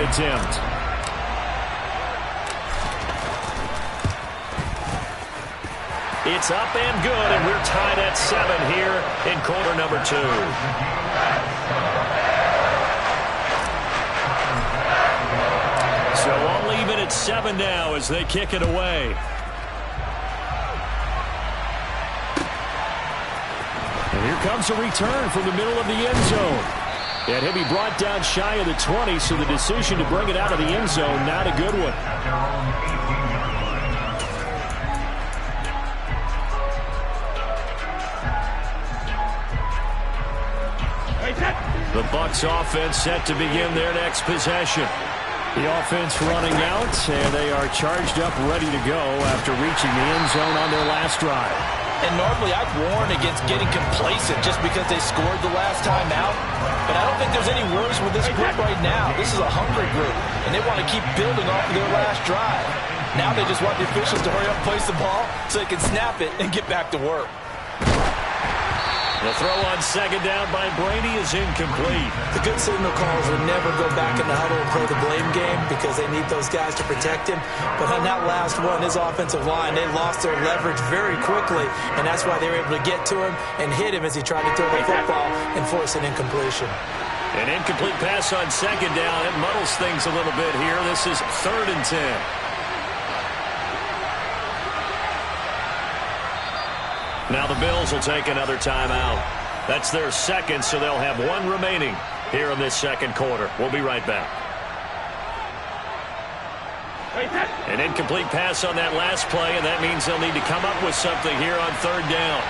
attempt. It's up and good, and we're tied at 7 here in quarter number 2. So all even at 7 now as they kick it away. And here comes a return from the middle of the end zone. And he'll be brought down shy of the 20, so the decision to bring it out of the end zone, not a good one. The Bucs offense set to begin their next possession. The offense running out, and they are charged up, ready to go after reaching the end zone on their last drive. And normally I'd warn against getting complacent just because they scored the last time out. But I don't think there's any worries with this group right now. This is a hungry group, and they want to keep building off of their last drive. Now they just want the officials to hurry up and place the ball so they can snap it and get back to work. The throw on second down by Brady is incomplete. The good signal calls would never go back in the huddle and play the blame game because they need those guys to protect him. But on that last one, his offensive line, they lost their leverage very quickly, and that's why they were able to get to him and hit him as he tried to throw the football and force an incompletion. An incomplete pass on second down. It muddles things a little bit here. This is 3rd and 10. Now the Bills will take another timeout. That's their second, so they'll have 1 remaining here in this second quarter. We'll be right back. An incomplete pass on that last play, and that means they'll need to come up with something here on 3rd down.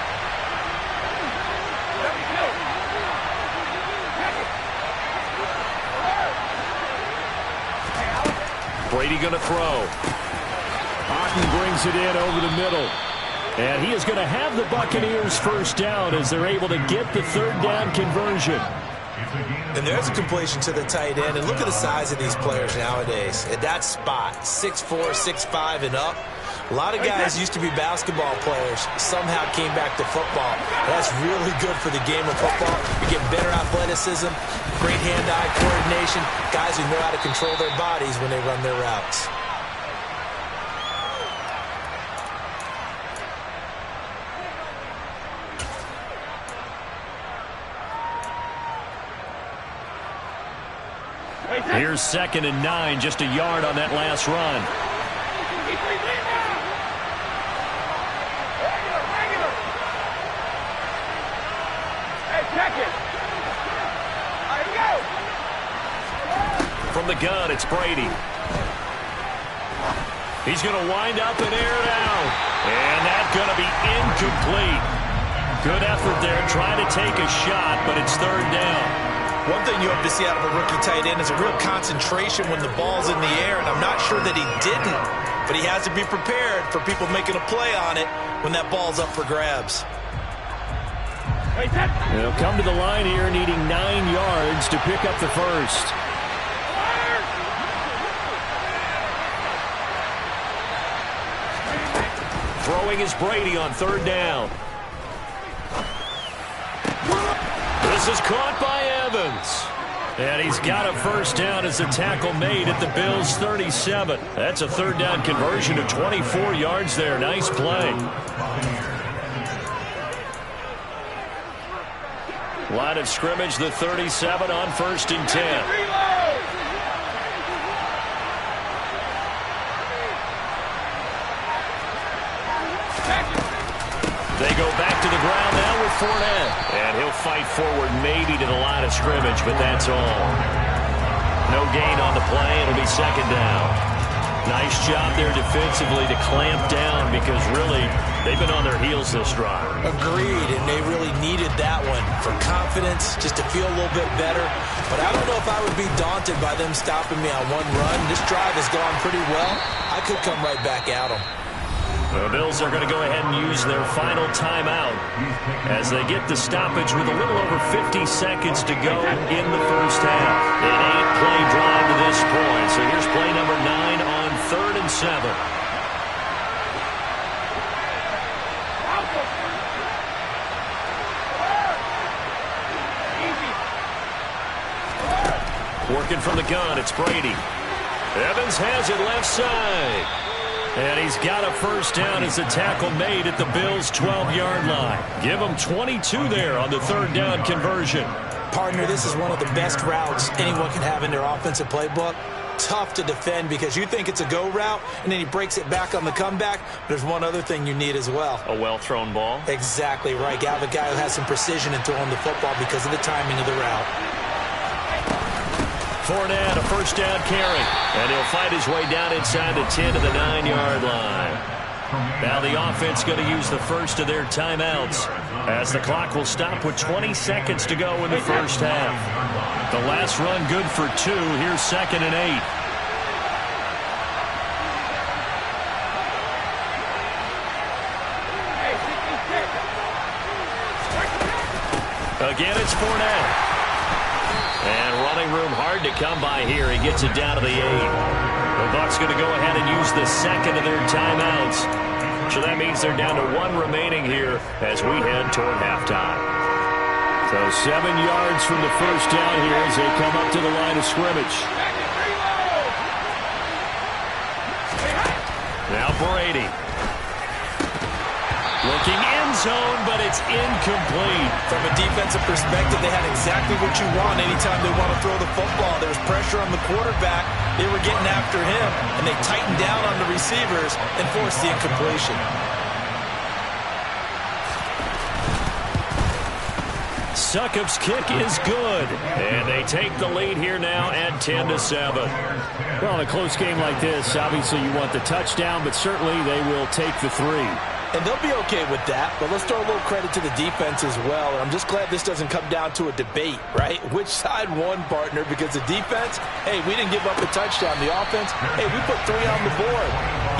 Brady going to throw. Otten brings it in over the middle. And he is going to have the Buccaneers first down as they're able to get the 3rd down conversion. And there's a completion to the tight end. And look at the size of these players nowadays. At that spot, 6'4", 6'5", and up. A lot of guys used to be basketball players, somehow came back to football. That's really good for the game of football. You get better athleticism, great hand-eye coordination, guys who know how to control their bodies when they run their routes. Here's 2nd and 9, just a yard on that last run. From the gun, it's Brady. He's going to wind up and air it out. And that's going to be incomplete. Good effort there, trying to take a shot, but it's 3rd down. One thing you hope to see out of a rookie tight end is a real concentration when the ball's in the air, and I'm not sure that he didn't, but he has to be prepared for people making a play on it when that ball's up for grabs. They'll come to the line here needing 9 yards to pick up the first. Throwing is Brady on 3rd down. This is caught by Evans. And he's got a first down as the tackle made at the Bills' 37. That's a 3rd down conversion of 24 yards there. Nice play. Line of scrimmage, the 37 on 1st and 10. They go back to the ground now with Fournette. And he'll fight forward maybe to the line of scrimmage, but that's all. No gain on the play. It'll be 2nd down. Nice job there defensively to clamp down because really they've been on their heels this drive. Agreed, and they really needed that one for confidence, just to feel a little bit better. But I don't know if I would be daunted by them stopping me on one run. This drive has gone pretty well. I could come right back at them. The Bills are going to go ahead and use their final timeout as they get the stoppage with a little over 50 seconds to go in the first half. An 8-play drive to this point. So here's play number 9 on 3rd and 7. Working from the gun, it's Brady. Evans has it left side. And he's got a first down as the tackle made at the Bills' 12-yard line. Give them 22 there on the third down conversion. Partner, this is one of the best routes anyone can have in their offensive playbook. Tough to defend because you think it's a go route, and then he breaks it back on the comeback. There's one other thing you need as well. A well-thrown ball? Exactly right. You have a guy who has some precision in throwing the football because of the timing of the route. Fournette, a first down carry. And he'll fight his way down inside the 10 to the 9-yard line. Now the offense going to use the first of their timeouts as the clock will stop with 20 seconds to go in the first half. The last run good for 2. Here's 2nd and 8. Again, it's Fournette. And running room hard to come by here. He gets it down to the 8. The Bucs going to go ahead and use the second of their timeouts. So that means they're down to 1 remaining here as we head toward halftime. So 7 yards from the first down here as they come up to the line of scrimmage. Now Brady. Looking end zone, but it's incomplete. From a defensive perspective, they had exactly what you want anytime they want to throw the football. There was pressure on the quarterback. They were getting after him, and they tightened down on the receivers and forced the incompletion. Succop's kick is good, and they take the lead here now at 10-7. Well, in a close game like this, obviously you want the touchdown, but certainly they will take the 3. And they'll be okay with that, but let's throw a little credit to the defense as well. And I'm just glad this doesn't come down to a debate, right? Which side won, partner? Because the defense, hey, we didn't give up a touchdown. The offense, hey, we put 3 on the board.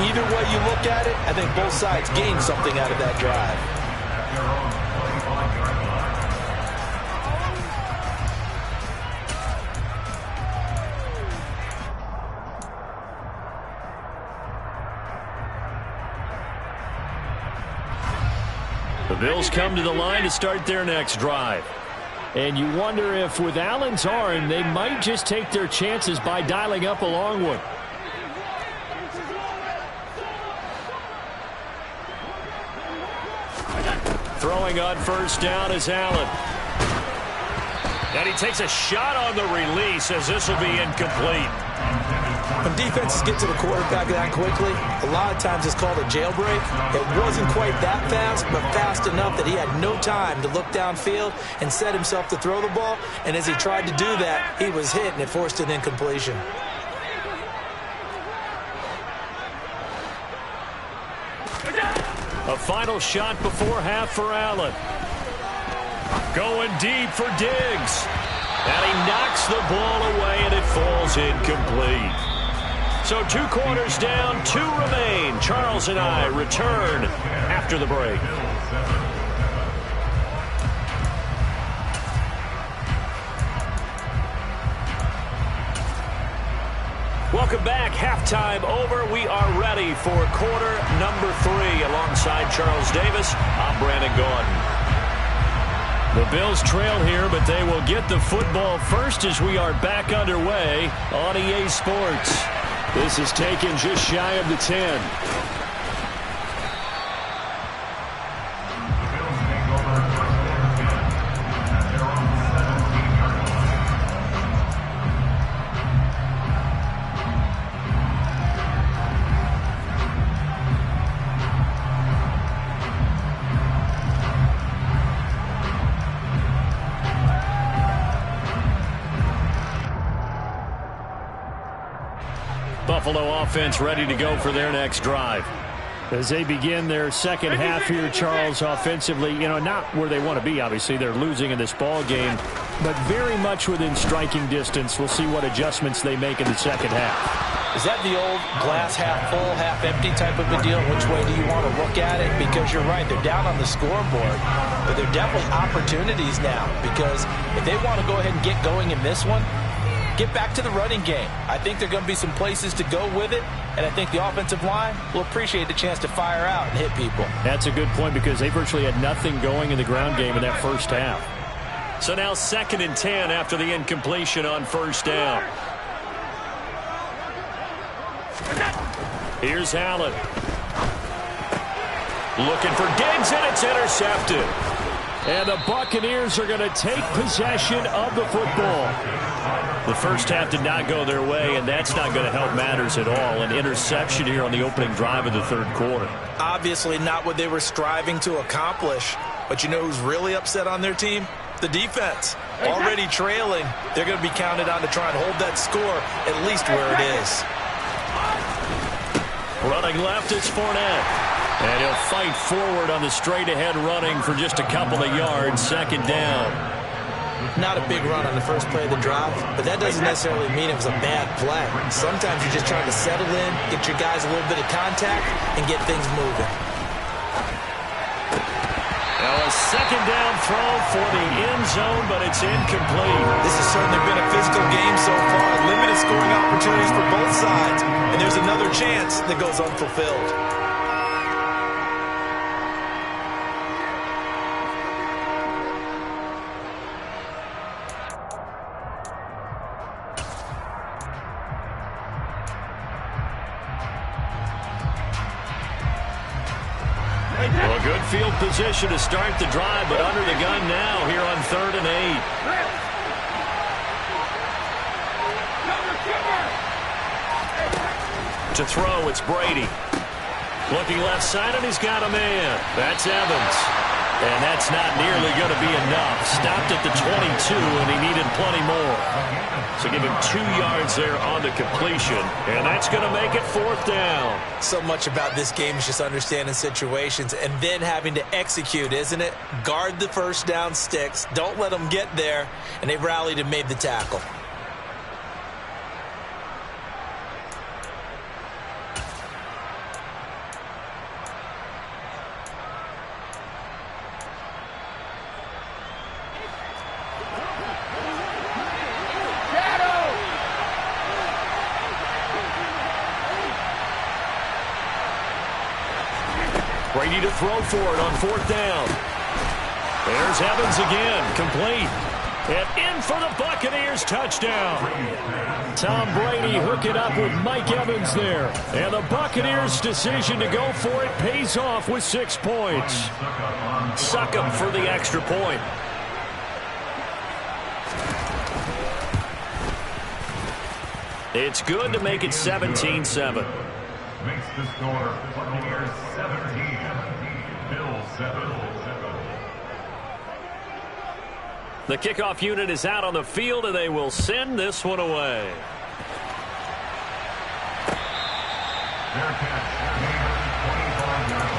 Either way you look at it, I think both sides gained something out of that drive. The Bills come to the line to start their next drive. And you wonder if with Allen's arm, they might just take their chances by dialing up a long one. Throwing on first down is Allen. And he takes a shot on the release as this will be incomplete. When defenses get to the quarterback that quickly, a lot of times it's called a jailbreak. It wasn't quite that fast, but fast enough that he had no time to look downfield and set himself to throw the ball. And as he tried to do that, he was hit, and it forced an incompletion. A final shot before half for Allen. Going deep for Diggs. And he knocks the ball away, and it falls incomplete. So 2 quarters down, 2 remain. Charles and I return after the break. Welcome back. Halftime over. We are ready for quarter number 3. Alongside Charles Davis, I'm Brandon Gaudin. The Bills trail here, but they will get the football first as we are back underway on EA Sports. This is taken just shy of the 10. Buffalo offense ready to go for their next drive. As they begin their second half here, Charles, offensively, not where they want to be, obviously. They're losing in this ball game, but very much within striking distance. We'll see what adjustments they make in the second half. Is that the old glass half full, half empty type of a deal? Which way do you want to look at it? Because you're right, they're down on the scoreboard, but they're definitely opportunities now, because if they want to go ahead and get going in this one, get back to the running game. I think there are going to be some places to go with it, and I think the offensive line will appreciate the chance to fire out and hit people. That's a good point because they virtually had nothing going in the ground game in that first half. So now 2nd and 10 after the incompletion on first down. Here's Allen. Looking for Diggs, and it's intercepted. And the Buccaneers are going to take possession of the football. The first half did not go their way, and that's not going to help matters at all. An interception here on the opening drive of the third quarter. Obviously not what they were striving to accomplish. But you know who's really upset on their team? The defense. Already trailing. They're going to be counted on to try and hold that score at least where it is. Running left is Fournette. And he'll fight forward on the straight-ahead running for just a couple of yards. Second down. Not a big run on the first play of the drive, but that doesn't necessarily mean it was a bad play. Sometimes you're just trying to settle in, get your guys a little bit of contact, and get things moving. Now a second down throw for the end zone, but it's incomplete. This has certainly been a physical game so far. Limited scoring opportunities for both sides, and there's another chance that goes unfulfilled. Well, a good field position to start the drive, but under the gun now here on 3rd and 8. To throw, it's Brady. Looking left side, and he's got a man. That's Evans. And that's not nearly going to be enough. Stopped at the 22, and he needed plenty more. So give him 2 yards there on the completion, and that's going to make it 4th down. So much about this game is just understanding situations and then having to execute, isn't it? Guard the first down sticks. Don't let them get there, and they rallied and made the tackle. Brady to throw for it on 4th down. There's Evans again, complete. And in for the Buccaneers, touchdown. Tom Brady hooking up with Mike Evans there. And the Buccaneers' decision to go for it pays off with 6 points. Suck him for the extra point. It's good to make it 17-7. Makes the score Buccaneers 17, Bills 7. The kickoff unit is out on the field, and they will send this one away. Their catch, 25 yards.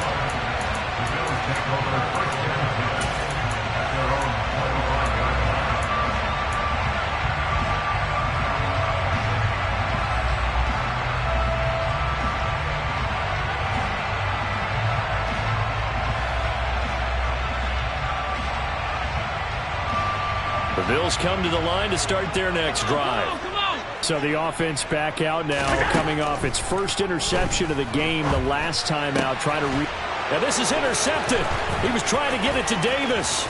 The Bills take over first and 10 at their own 25-yard line. The Bills come to the line to start their next drive. So the offense back out now, coming off its first interception of the game the last time out, trying to Now this is intercepted. He was trying to get it to Davis.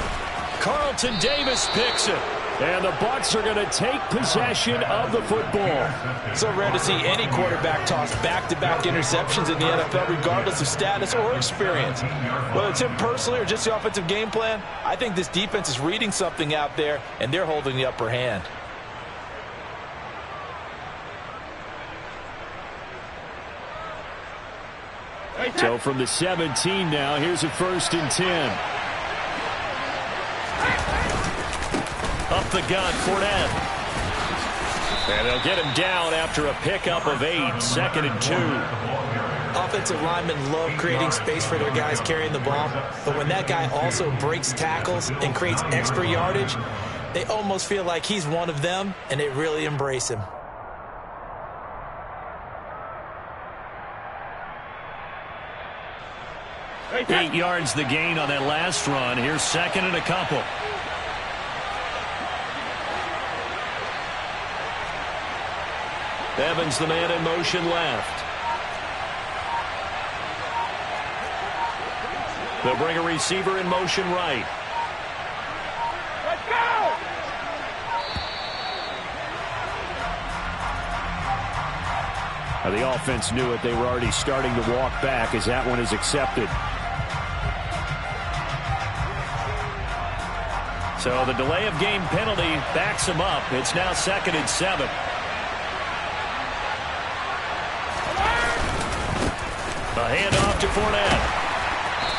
Carlton Davis picks it. And the Bucs are going to take possession of the football. So rare to see any quarterback toss back-to-back interceptions in the NFL, regardless of status or experience. Whether it's him personally or just the offensive game plan, I think this defense is reading something out there, and they're holding the upper hand. So from the 17 now, here's a 1st and 10. Up the gun, Fournette. And they'll get him down after a pickup of 8, 2nd and 2. Offensive linemen love creating space for their guys carrying the ball, but when that guy also breaks tackles and creates extra yardage, they almost feel like he's one of them, and they really embrace him. Eight yards the gain on that last run. Here's 2nd and a couple. Evans, the man in motion left. They'll bring a receiver in motion right. Let's go! The offense knew it. They were already starting to walk back as that one is accepted. So the delay of game penalty backs him up. It's now 2nd and 7. A handoff to Fournette.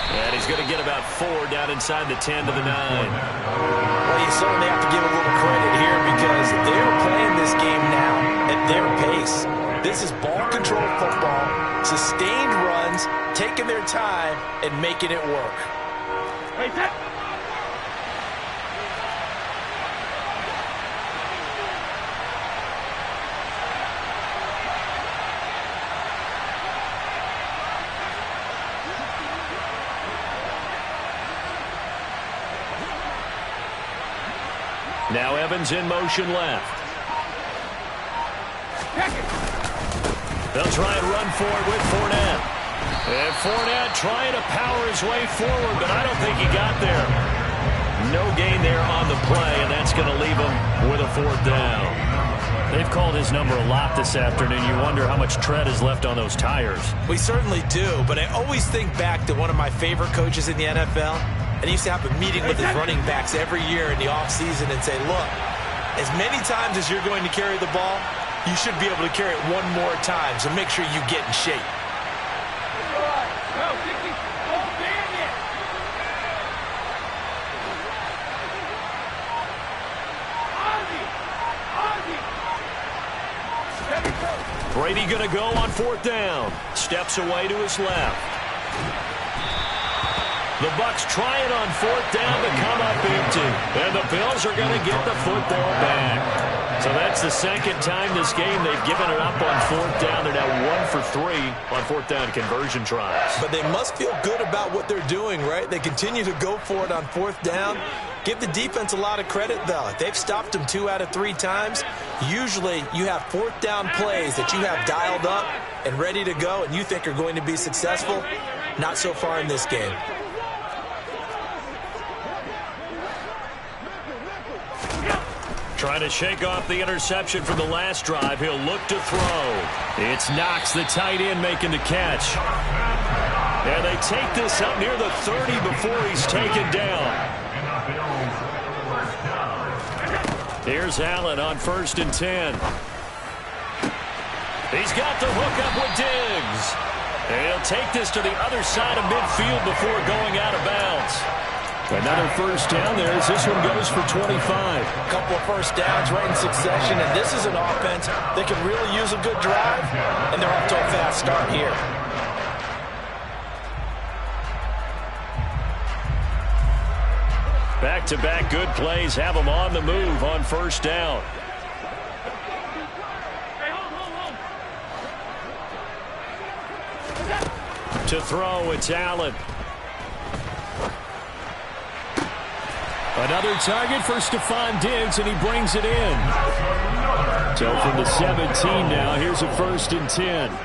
And he's going to get about 4 down inside the 10 to the 9. Well, you certainly have to give a little credit here because they're playing this game now at their pace. This is ball control football, sustained runs, taking their time, and making it work. Wait, that. Now Evans in motion left. They'll try and run for it with Fournette. And Fournette trying to power his way forward, but I don't think he got there. No gain there on the play, and that's going to leave him with a 4th down. They've called his number a lot this afternoon. You wonder how much tread is left on those tires. We certainly do, but I always think back to one of my favorite coaches in the NFL. And he used to have a meeting with his running backs every year in the offseason and say, look, as many times as you're going to carry the ball, you should be able to carry it one more time, so make sure you get in shape. Brady going to go on 4th down. Steps away to his left. The Bucs try it on 4th down to come up empty. And the Bills are going to get the football back. So that's the 2nd time this game they've given it up on 4th down. They're now 1 for 3 on 4th down conversion tries. But they must feel good about what they're doing, right? They continue to go for it on 4th down. Give the defense a lot of credit, though. They've stopped them 2 out of 3 times. Usually you have 4th down plays that you have dialed up and ready to go and you think are going to be successful. Not so far in this game. Trying to shake off the interception from the last drive. He'll look to throw. It's Knox, the tight end, making the catch. And they take this up near the 30 before he's taken down. Here's Allen on 1st and 10. He's got the hook up with Diggs. And he'll take this to the other side of midfield before going out of bounds. Another 1st down there as this one goes for 25. A couple of 1st downs right in succession, and this is an offense that can really use a good drive, and they're off to a fast start here. Back-to-back good plays have them on the move on 1st down. To throw, it's Allen. Another target for Stephon Diggs, and he brings it in. So from the 17 now, here's a 1st and 10.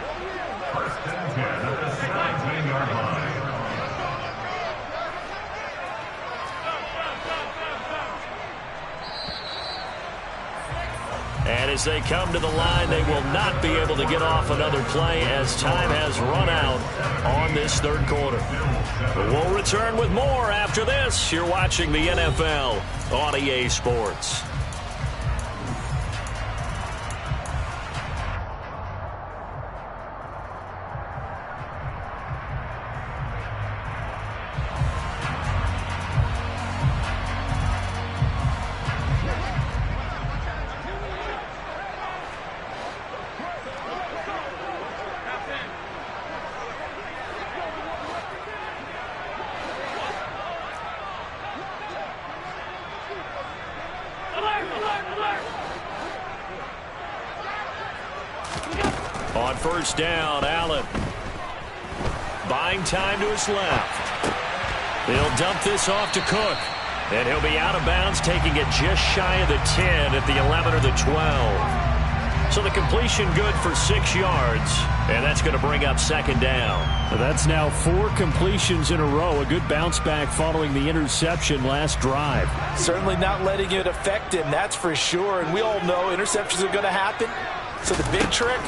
And as they come to the line, they will not be able to get off another play as time has run out on this 3rd quarter. We'll return with more after this. You're watching the NFL on EA Sports. On 1st down, Allen. Buying time to his left. They'll dump this off to Cook. And he'll be out of bounds, taking it just shy of the 10 at the 11 or the 12. So the completion good for 6 yards. And that's going to bring up 2nd down. So that's now 4 completions in a row. A good bounce back following the interception last drive. Certainly not letting it affect him, that's for sure. And we all know interceptions are going to happen. So the big trick,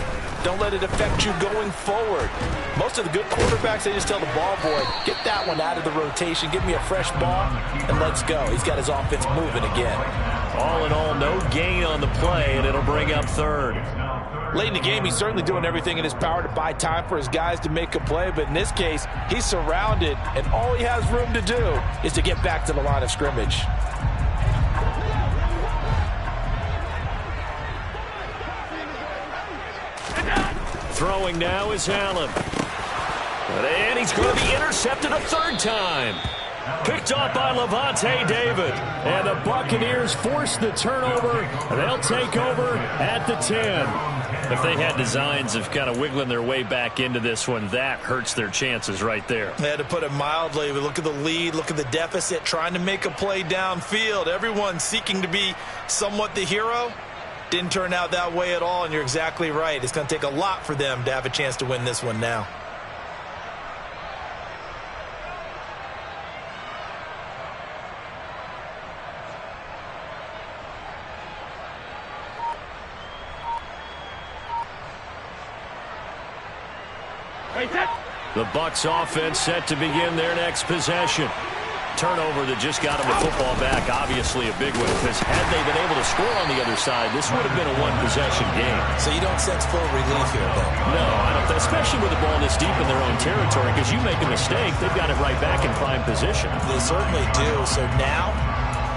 Don't let it affect you going forward. Most of the good quarterbacks, they just tell the ball boy, get that one out of the rotation, give me a fresh ball, and let's go. He's got his offense moving again. All in all, no gain on the play, and it'll bring up third. Late in the game, he's certainly doing everything in his power to buy time for his guys to make a play, but in this case, he's surrounded, and all he has room to do is to get back to the line of scrimmage. Throwing now is Allen. And he's going to be intercepted a third time. Picked off by Lavonte David. And the Buccaneers force the turnover. They'll take over at the 10. If they had designs of kind of wiggling their way back into this one, that hurts their chances right there. Yeah, to put it mildly, we look at the lead, look at the deficit, trying to make a play downfield. Everyone seeking to be somewhat the hero. Didn't turn out that way at all, and you're exactly right. It's going to take a lot for them to have a chance to win this one now. The Bucs offense set to begin their next possession. Turnover that just got them the football back, obviously a big one, because had they been able to score on the other side, this would have been a one-possession game. So you don't sense full relief here, though? No, I don't, especially with the ball this deep in their own territory, because you make a mistake, they've got it right back in prime position. They certainly do. So now,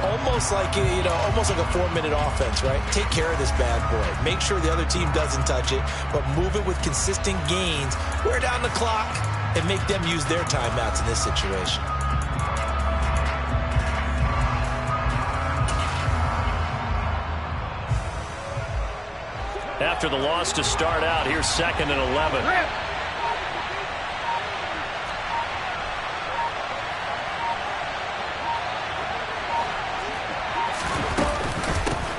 almost like almost like a 4-minute offense, right? Take care of this bad boy. Make sure the other team doesn't touch it, but move it with consistent gains. Wear down the clock and make them use their timeouts in this situation. After the loss to start out, here's 2nd and 11.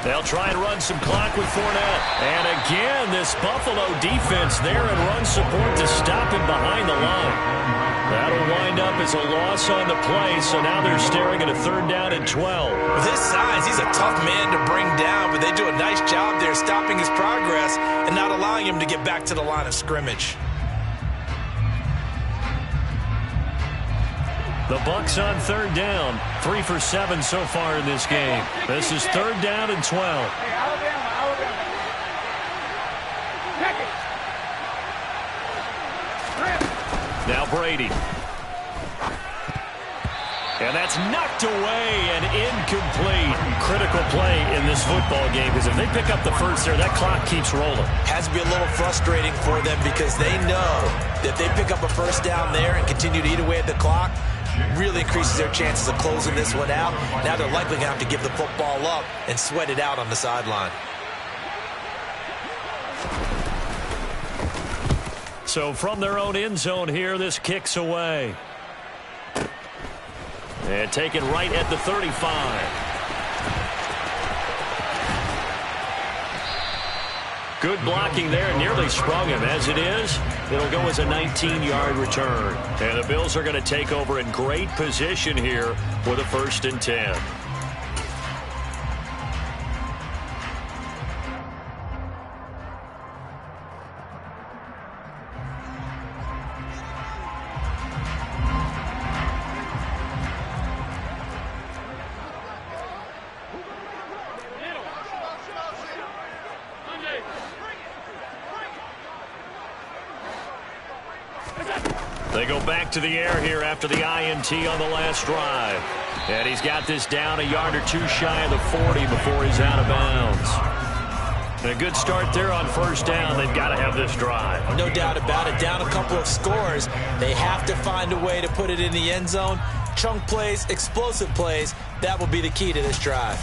They'll try and run some clock with Fournette. And again, this Buffalo defense there in run support to stop him behind the line. That'll wind up as a loss on the play, so now they're staring at a 3rd down and 12. With his size, he's a tough man to bring down, but they do a nice job there stopping his progress and not allowing him to get back to the line of scrimmage. The Bucs on 3rd down, 3 for 7 so far in this game. This is 3rd down and 12. Now Brady. And that's knocked away and incomplete. Critical play in this football game, because if they pick up the first there, that clock keeps rolling. Has to be a little frustrating for them, because they know that if they pick up a first down there and continue to eat away at the clock, really increases their chances of closing this one out. Now they're likely going to have to give the football up and sweat it out on the sideline. So from their own end zone here, this kicks away. And taken right at the 35. Good blocking there, nearly sprung him. As it is, it'll go as a 19-yard return. And the Bills are going to take over in great position here with a 1st and 10. They go back to the air here after the INT on the last drive. And he's got this down a yard or 2 shy of the 40 before he's out of bounds. And a good start there on 1st down. They've got to have this drive. No doubt about it. Down a couple of scores. They have to find a way to put it in the end zone. Chunk plays, explosive plays. That will be the key to this drive.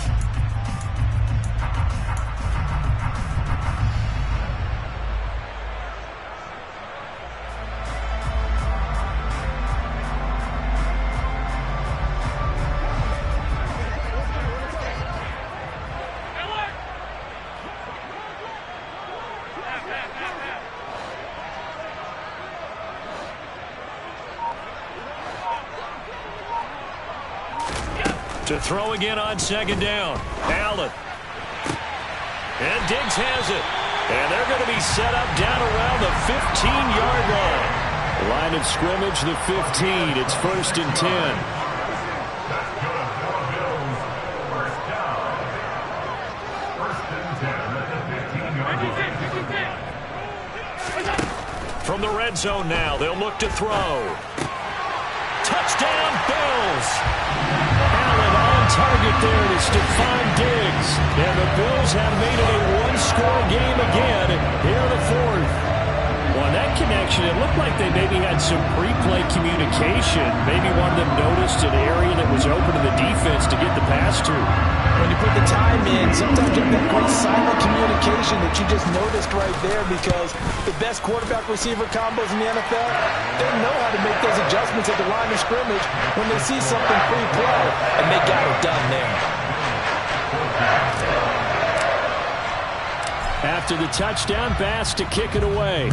To throw again on 2nd down. Allen. And Diggs has it. And they're going to be set up down around the 15-yard line. Line of scrimmage, the 15. It's 1st and 10. From the red zone now, they'll look to throw. Touchdown, Bills! Allen on target there to Stephon Diggs. And the Bills have made it a one-score game again here in the 4th. Well, that connection, it looked like they maybe had some pre-play communication. Maybe one of them noticed an area that was open to the defense to get the pass to. When you put the time in, sometimes you have that great silent communication that you just noticed right there, because the best quarterback-receiver combos in the NFL, they know how to make those adjustments at the line of scrimmage when they see something pre-play, and they got it done there. After the touchdown, Bass to kick it away.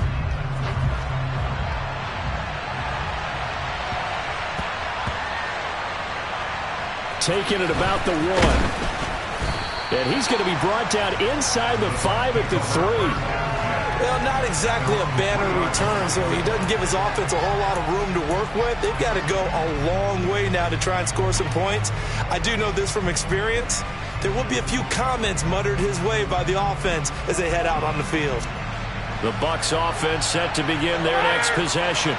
Taking it about the 1. And he's going to be brought down inside the 5 at the 3. Well, not exactly a banner return, so he doesn't give his offense a whole lot of room to work with. They've got to go a long way now to try and score some points. I do know this from experience. There will be a few comments muttered his way by the offense as they head out on the field. The Bucs offense set to begin their next possession.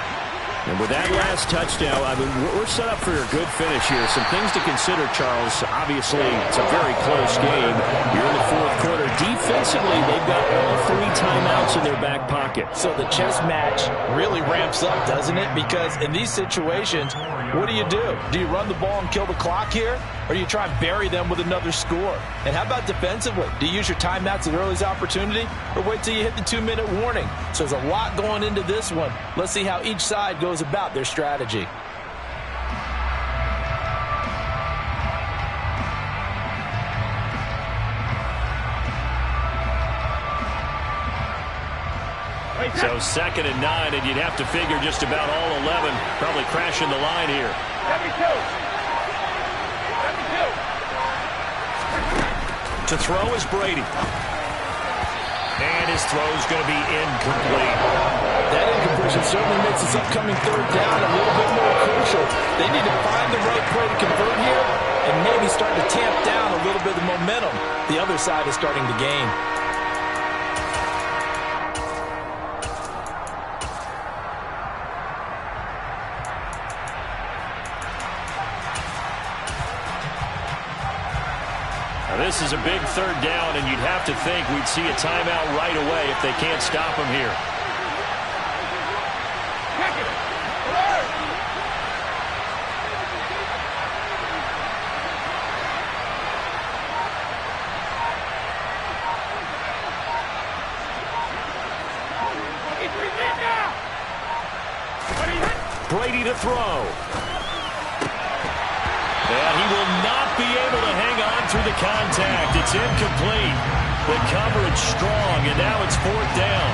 And with that last touchdown, I mean, we're set up for a good finish here. Some things to consider, Charles. Obviously, it's a very close game. You're in the 4th quarter. Defensively, they've got all 3 timeouts in their back pocket. So the chess match really ramps up, doesn't it? Because in these situations, what do? Do you run the ball and kill the clock here? Or do you try and bury them with another score? And how about defensively? Do you use your timeouts at earliest opportunity? Or wait till you hit the 2-minute warning? So there's a lot going into this one. Let's see how each side goes about their strategy. So 2nd and 9, and you'd have to figure just about all 11 probably crashing the line here. To throw is Brady. And his throw's going to be incomplete. That incompletion certainly makes this upcoming 3rd down a little bit more crucial. They need to find the right play to convert here and maybe start to tamp down a little bit of the momentum the other side is starting to gain. This is a big 3rd down, and you'd have to think we'd see a timeout right away if they can't stop him here. Brady to throw. And he will not be able to hang on through the contact. It's incomplete. The coverage strong, and now it's 4th down.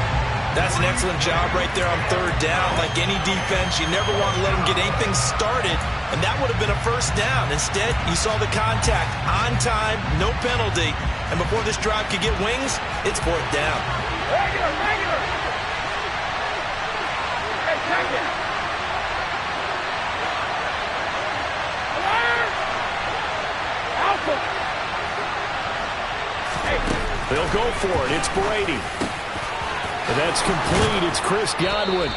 That's an excellent job right there on 3rd down. Like any defense, you never want to let them get anything started, and that would have been a 1st down. Instead, you saw the contact on time, no penalty, and before this drive could get wings, it's 4th down. Regular. Hey, check it. They'll go for it. It's Brady. And that's complete. It's Chris Godwin.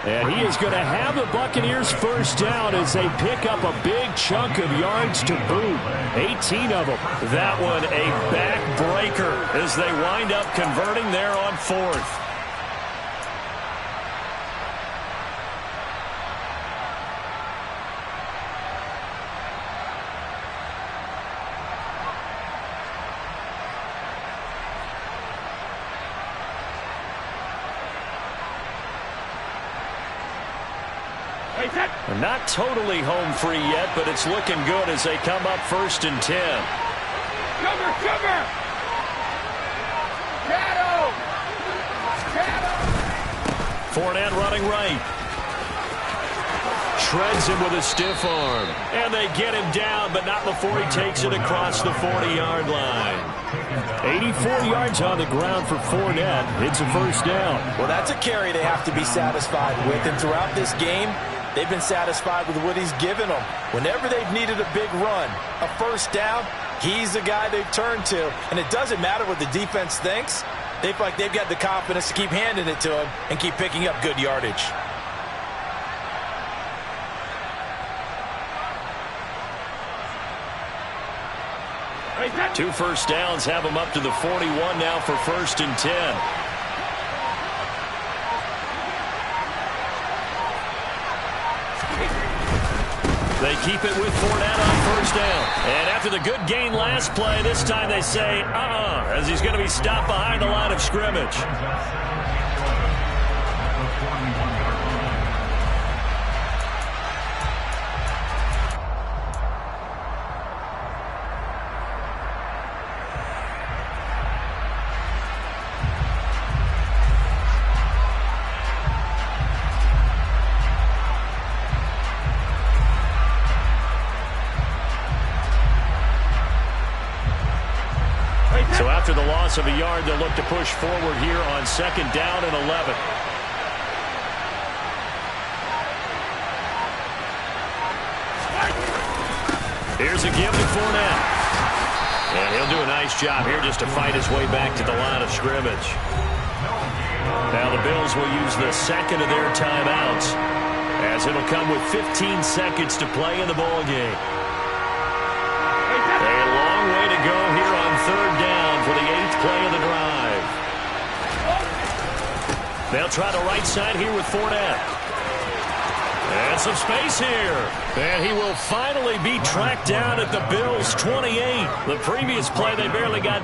And he is going to have the Buccaneers 1st down as they pick up a big chunk of yards to boot. 18 of them. That one a backbreaker as they wind up converting there on 4th. Not totally home free yet, but it's looking good as they come up 1st and 10. Cover! Shadow! Fournette running right. shreds him with a stiff arm. And they get him down, but not before he takes it across the 40-yard line. 84 yards on the ground for Fournette. It's a first down. Well, that's a carry they have to be satisfied with. And throughout this game, they've been satisfied with what he's given them. Whenever they've needed a big run, a first down, he's the guy they've turned to. And it doesn't matter what the defense thinks. They feel like they've got the confidence to keep handing it to him and keep picking up good yardage. Two first downs have him up to the 41 now for 1st and 10. They keep it with Fournette on first down. And after the good gain last play, this time they say, as he's going to be stopped behind the line of scrimmage. So after the loss of a yard, they'll look to push forward here on 2nd down and 11. Here's a give to Fournette. And he'll do a nice job here just to fight his way back to the line of scrimmage. Now the Bills will use the second of their timeouts, as it'll come with 15 seconds to play in the ballgame. A long way to go here on 3rd down for the 8th play of the drive. They'll try the right side here with Fournette. And some space here. And he will finally be tracked down at the Bills' 28. The previous play, they barely got...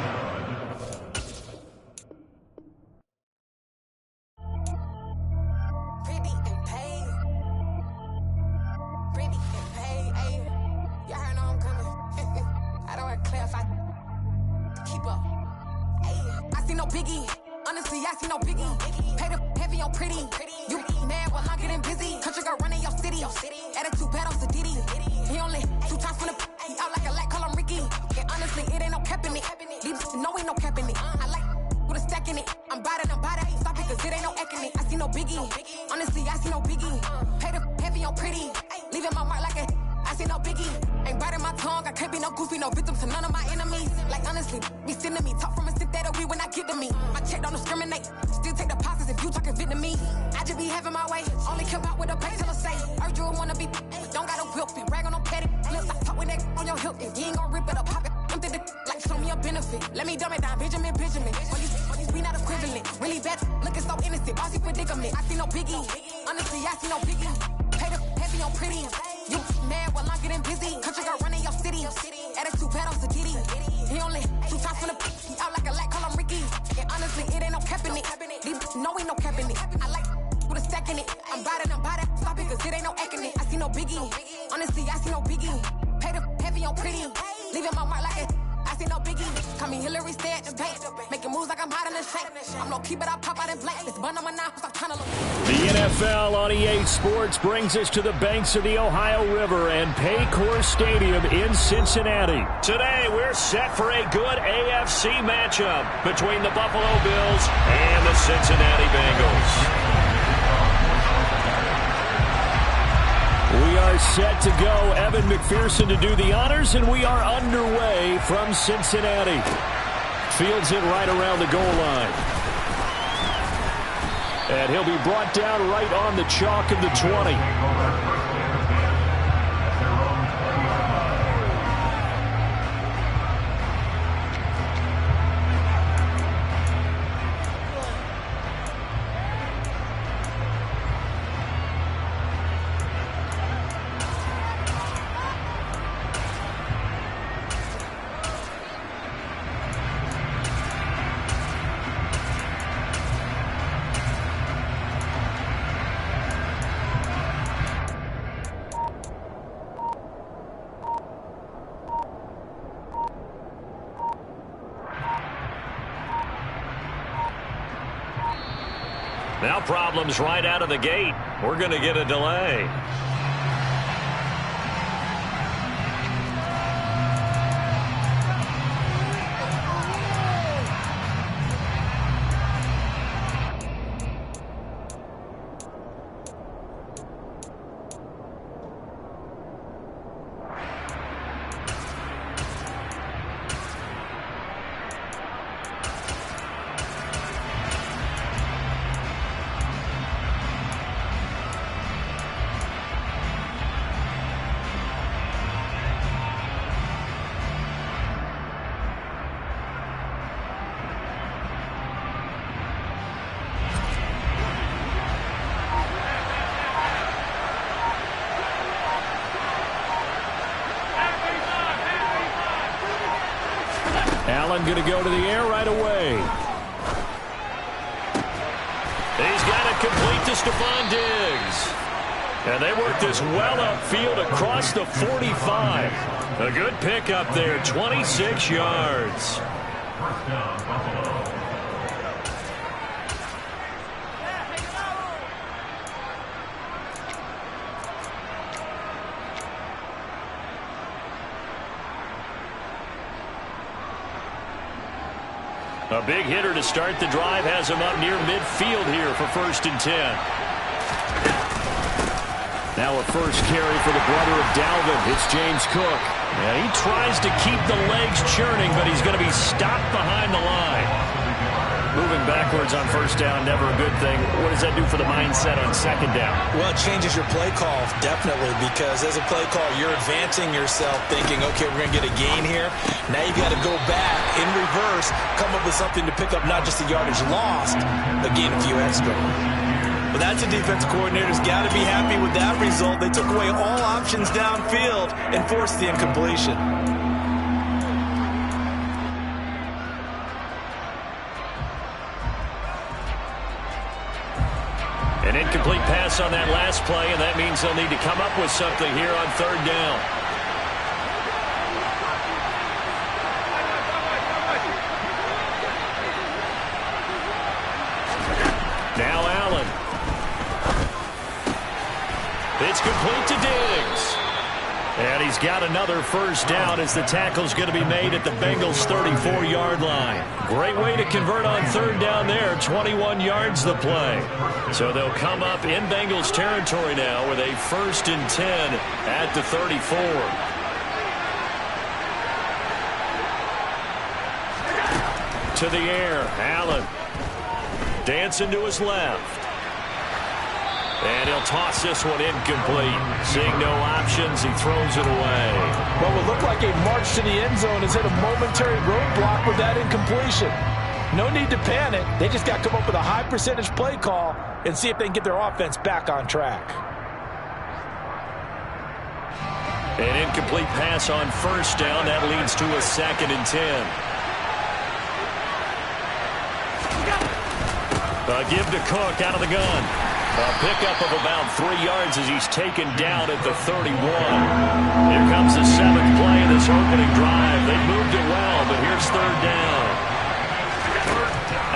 The NFL on EA Sports brings us to the banks of the Ohio River and Paycor Stadium in Cincinnati. Today, we're set for a good AFC matchup between the Buffalo Bills and the Cincinnati Bengals. We are set to go. Evan McPherson to do the honors, and we are underway from Cincinnati. Fields it right around the goal line. And he'll be brought down right on the chalk of the 20. Now problems right out of the gate. We're going to get a delay. one going to go to the air right away. He's got it complete to Stephon Diggs. And they work this well upfield across the 45. A good pick up there, 26 yards. First down, Buffalo. A big hitter to start the drive has him up near midfield here for 1st and 10. Now a first carry for the brother of Dalvin. It's James Cook. Yeah, he tries to keep the legs churning, but he's going to be stopped behind the line. Moving backwards on 1st down, never a good thing. What does that do for the mindset on 2nd down? Well, it changes your play call, definitely, because as a play call, you're advancing yourself thinking, okay, we're going to get a gain here. Now you got to go back in reverse, come up with something to pick up not just the yardage lost, but gain a few extra. But that's a defense coordinator's got to be happy with that result. They took away all options downfield and forced the incompletion. An incomplete pass on that last play, and that means they'll need to come up with something here on 3rd down. Now Allen. It's complete to Diggs. And he's got another 1st down as the tackle's going to be made at the Bengals' 34-yard line. Great way to convert on 3rd down there. 21 yards the play. So they'll come up in Bengals territory now with a 1st and 10 at the 34. To the air, Allen. Dancing to his left. And he'll toss this one incomplete. Seeing no options, he throws it away. What would look like a march to the end zone has hit a momentary roadblock with that incompletion. No need to panic. They just got to come up with a high percentage play call and see if they can get their offense back on track. An incomplete pass on 1st down. That leads to a 2nd and 10. A give to Cook out of the gun. A pickup of about 3 yards as he's taken down at the 31. Here comes the 7th play of this opening drive. They moved it well, but here's 3rd down.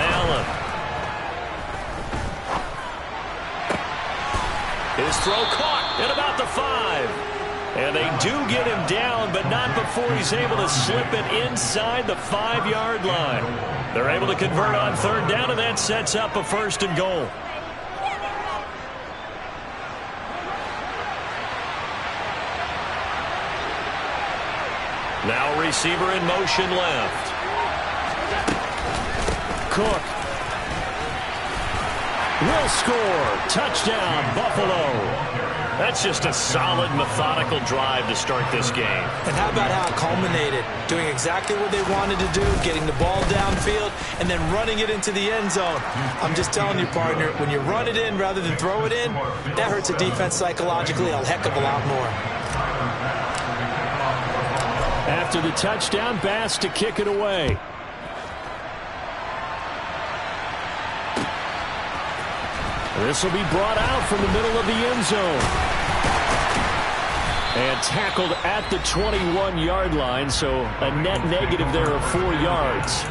Allen. His throw caught at about the 5. And they do get him down, but not before he's able to slip it inside the 5-yard line. They're able to convert on 3rd down, and that sets up a 1st and goal. Now receiver in motion left. Cook. Will score. Touchdown, Buffalo. That's just a solid, methodical drive to start this game. And how about how it culminated? Doing exactly what they wanted to do, getting the ball downfield, and then running it into the end zone. I'm just telling you, partner, when you run it in rather than throw it in, that hurts a defense psychologically a heck of a lot more. After the touchdown, Bass to kick it away. This will be brought out from the middle of the end zone. And tackled at the 21-yard line, so a net negative there of 4 yards.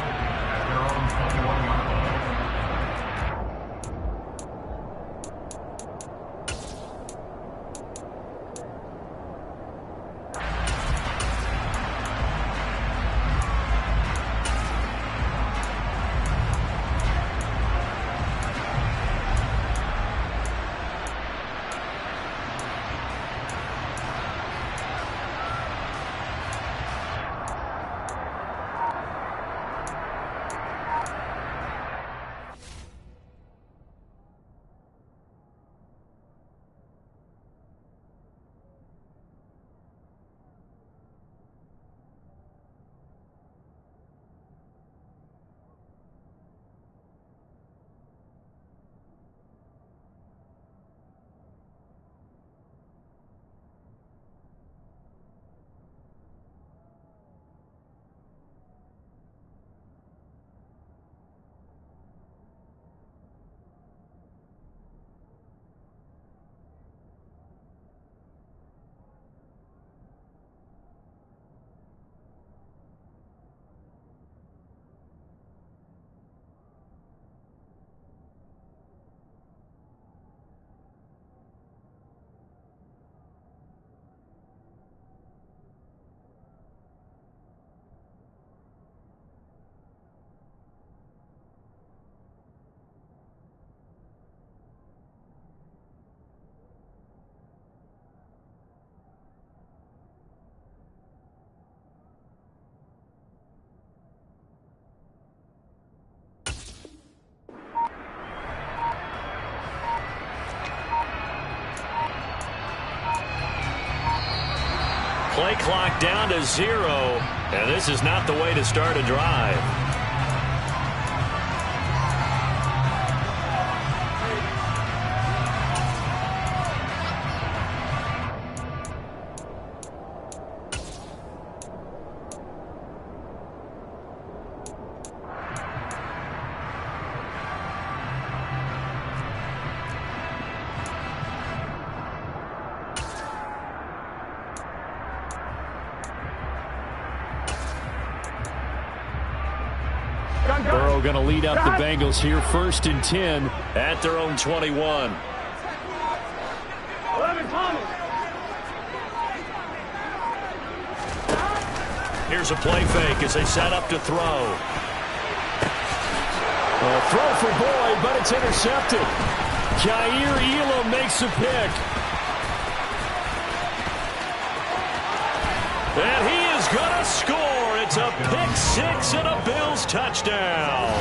Play clock down to 0, and this is not the way to start a drive. Burrow going to lead up the Bengals here, 1st and 10 at their own 21. Here's a play fake as they set up to throw. Throw for Boyd, but it's intercepted. Kaiir Elam makes a pick. And he is going to score. It's a pick six and a Bills touchdown.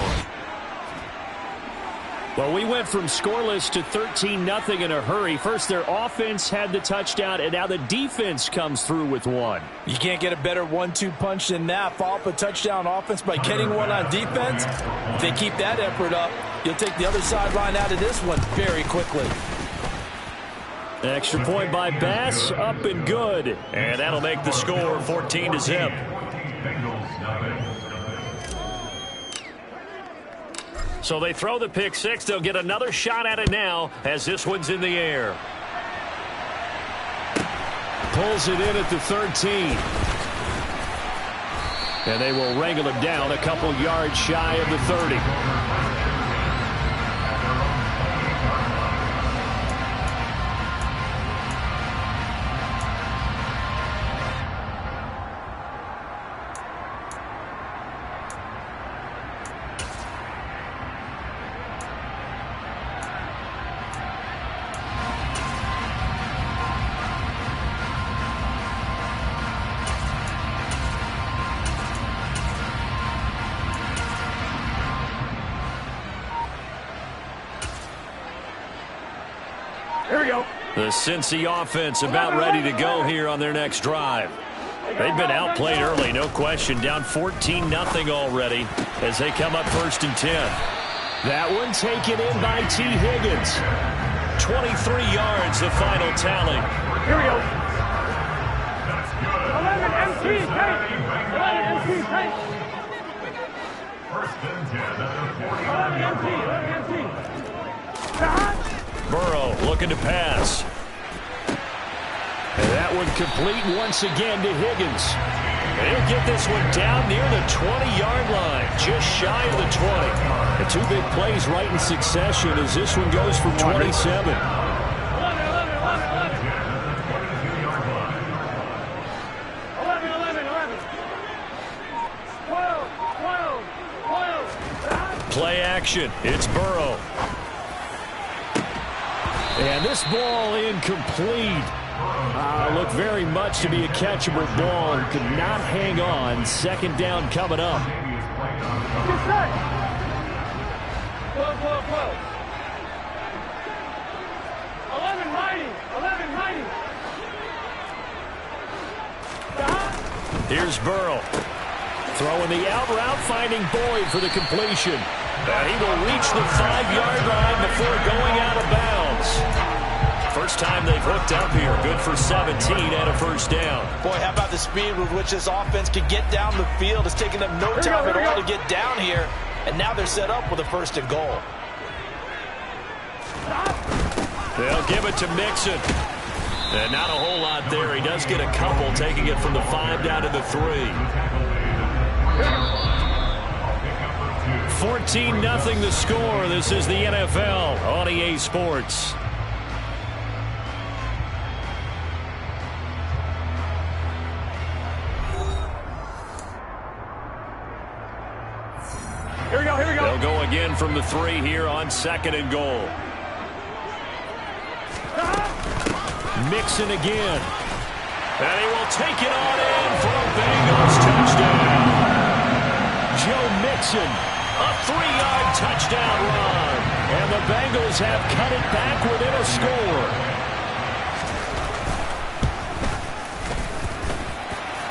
Well, we went from scoreless to 13-0 in a hurry. First, their offense had the touchdown, and now the defense comes through with one. You can't get a better 1-2 punch than that. Follow up a touchdown offense by getting one on defense. If they keep that effort up, you'll take the other sideline out of this one very quickly. An extra point by Bass, up and good. And that'll make the score 14-0. So they throw the pick six. They'll get another shot at it now as this one's in the air. Pulls it in at the 13. And they will wrangle him down a couple yards shy of the 30. The Cincy offense about ready to go here on their next drive. They've been outplayed early, no question. Down 14-0 already as they come up 1st and 10. That one taken in by T. Higgins. 23 yards, the final tally. Here we go. 11 MT, tank. 11 MT, tank. 1st and 10 at the 40. 11 MT. Burrow looking to pass. And that one complete once again to Higgins. And he'll get this one down near the 20-yard line, just shy of the 20. And two big plays right in succession as this one goes for 27. 11. 12. Play action. It's Burrow. And this ball incomplete. Looked very much to be a catchable ball and could not hang on. 2nd down coming up. Get set. 12. 11 mighty. 11 mighty. Here's Burrow. Throwing the out route, finding Boyd for the completion. He will reach the 5-yard line before going out of bounds. First time they've hooked up here. Good for 17 and a 1st down. Boy, how about the speed with which this offense can get down the field? It's taken them no time at all to get down here. And now they're set up with a 1st and goal. They'll give it to Mixon. And not a whole lot there. He does get a couple, taking it from the 5 down to the 3. 14-0 the score. This is the NFL on EA Sports. Here we go. They'll go again from the 3 here on 2nd and goal. Mixon again. And he will take it on in for a Bengals touchdown. Joe Mixon. A 3-yard touchdown run. And the Bengals have cut it back within a score.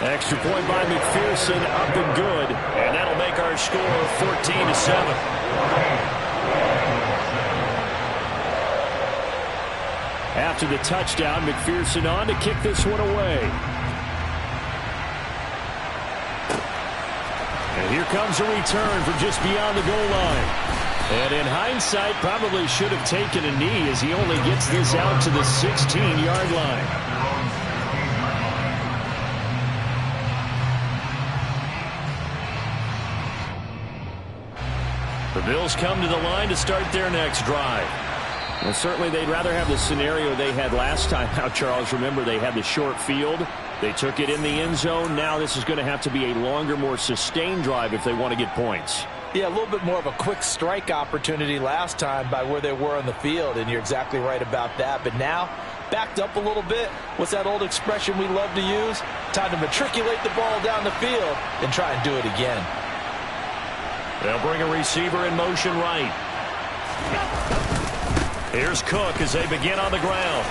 Extra point by McPherson, up and good. And that'll make our score 14-7. After the touchdown, McPherson on to kick this one away. And here comes a return from just beyond the goal line. And in hindsight, probably should have taken a knee as he only gets this out to the 16-yard line. The Bills come to the line to start their next drive. And certainly they'd rather have the scenario they had last time out, Charles. Remember, they had the short field. They took it in the end zone. Now this is going to have to be a longer, more sustained drive if they want to get points. Yeah, a little bit more of a quick strike opportunity last time by where they were on the field, and you're exactly right about that. But now, backed up a little bit. What's that old expression we love to use? Time to matriculate the ball down the field and try and do it again. They'll bring a receiver in motion right. Here's Cook as they begin on the ground.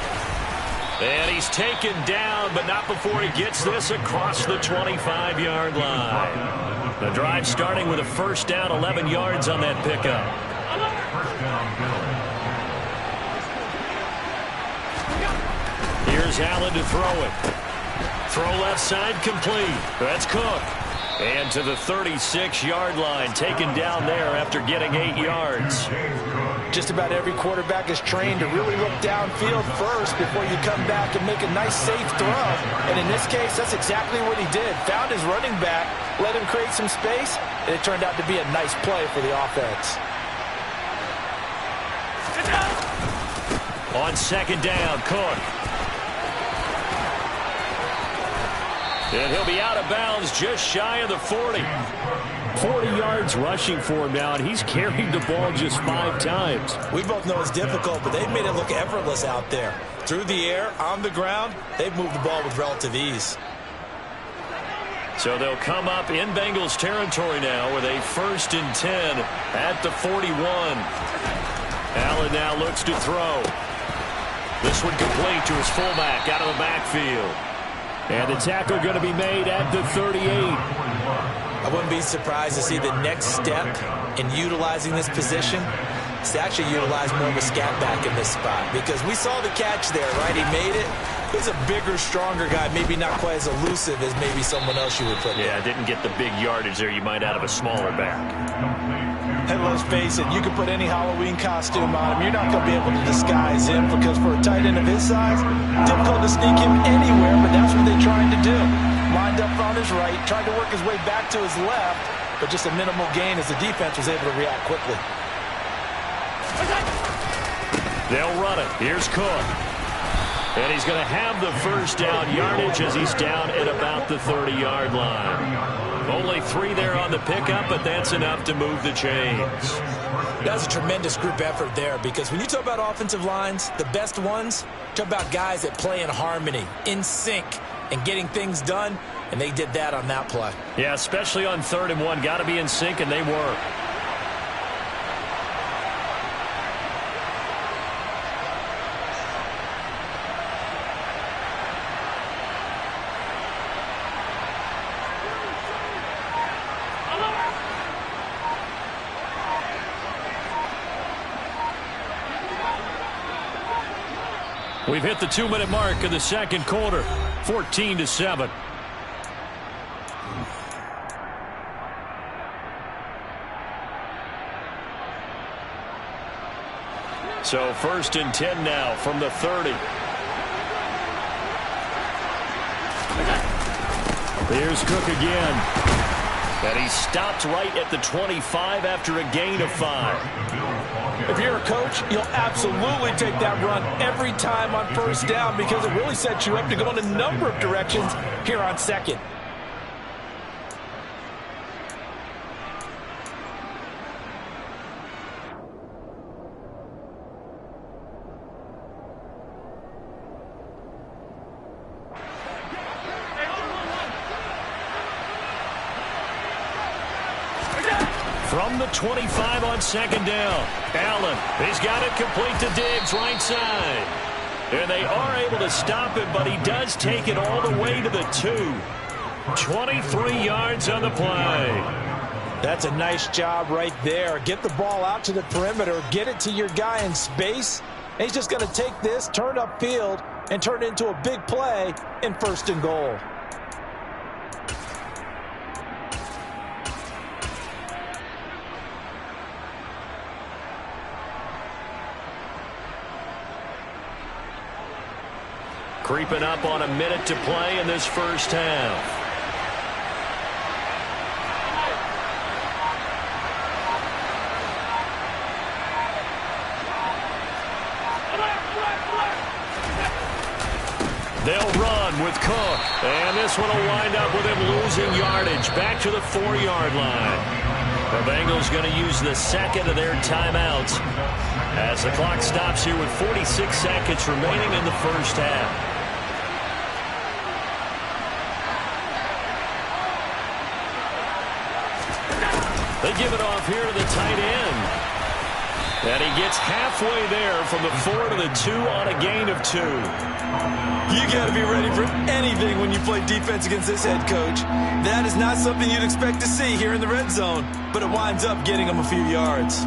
And he's taken down, but not before he gets this across the 25-yard line. The drive starting with a first down, 11 yards on that pickup. Here's Allen to throw it. Throw left side complete. That's Cook. And to the 36-yard line, taken down there after getting 8 yards. Just about every quarterback is trained to really look downfield first before you come back and make a nice, safe throw. And in this case, that's exactly what he did. Found his running back, let him create some space, and it turned out to be a nice play for the offense. On second down, Cook. And he'll be out of bounds just shy of the 40. 40 yards rushing for him now, and he's carried the ball just 5 times. We both know it's difficult, but they've made it look effortless out there. Through the air, on the ground, they've moved the ball with relative ease. So they'll come up in Bengals territory now with a 1st and 10 at the 41. Allen now looks to throw. This one complete to his fullback out of the backfield. And the tackle going to be made at the 38. I wouldn't be surprised to see the next step in utilizing this position is to actually utilize more of a scat back in this spot, because we saw the catch there, right? He made it. He's a bigger, stronger guy, maybe not quite as elusive as maybe someone else you would put there. Yeah, didn't get the big yardage there you might out of a smaller back. And let's face it, you can put any Halloween costume on him. You're not going to be able to disguise him, because for a tight end of his size, difficult to sneak him anywhere, but that's what they're trying to do. Lined up on his right, tried to work his way back to his left, but just a minimal gain as the defense was able to react quickly. They'll run it. Here's Cook. And he's going to have the first down yardage as he's down at about the 30-yard line. Only 3 there on the pickup, but that's enough to move the chains. That's a tremendous group effort there, because when you talk about offensive lines, the best ones, talk about guys that play in harmony, in sync, and getting things done, and they did that on that play. Yeah, especially on 3rd and 1. Got to be in sync, and they were. We've hit the 2-minute mark of the second quarter, 14-7. So 1st and 10 now from the 30. Here's Cook again. And he stopped right at the 25 after a gain of 5. If you're a coach, you'll absolutely take that run every time on 1st down, because it really sets you up to go in a number of directions here on 2nd. From the 25 on 2nd down. Allen, he's got it complete to Diggs, right side. And they are able to stop him, but he does take it all the way to the 2. 23 yards on the play. That's a nice job right there. Get the ball out to the perimeter, get it to your guy in space, and he's just going to take this, turn upfield, and turn it into a big play in 1st and goal. Creeping up on a minute to play in this first half. They'll run with Cook, and this one will wind up with him losing yardage back to the 4-yard line. The Bengals going to use the second of their timeouts as the clock stops here with 46 seconds remaining in the first half. They give it off here to the tight end. And he gets halfway there from the 4 to the 2 on a gain of 2. You got to be ready for anything when you play defense against this head coach. That is not something you'd expect to see here in the red zone, but it winds up getting him a few yards.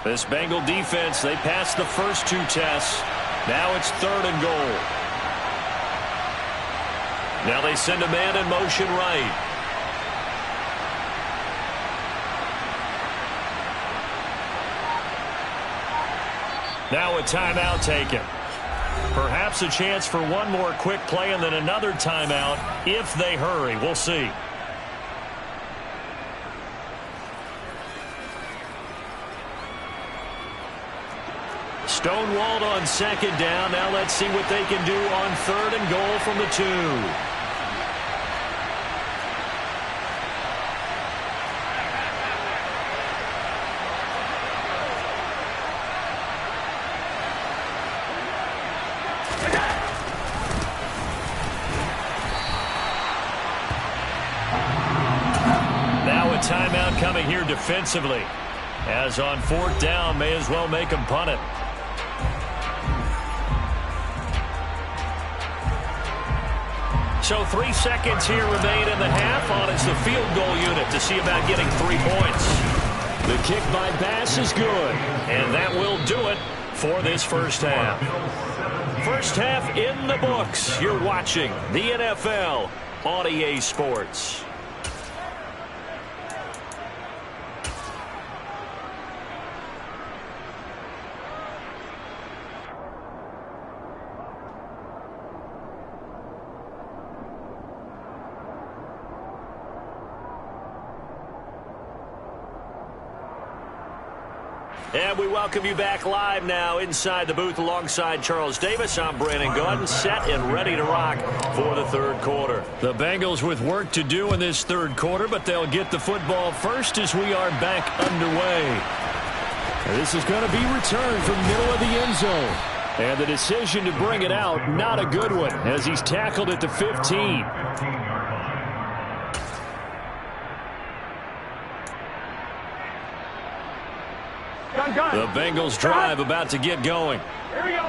This Bengal defense, they passed the first 2 tests. Now it's 3rd and goal. Now they send a man in motion right. Now a timeout taken. Perhaps a chance for one more quick play and then another timeout if they hurry. We'll see. Stonewalled on 2nd down. Now let's see what they can do on 3rd and goal from the 2. Now a timeout coming here defensively. As on 4th down, may as well make them punt it. So 3 seconds here remain in the half. On it's the field goal unit to see about getting 3 points. The kick by Bass is good, and that will do it for this first half. First half in the books. You're watching the NFL on EA Sports. And we welcome you back live now inside the booth alongside Charles Davis. I'm Brandon Gaudin, set and ready to rock for the 3rd quarter. The Bengals with work to do in this 3rd quarter, but they'll get the football first as we are back underway. This is going to be returned from middle of the end zone. And the decision to bring it out, not a good one, as he's tackled at the 15. The Bengals drive about to get going.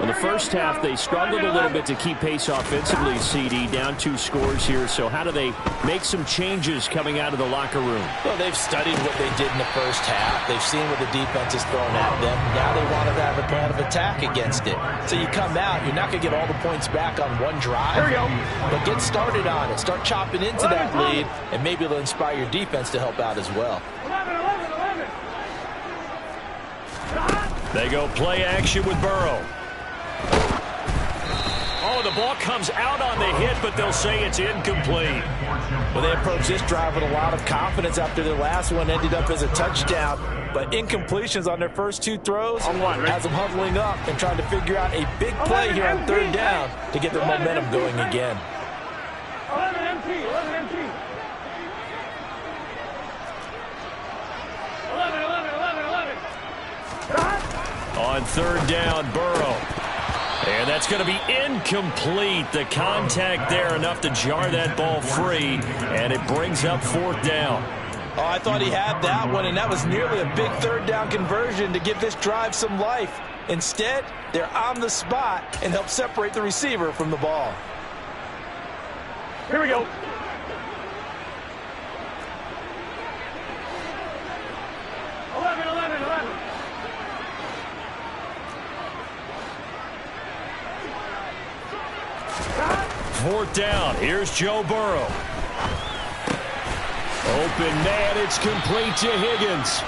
In the first half, they struggled a little bit to keep pace offensively, CD, down 2 scores here. So how do they make some changes coming out of the locker room? Well, they've studied what they did in the first half. They've seen what the defense is throwing at them. Now they want to have a plan of attack against it. So you come out, you're not going to get all the points back on one drive. But get started on it. Start chopping into that lead, and maybe it'll inspire your defense to help out as well. 11. They go play action with Burrow. Oh, the ball comes out on the hit, but they'll say it's incomplete. Well, they approached this drive with a lot of confidence after their last one ended up as a touchdown. But incompletions on their first 2 throws has them huddling up and trying to figure out a big play here on 3rd down to get their momentum going again. 11 MT. 11. On 3rd down, Burrow. And that's going to be incomplete. The contact there enough to jar that ball free, and it brings up 4th down. Oh, I thought he had that one, and that was nearly a big 3rd down conversion to give this drive some life. Instead, they're on the spot and help separate the receiver from the ball. Here we go. Fourth down. Here's Joe Burrow. Open man. It's complete to Higgins.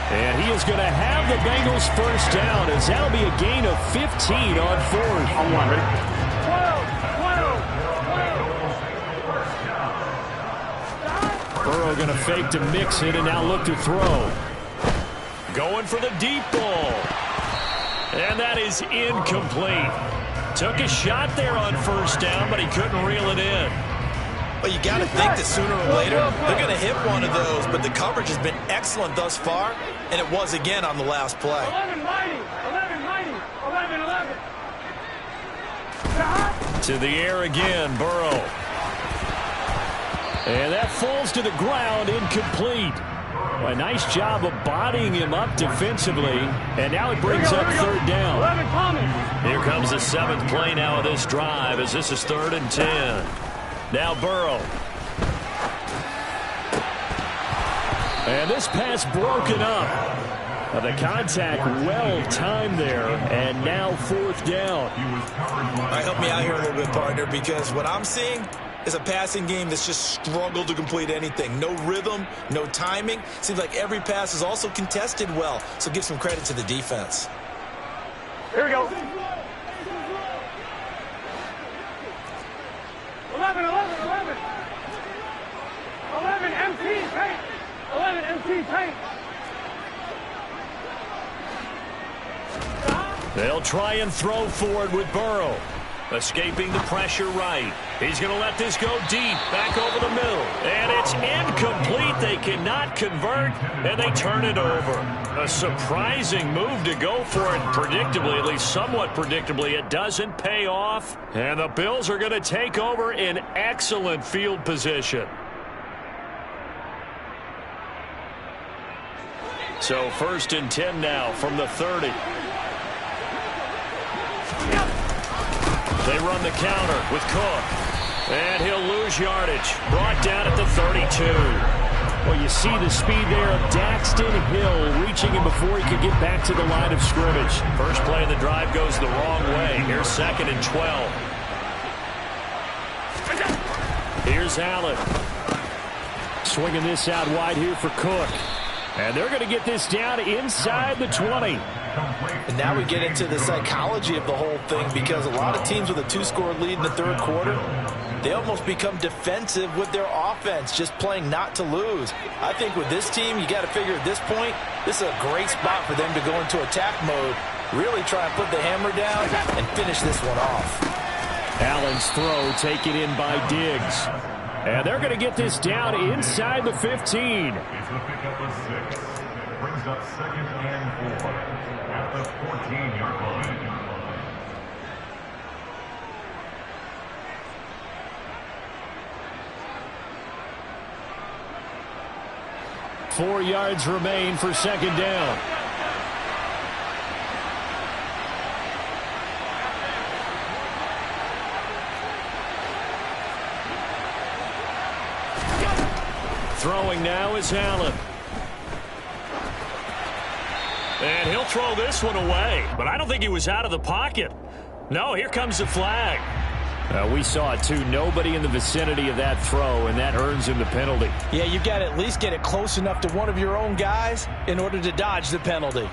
And he is going to have the Bengals first down as that'll be a gain of 15 on fourth. On one, ready? 12. Burrow going to fake to mix it and now look to throw. Going for the deep ball. And that is incomplete. Took a shot there on first down, but he couldn't reel it in. But you got to think that sooner or later they're going to hit one of those, but the coverage has been excellent thus far, and it was again on the last play. 11, 90, 11, 90, 11, 11. To the air again, Burrow. And that falls to the ground, incomplete. A nice job of bodying him up defensively, and now it brings up third down. 11, Thomas. Here comes the 7th play now of this drive as this is 3rd and 10. Now Burrow. And this pass broken up. The contact well timed there, and now 4th down. All right, help me out here a little bit, partner, because what I'm seeing is a passing game that's just struggled to complete anything. No rhythm, no timing. Seems like every pass is also contested well, so give some credit to the defense. Here we go. 11, 11, 11. 11, MT, tank. 11, MT, tank. They'll try and throw forward with Burrow. Escaping the pressure right. He's going to let this go deep, back over the middle. And it's incomplete. They cannot convert, and they turn it over. A surprising move to go for it. Predictably, at least somewhat predictably, it doesn't pay off. And the Bills are going to take over in excellent field position. So 1st and 10 now from the 30. They run the counter with Cook. And he'll lose yardage. Brought down at the 32. Well, you see the speed there of Daxton Hill reaching him before he could get back to the line of scrimmage. First play of the drive goes the wrong way. Here's 2nd and 12. Here's Allen. Swinging this out wide here for Cook. And they're going to get this down inside the 20. And now we get into the psychology of the whole thing, because a lot of teams with a 2-score lead in the 3rd quarter, they almost become defensive with their offense, just playing not to lose. I think with this team, you got to figure at this point, this is a great spot for them to go into attack mode, really try and put the hammer down and finish this one off. Allen's throw taken in by Diggs. And they're going to get this down inside the 15. It's the pickup of 6. Brings up 2nd and 4 at the 14-yard line. 4 yards remain for 2nd down. Throwing now is Allen. And he'll throw this one away. But I don't think he was out of the pocket. No, here comes the flag. We saw it too. Nobody in the vicinity of that throw, and that earns him the penalty. Yeah, you've got to at least get it close enough to one of your own guys in order to dodge the penalty.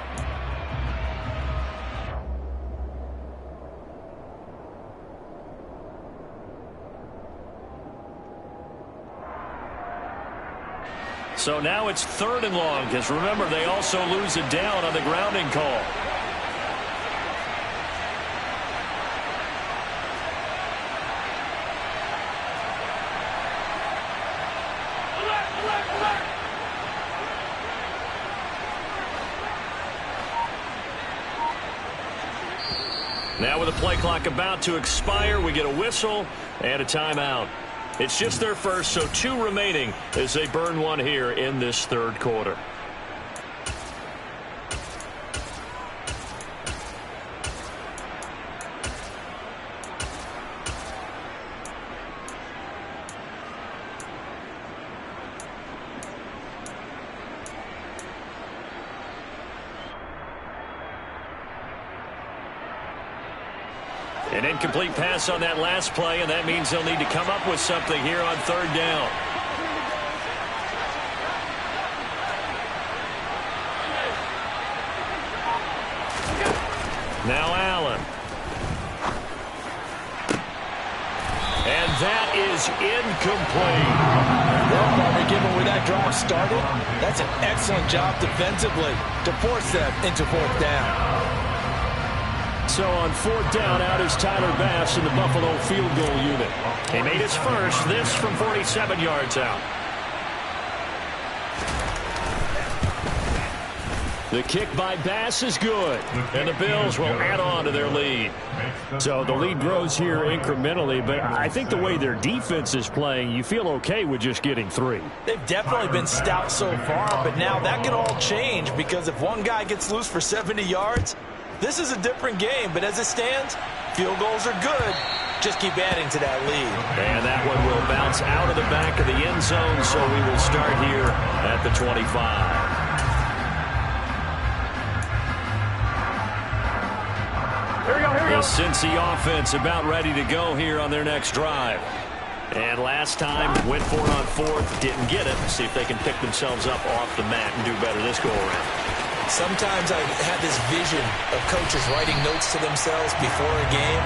So now it's 3rd and long, because remember, they also lose it down on the grounding call. Now with the play clock about to expire, we get a whistle and a timeout. It's just their first, so 2 remaining as they burn one here in this 3rd quarter. An incomplete pass on that last play, and that means they'll need to come up with something here on third down. Now Allen. And that is incomplete. Well, Bobby, given where that drive started, that's an excellent job defensively to force them into fourth down. So on fourth down, out is Tyler Bass in the Buffalo field goal unit. He made his first, this from 47 yards out. The kick by Bass is good, and the Bills will add on to their lead. So the lead grows here incrementally, but I think the way their defense is playing, you feel okay with just getting 3. They've definitely been stout so far, but now that can all change because if one guy gets loose for 70 yards, this is a different game. But as it stands, field goals are good. Just keep adding to that lead. And that one will bounce out of the back of the end zone, so we will start here at the 25. The Cincy offense about ready to go here on their next drive. And last time, went for it on fourth, didn't get it. See if they can pick themselves up off the mat and do better this go-around. Sometimes I have this vision of coaches writing notes to themselves before a game.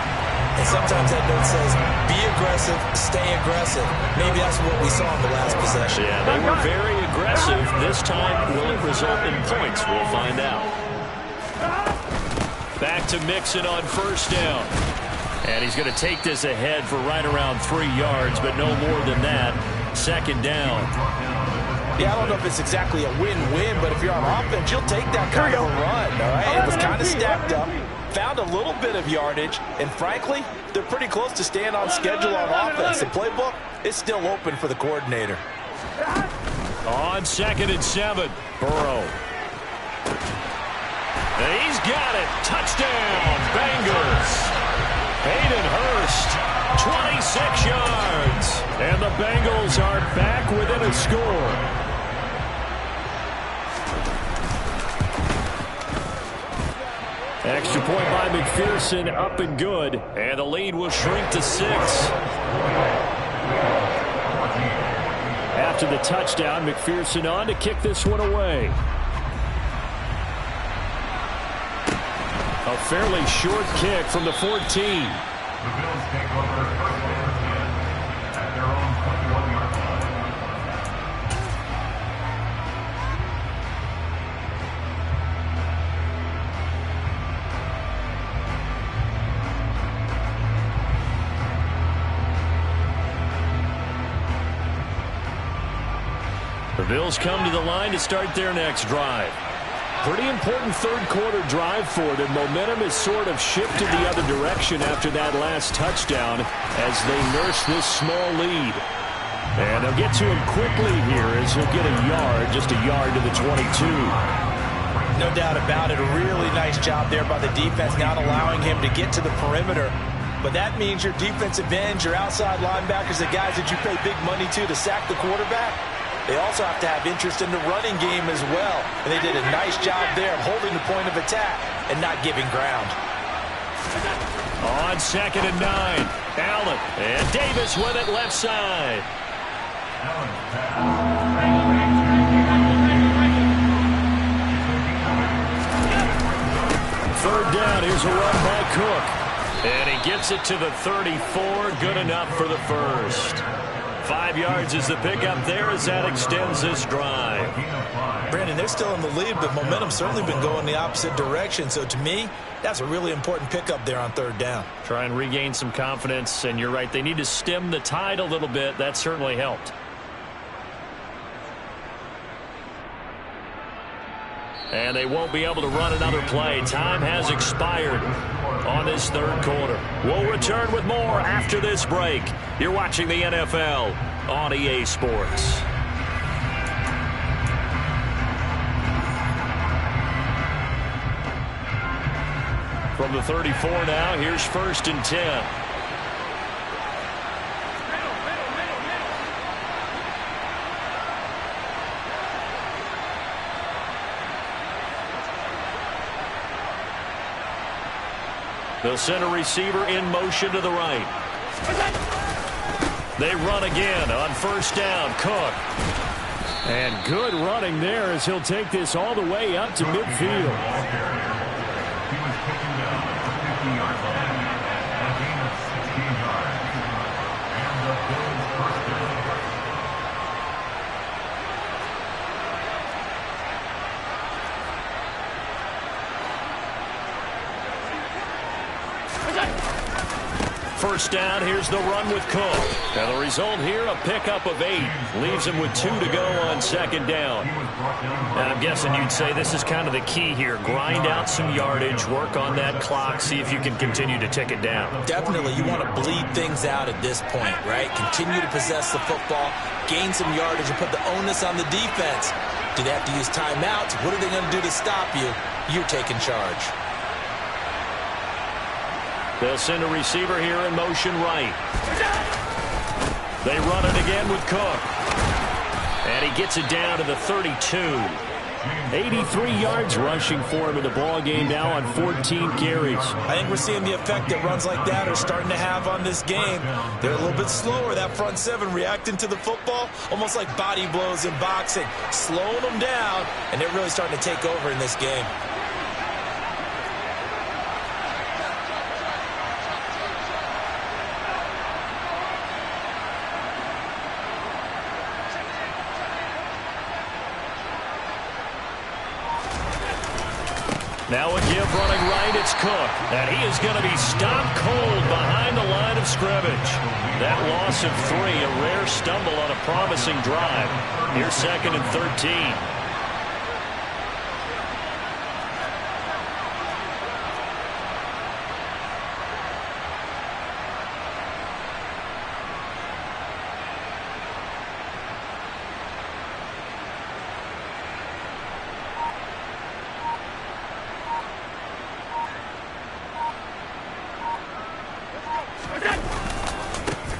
And sometimes that note says, be aggressive, stay aggressive. Maybe that's what we saw in the last possession. Yeah, they were very aggressive. This time, will it result in points? We'll find out. Back to Mixon on first down. And he's going to take this ahead for right around 3 yards, but no more than that. Second down. Yeah, I don't know if it's exactly a win-win, but if you're on offense, you'll take that kind of a run, all right? It was kind of stacked up, found a little bit of yardage, and frankly, they're pretty close to staying on schedule on offense. The playbook is still open for the coordinator. On 2nd and 7, Burrow. And he's got it. Touchdown, Bengals. Hayden Hurst, 26 yards. And the Bengals are back within a score. Extra point by McPherson, up and good. And the lead will shrink to 6. After the touchdown, McPherson on to kick this one away. A fairly short kick from the 14. The Bills take over first and 10 at their own 21-yard The Bills come to the line to start their next drive. Pretty important third-quarter drive for them. Momentum is sort of shifted the other direction after that last touchdown as they nurse this small lead. And they'll get to him quickly here as he'll get a yard, just a yard to the 22. No doubt about it. A really nice job there by the defense, not allowing him to get to the perimeter. But that means your defensive ends, your outside linebackers, the guys that you pay big money to sack the quarterback, they also have to have interest in the running game as well. And they did a nice job there of holding the point of attack and not giving ground. On 2nd and 9, Allen. And Davis with it left side. Third down, here's a run by Cook. And he gets it to the 34, good enough for the first. 5 yards is the pickup there as that extends this drive. Brandon, they're still in the lead, but momentum's certainly been going the opposite direction. So to me, that's a really important pickup there on third down. Try and regain some confidence, and you're right, they need to stem the tide a little bit. That certainly helped. And they won't be able to run another play. Time has expired on this third quarter. We'll return with more after this break. You're watching the NFL on EA Sports. From the 34 now, here's 1st and 10. They'll send a receiver in motion to the right. They run again on first down. Cook. And good running there as he'll take this all the way up to midfield. He was taken down at the 50-yard line. A gain of 16 yards. And the Bills first down. First down, here's the run with Cook. And the result here, a pickup of 8. Leaves him with 2 to go on second down. And I'm guessing you'd say this is kind of the key here. Grind out some yardage, work on that clock, see if you can continue to tick it down. Definitely, you want to bleed things out at this point, right? Continue to possess the football, gain some yardage, and put the onus on the defense. Do they have to use timeouts? What are they going to do to stop you? You're taking charge. They'll send a receiver here in motion right. They run it again with Cook. And he gets it down to the 32. 83 yards rushing for him in the ball game now on 14 carries. I think we're seeing the effect that runs like that are starting to have on this game. They're a little bit slower, that front seven, reacting to the football, almost like body blows in boxing, slowing them down, and they're really starting to take over in this game. Now a give running right, it's Cook. And he is going to be stopped cold behind the line of scrimmage. That loss of 3, a rare stumble on a promising drive. Here's second and 13.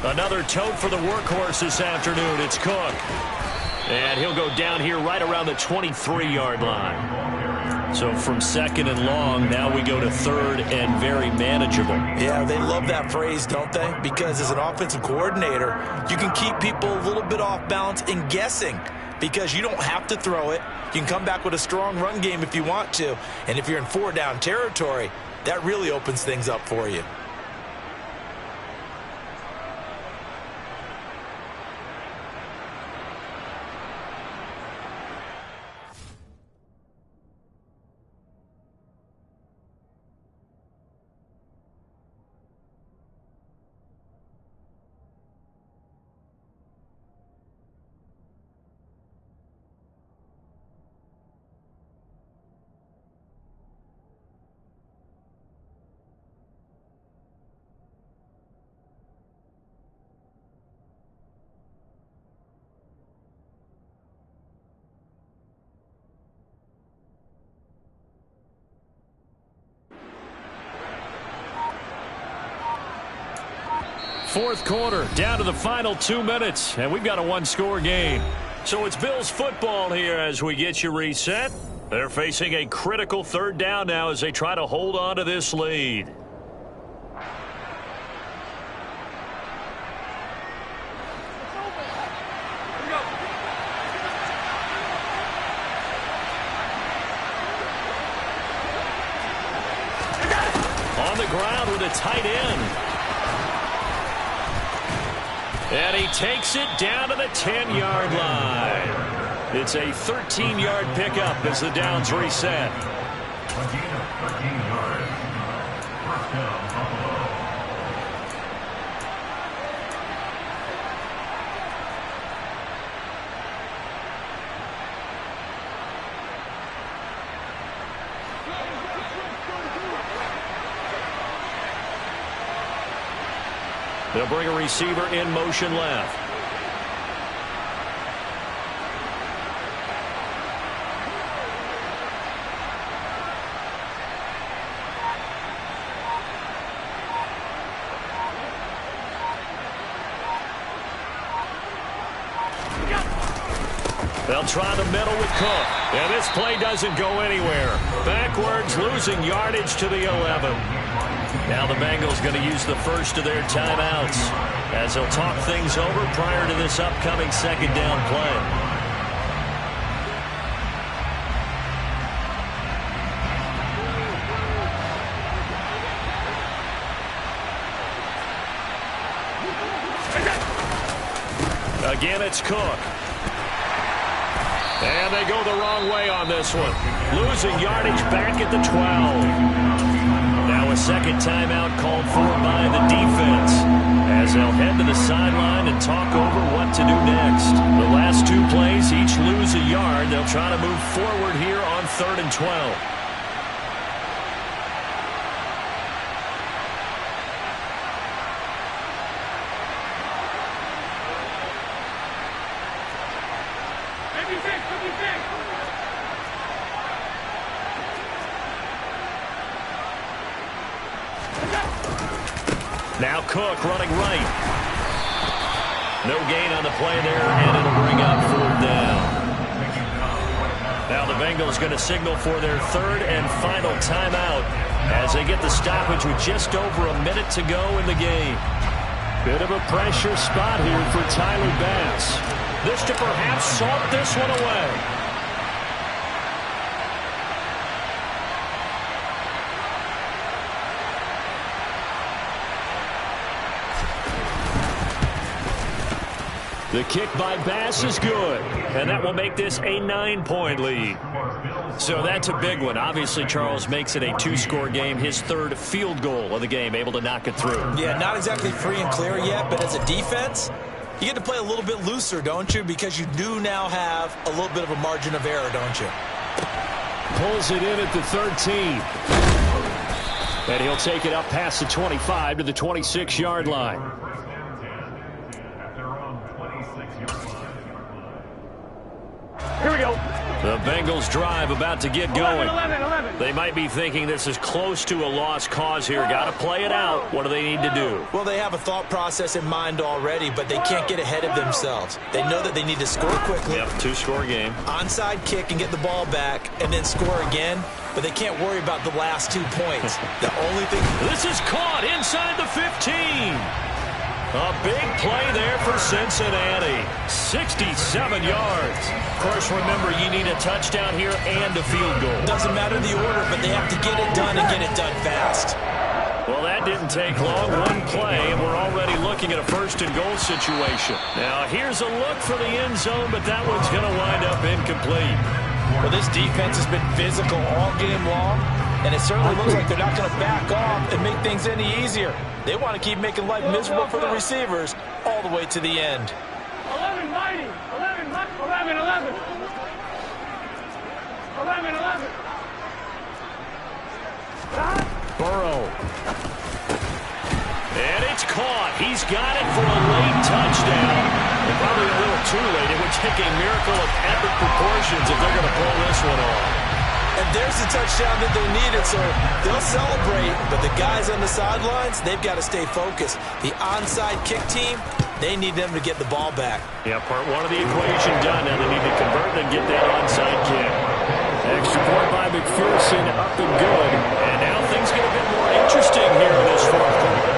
Another tote for the workhorse this afternoon. It's Cook. And he'll go down here right around the 23-yard line. So from second and long, now we go to third and very manageable. Yeah, they love that phrase, don't they? Because as an offensive coordinator, you can keep people a little bit off balance and guessing because you don't have to throw it. You can come back with a strong run game if you want to. And if you're in 4-down territory, that really opens things up for you. Fourth quarter, down to the final 2 minutes, and we've got a one-score game. So it's Bills football here as we get you reset. They're facing a critical third down now as they try to hold on to this lead. On the ground with a tight end. And he takes it down to the 10-yard line. It's a 13-yard pickup as the downs reset. A gain of 13 yards. First down, Buffalo. They'll bring a receiver in motion left. They'll try the middle with Cook. And this play doesn't go anywhere. Backwards, losing yardage to the 11. Now the Bengals going to use the first of their timeouts as they'll talk things over prior to this upcoming second down play. Again, it's Cook. And they go the wrong way on this one. Losing yardage back at the 12. Now a second timeout called for by the defense as they'll head to the sideline and talk over what to do next. The last two plays each lose a yard. They'll try to move forward here on 3rd and 12. Now Cook running right. No gain on the play there, and it'll bring up 4th down. Now the Bengals going to signal for their 3rd and final timeout as they get the stoppage with just over a minute to go in the game. Bit of a pressure spot here for Tyler Bass. This to perhaps salt this one away. The kick by Bass is good, and that will make this a 9-point lead. So that's a big one. Obviously, Charles makes it a 2-score game. His 3rd field goal of the game, able to knock it through. Yeah, not exactly free and clear yet, but as a defense, you get to play a little bit looser, don't you? Because you do now have a little bit of a margin of error, don't you? Pulls it in at the 13. And he'll take it up past the 25 to the 26-yard line. Here we go. The Bengals drive about to get going. 11. They might be thinking this is close to a lost cause here. Got to play it out. What do they need to do? Well, they have a thought process in mind already, but they can't get ahead of themselves. They know that they need to score quickly. Yep, 2-score game. Onside kick and get the ball back and then score again, but they can't worry about the last 2 points. The only thing... This is caught inside the 15. A big play there for Cincinnati. 67 yards. Of course, remember, you need a touchdown here and a field goal. Doesn't matter the order, but they have to get it done and get it done fast. Well, that didn't take long. One play, and we're already looking at a 1st and goal situation. Now, here's a look for the end zone, but that one's going to wind up incomplete. Well, this defense has been physical all game long, and it certainly looks like they're not going to back off and make things any easier. They want to keep making life miserable for the receivers all the way to the end. 11 mighty. 11. Burrow. And it's caught. He's got it for a late touchdown. And probably a little too late. It would take a miracle of epic proportions if they're going to pull this one off. And there's the touchdown that they needed, so they'll celebrate. But the guys on the sidelines, they've got to stay focused. The onside kick team, they need them to get the ball back. Yeah, part one of the equation done. Now they need to convert and get that onside kick. Extra point by McPherson, up and good. And now things get a bit more interesting here in this 4th quarter.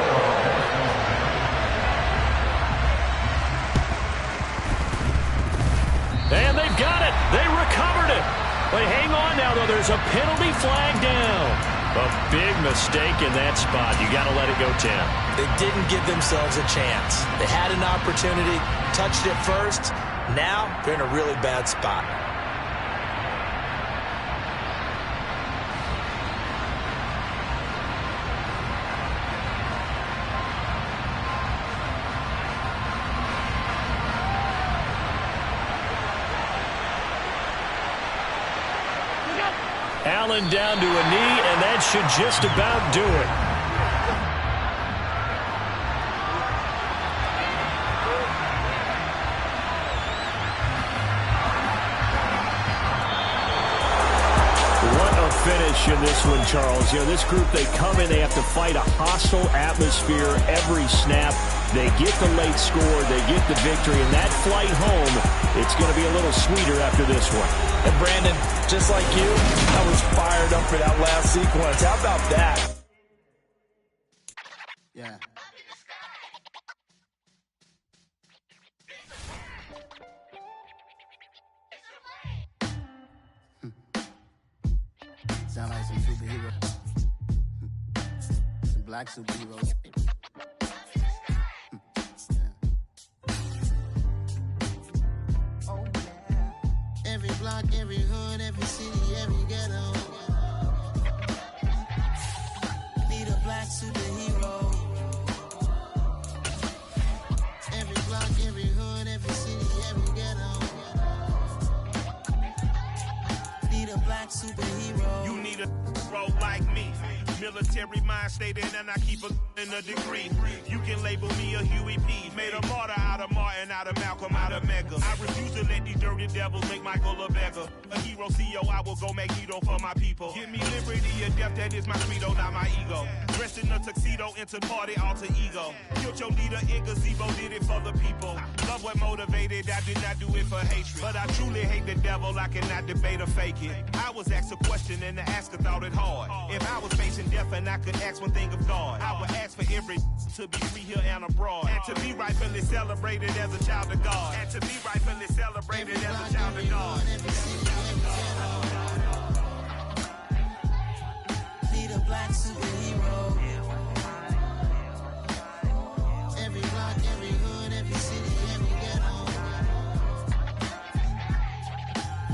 And they've got it. They recovered it. But hang on now, though. There's a penalty flag down. A big mistake in that spot. You got to let it go, Tim. They didn't give themselves a chance. They had an opportunity, touched it first. Now they're in a really bad spot. Allen down to a knee, and that should just about do it. What a finish in this one, Charles. You know, this group, they come in, they have to fight a hostile atmosphere every snap. They get the late score, they get the victory, and that flight home, it's going to be a little sweeter after this one. And Brandon, just like you, I was fired up for that last sequence. How about that? Yeah. Sound like some superheroes. Some black superheroes. Oh, yeah. Every block, every hood, every city, every ghetto. Need a black superhero. Every block, every hood, every city, every ghetto. Need a black superhero. You need a role like me. Military mind stated, and I keep in a degree. You can label me a Huey P. Made a martyr out of Martin, out of Malcolm, out of Mega. I refuse to let these dirty devils make Michael a beggar. A hero CEO, I will go Magneto for my people. Give me liberty or death, that is my credo, not my ego. Dressed in a tuxedo, into party, alter ego. Killed your leader in gazebo, did it for the people. Love what motivated, I did not do it for hatred. But I truly hate the devil, I cannot debate or fake it. I was asked a question and the asker thought it hard. If I was facing death and I could ask one thing of God, I would ask for every to be free here and abroad, and to be rightfully celebrated as a child of God, and to be rightfully celebrated as a child of God. Need a black superhero. Every block, every hood, every city, every ghetto.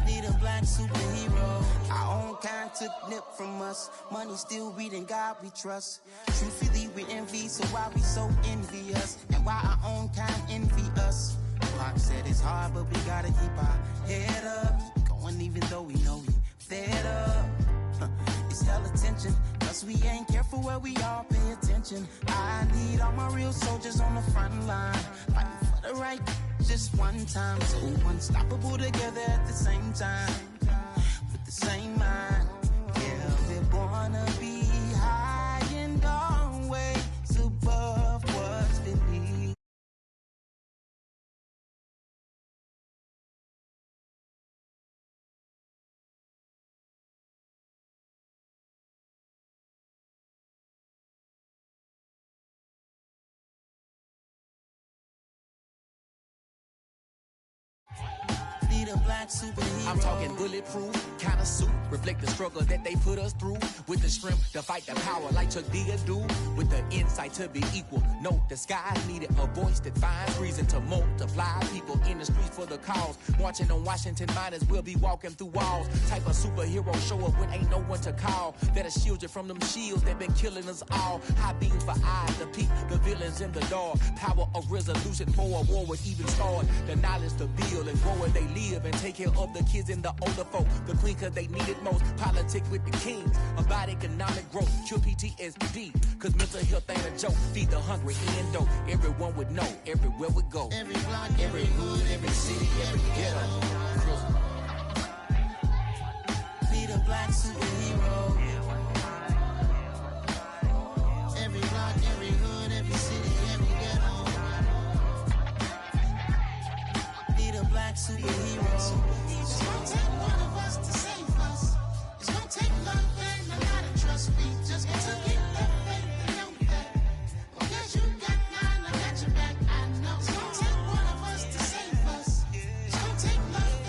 Need a black superhero. Our own kind took nip from us. Money still reading God we trust. Truthfully we envy, so why we so envious? And why our own kind envy us? Pac said it's hard, but we gotta keep our head up. Keep going even though we know we fed up. It's hella tension, cause we ain't careful where we all pay attention. I need all my real soldiers on the front line, fighting for the right just one time. So unstoppable together at the same time, with the same mind. Yeah, we wanna be high and always above what's beneath. Need a black superhero. I'm talking bulletproof, kind of suit, reflect the struggle that they put us through. With the strength to fight the power like Chuck D do. With the insight to be equal. No, the sky needed a voice that finds reason to multiply. People in the streets for the cause. Marching on Washington, might as well be walking through walls. Type of superhero show up when ain't no one to call. That'll shield you from them shields that been killing us all. High beams for eyes to peek the villains in the dark. Power of resolution for a war would even start. The knowledge to build and grow where they live and take care of the kids and the older folk. The queen cause they need it most. Politics with the kings. About economic growth. Cure PTSD. Cause mental health ain't a joke. Feed the hungry and dope. Everyone would know. Everywhere we go. Every block, every hood, every city, every ghetto. Need a black superhero. Every block, every hood, every city, every ghetto. Need a black superhero. It's gonna take one of us to save us. It's gonna take love and a lot of trust. We just got to get that faith and know that. Because you got mine, I got your back, I know. It's gonna take one of us to save us. It's gonna take love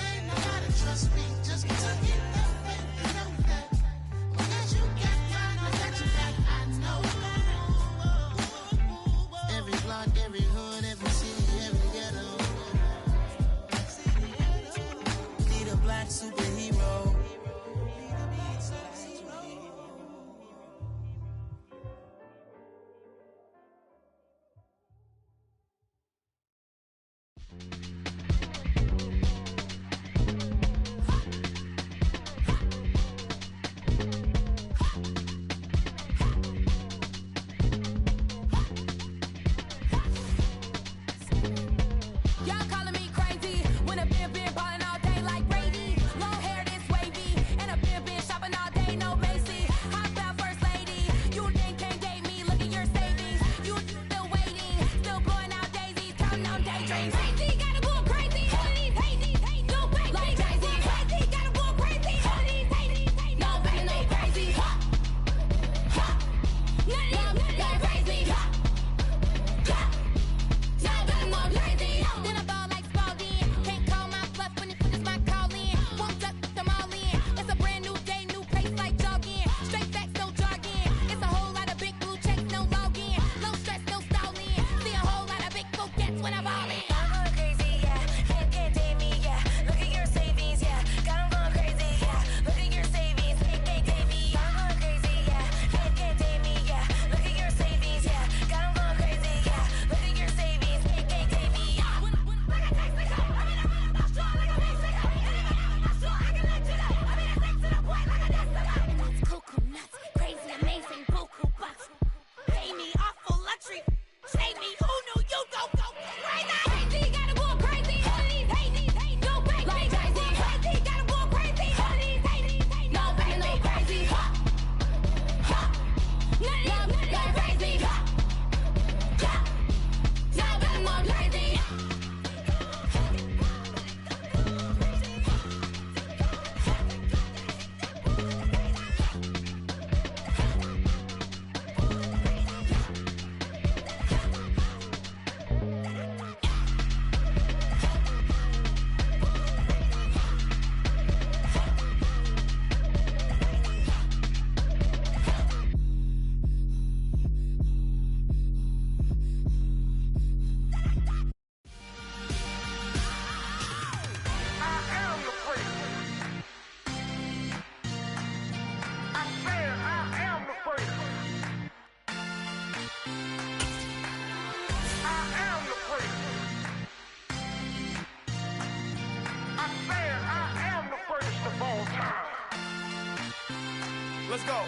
Let's go.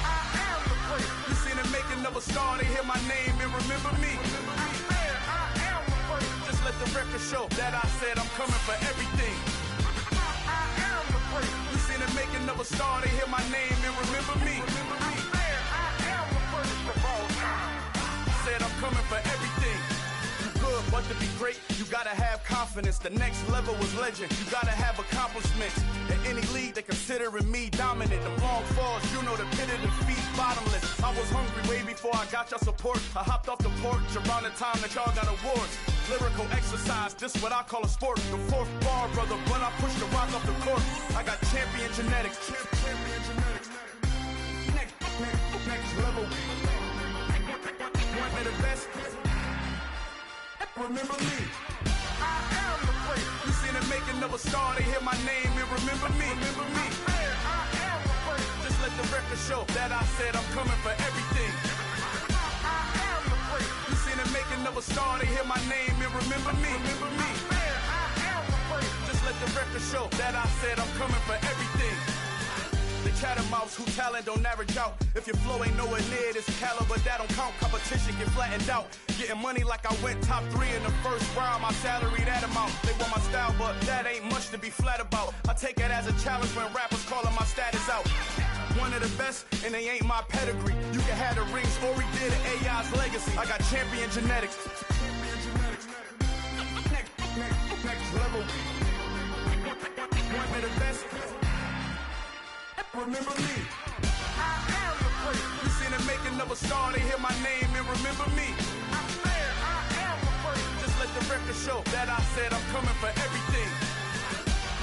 I am the place. You seen the making of a star, they hear my name and remember me. I am the place. Just let the record show that I said I'm coming for everything. I am the place. You seen the making of a star, they hear my name and remember me. I am the place of all time. Said I'm coming for everything. You good, but to be great, you gotta have confidence. The next level was legend. You gotta have accomplishments. In any league, they considering me dominant. The long falls, you know the pit of defeat, bottomless. I was hungry way before I got your support. I hopped off the porch around the time that y'all got awards. Lyrical exercise, this what I call a sport. The fourth bar, brother, when I push the rock off the court. I got champion genetics. Champion genetics. Next level. One of the best. Remember me. I am the place. You seen the making of a star, they hear my name and remember me. Remember me. I am the place. Just let the record show that I said I'm coming for everything. I am the place. You seen the making of a star, they hear my name and remember me. Remember me. I am the place. Just let the record show that I said I'm coming for everything. The catamounts who talent don't average out. If your flow ain't nowhere near this caliber, that don't count. Competition get flattened out. Getting money like I went top 3 in the first round. My salary that amount. They want my style, but that ain't much to be flat about. I take it as a challenge when rappers calling my status out. One of the best, and they ain't my pedigree. You can have the rings, or we did it, AI's legacy. I got champion genetics. Next level. One of the best. Remember me. I am the place. You seen the making of a star, they hear my name and remember me. I am the place. Just let the record show that I said I'm coming for everything.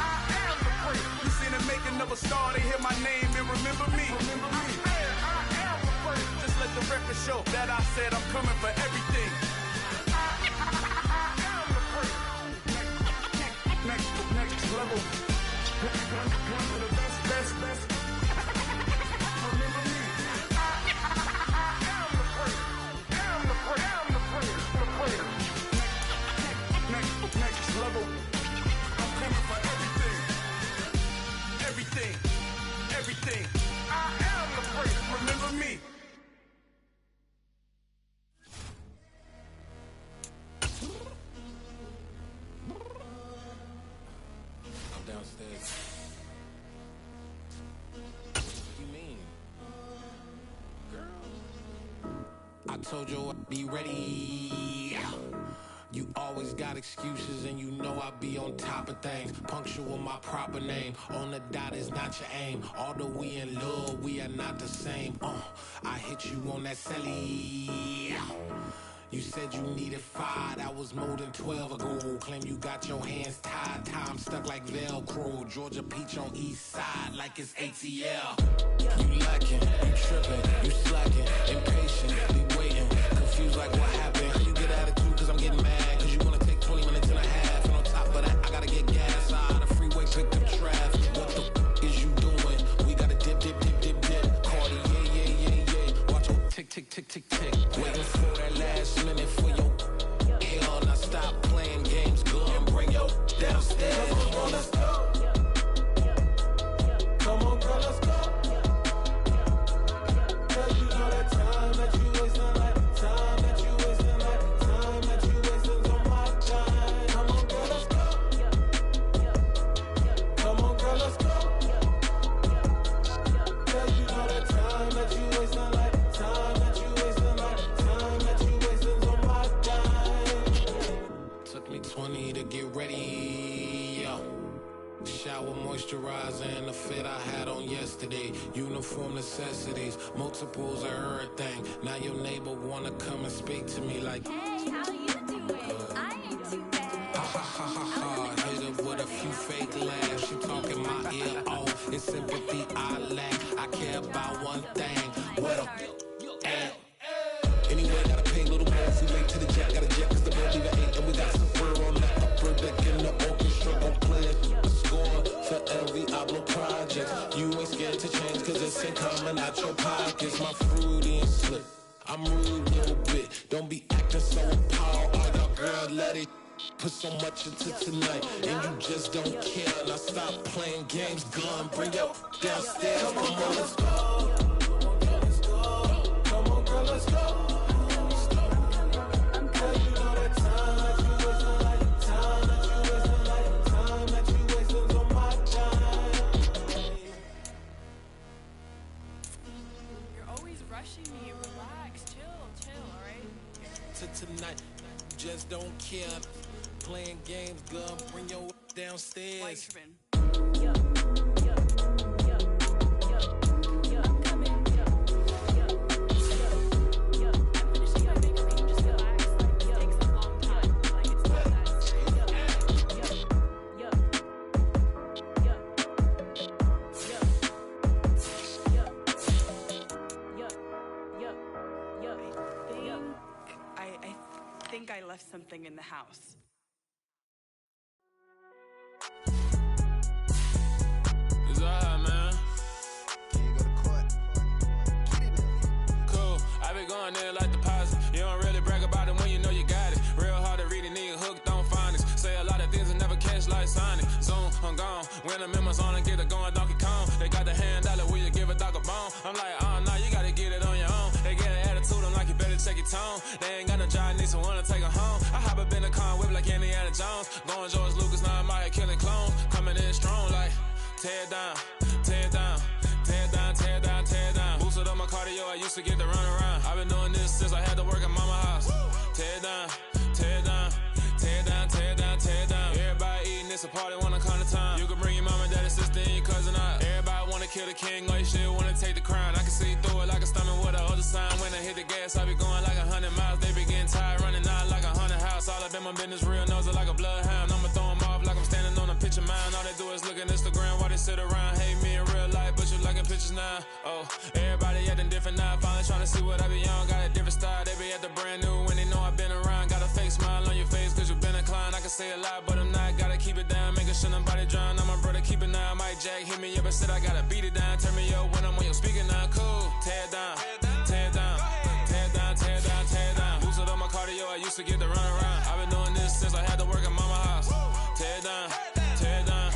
I am the place. You seen the making of a star, they hear my name and remember me. Remember me. I am the place. Just let the record show that I said I'm coming for everything. I am the place. Next level. One of the best. Remember me. I am the place. Am the place. Next level. I'm coming for everything. I am the place. Remember me. I'm downstairs. What you mean? Girl. I told you I'd be ready. You always got excuses and you know I be on top of things. Punctual my proper name. On the dot is not your aim. Although we in love, we are not the same. I hit you on that celly. You said you needed 5, that was more than 12 ago. Claim you got your hands tied, time stuck like Velcro. Georgia Peach on east side like it's ATL. You lacking, you tripping, you slacking, impatient, be waiting, confused like what happened. How you get attitude cause I'm getting mad, cause you wanna take 20 minutes and a half. And on top of that, I gotta get gas out of the freeway, pick up traffic. What the is you doing? We gotta dip. Cardi, yeah. Watch your tick. Waiting for that last minute for your hell. Now stop playing games, go and bring your downstairs. Come on, let's go. Come on, girl, let's go. Cause you know that time that you wasting, like time that you wasting, like time that you wasting on my time. Come on, girl, let's go. Come on, girl, let's go. Cause you know that time that you wasting, like time that you wasting, like time that you wasting on my time. Took me 20 to get ready, yo. Shower, moisturizer, and the fit I had on yesterday. Uniform necessities, multiples of everything. Now your neighbor wanna come and speak to me like, hey, how you doing? I ain't too bad. Ha. Hit her with a few fake laughs. She talking my ear off. It's sympathy I lack. I care about one thing. Well, anyway, gotta pay a little more if we late to the jet. Got a jet cause the boat leave at 8. And we got some fur on that upper deck in the orchestra. Gon' play a score for every Oblo project. You ain't scared to change cause it's ain't coming out your pockets. My fruity and slick. I'm rude a little bit. Don't be acting so appalled. All y'all girl, let it put so much into tonight, and you just don't care. And I stop playing games, gun, bring your downstairs. Come on, girl, let's go. Come on, girl, let's go. Tonight, just don't care. Playing games, girl, bring your downstairs. I left something in the house. It's alright, man. Can you go to court? Cool. I been going there like deposit. You don't really brag about it when you know you got it. Real hard to read it, nigga hooked on phonics. Say a lot of things and never catch like Sonic. Zoom, I'm gone. When the members on and get it going, Donkey Kong. They got the hand dollar, will you give a dog a bone? I'm like, oh, no, you gotta get it on your own. They get an attitude, I'm like, you better check your tone. They ain't got no job, need someone to take her home. I hop up in the car, whip like Indiana Jones. Going George Lucas, now I'm out here killing clones. Coming in strong like, tear down, tear down, tear down, tear down, tear down. Boosted up my cardio, I used to get to run around. I've been doing this since I had to work at mama house. Tear down, tear down, tear down, tear down, tear down. Everybody eating, it's a party, wanna come to time. You can bring your mama, daddy, sister, and your cousin out. Everybody wanna kill the king, like shit, wanna take the crown. I can see through it like a stomach with a other sign. When I hit the gas, I be going like 100 miles. They be getting tired, running out like 100 house. All up in my business, real nose like a bloodhound. I'ma throw them off like I'm standing on a picture mine. All they do is look at Instagram while they sit around. Hate me in real life, but you liking pictures now. Oh, everybody acting different now. Finally trying to see what I be on. Got a different style, they be at the brand new when they know I've been around. Got a fake smile on your face cause you been inclined. I can say a lot, but I'm not. Gotta keep it down, making sure nobody drown. I'm my brother, keep it now. Mike Jack hit me up and said I gotta beat it down. Turn me up when I'm on your speaker now. Cool, tear down, tear down, tear down, tear down, tear down. Boosted up my cardio, I used to get to run around. I've been doing this since I had to work at mama house. Tear down, tear down,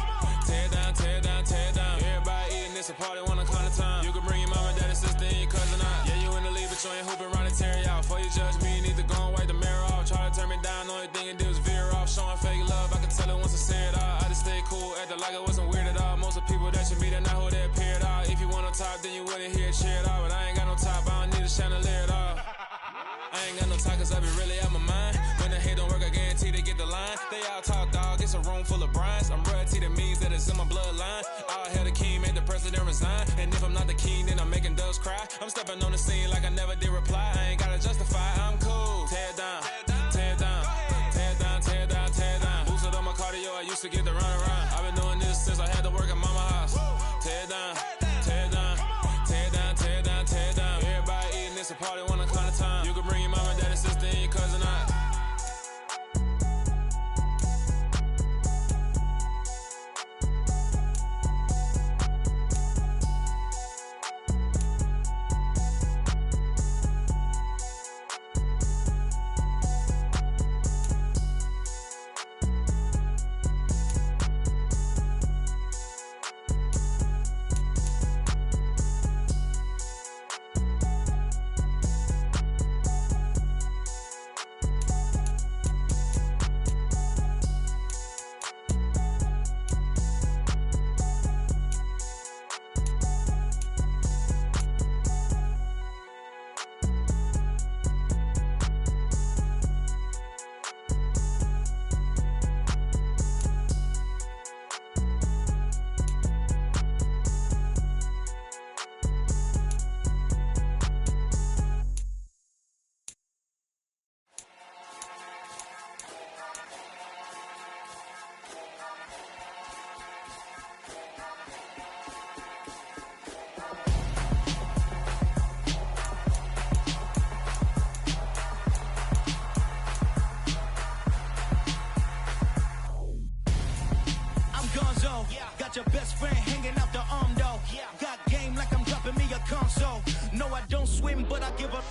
tear down, tear down, tear down. Everybody eating, it's a party, wanna come to time. You can bring your mama, daddy, sister, and your cousin out. Yeah, you in the league, but you ain't hooping around and tear you out. Before you judge me, you need to go and wipe the mirror off. Try to turn me down, only thing you did was veer off. Showing fake love, I can tell it once I say it all. I just stay cool, acting like I wasn't weird at all. Most of the people that you meet are not who they appear at all. If you want on top, then you wouldn't hear it cheer at all. But I ain't got no top, I don't need a chandelier at all. I ain't got no talk cause I be really out my mind. When the hate don't work, I guarantee they get the line. They all talk dog, it's a room full of brines. I'm royalty, that means that it's in my bloodline. All hail the king, made the president resign. And if I'm not the king, then I'm making doves cry. I'm stepping on the scene like I never did reply. I ain't gotta justify, I'm cool. Tear down, tear down, tear down, tear down, tear down. Boosted up my cardio, I used to get to run around. I've been doing this since I had to work at mama house. Tear down, tear down, tear down, tear down, tear down. Everybody eating, it's a party, wanna come to time. You can bring your mama, daddy, sister, and your cousin out. Got your best friend hanging out the arm though. Got game like I'm dropping me a console. No, I don't swim, but I give up.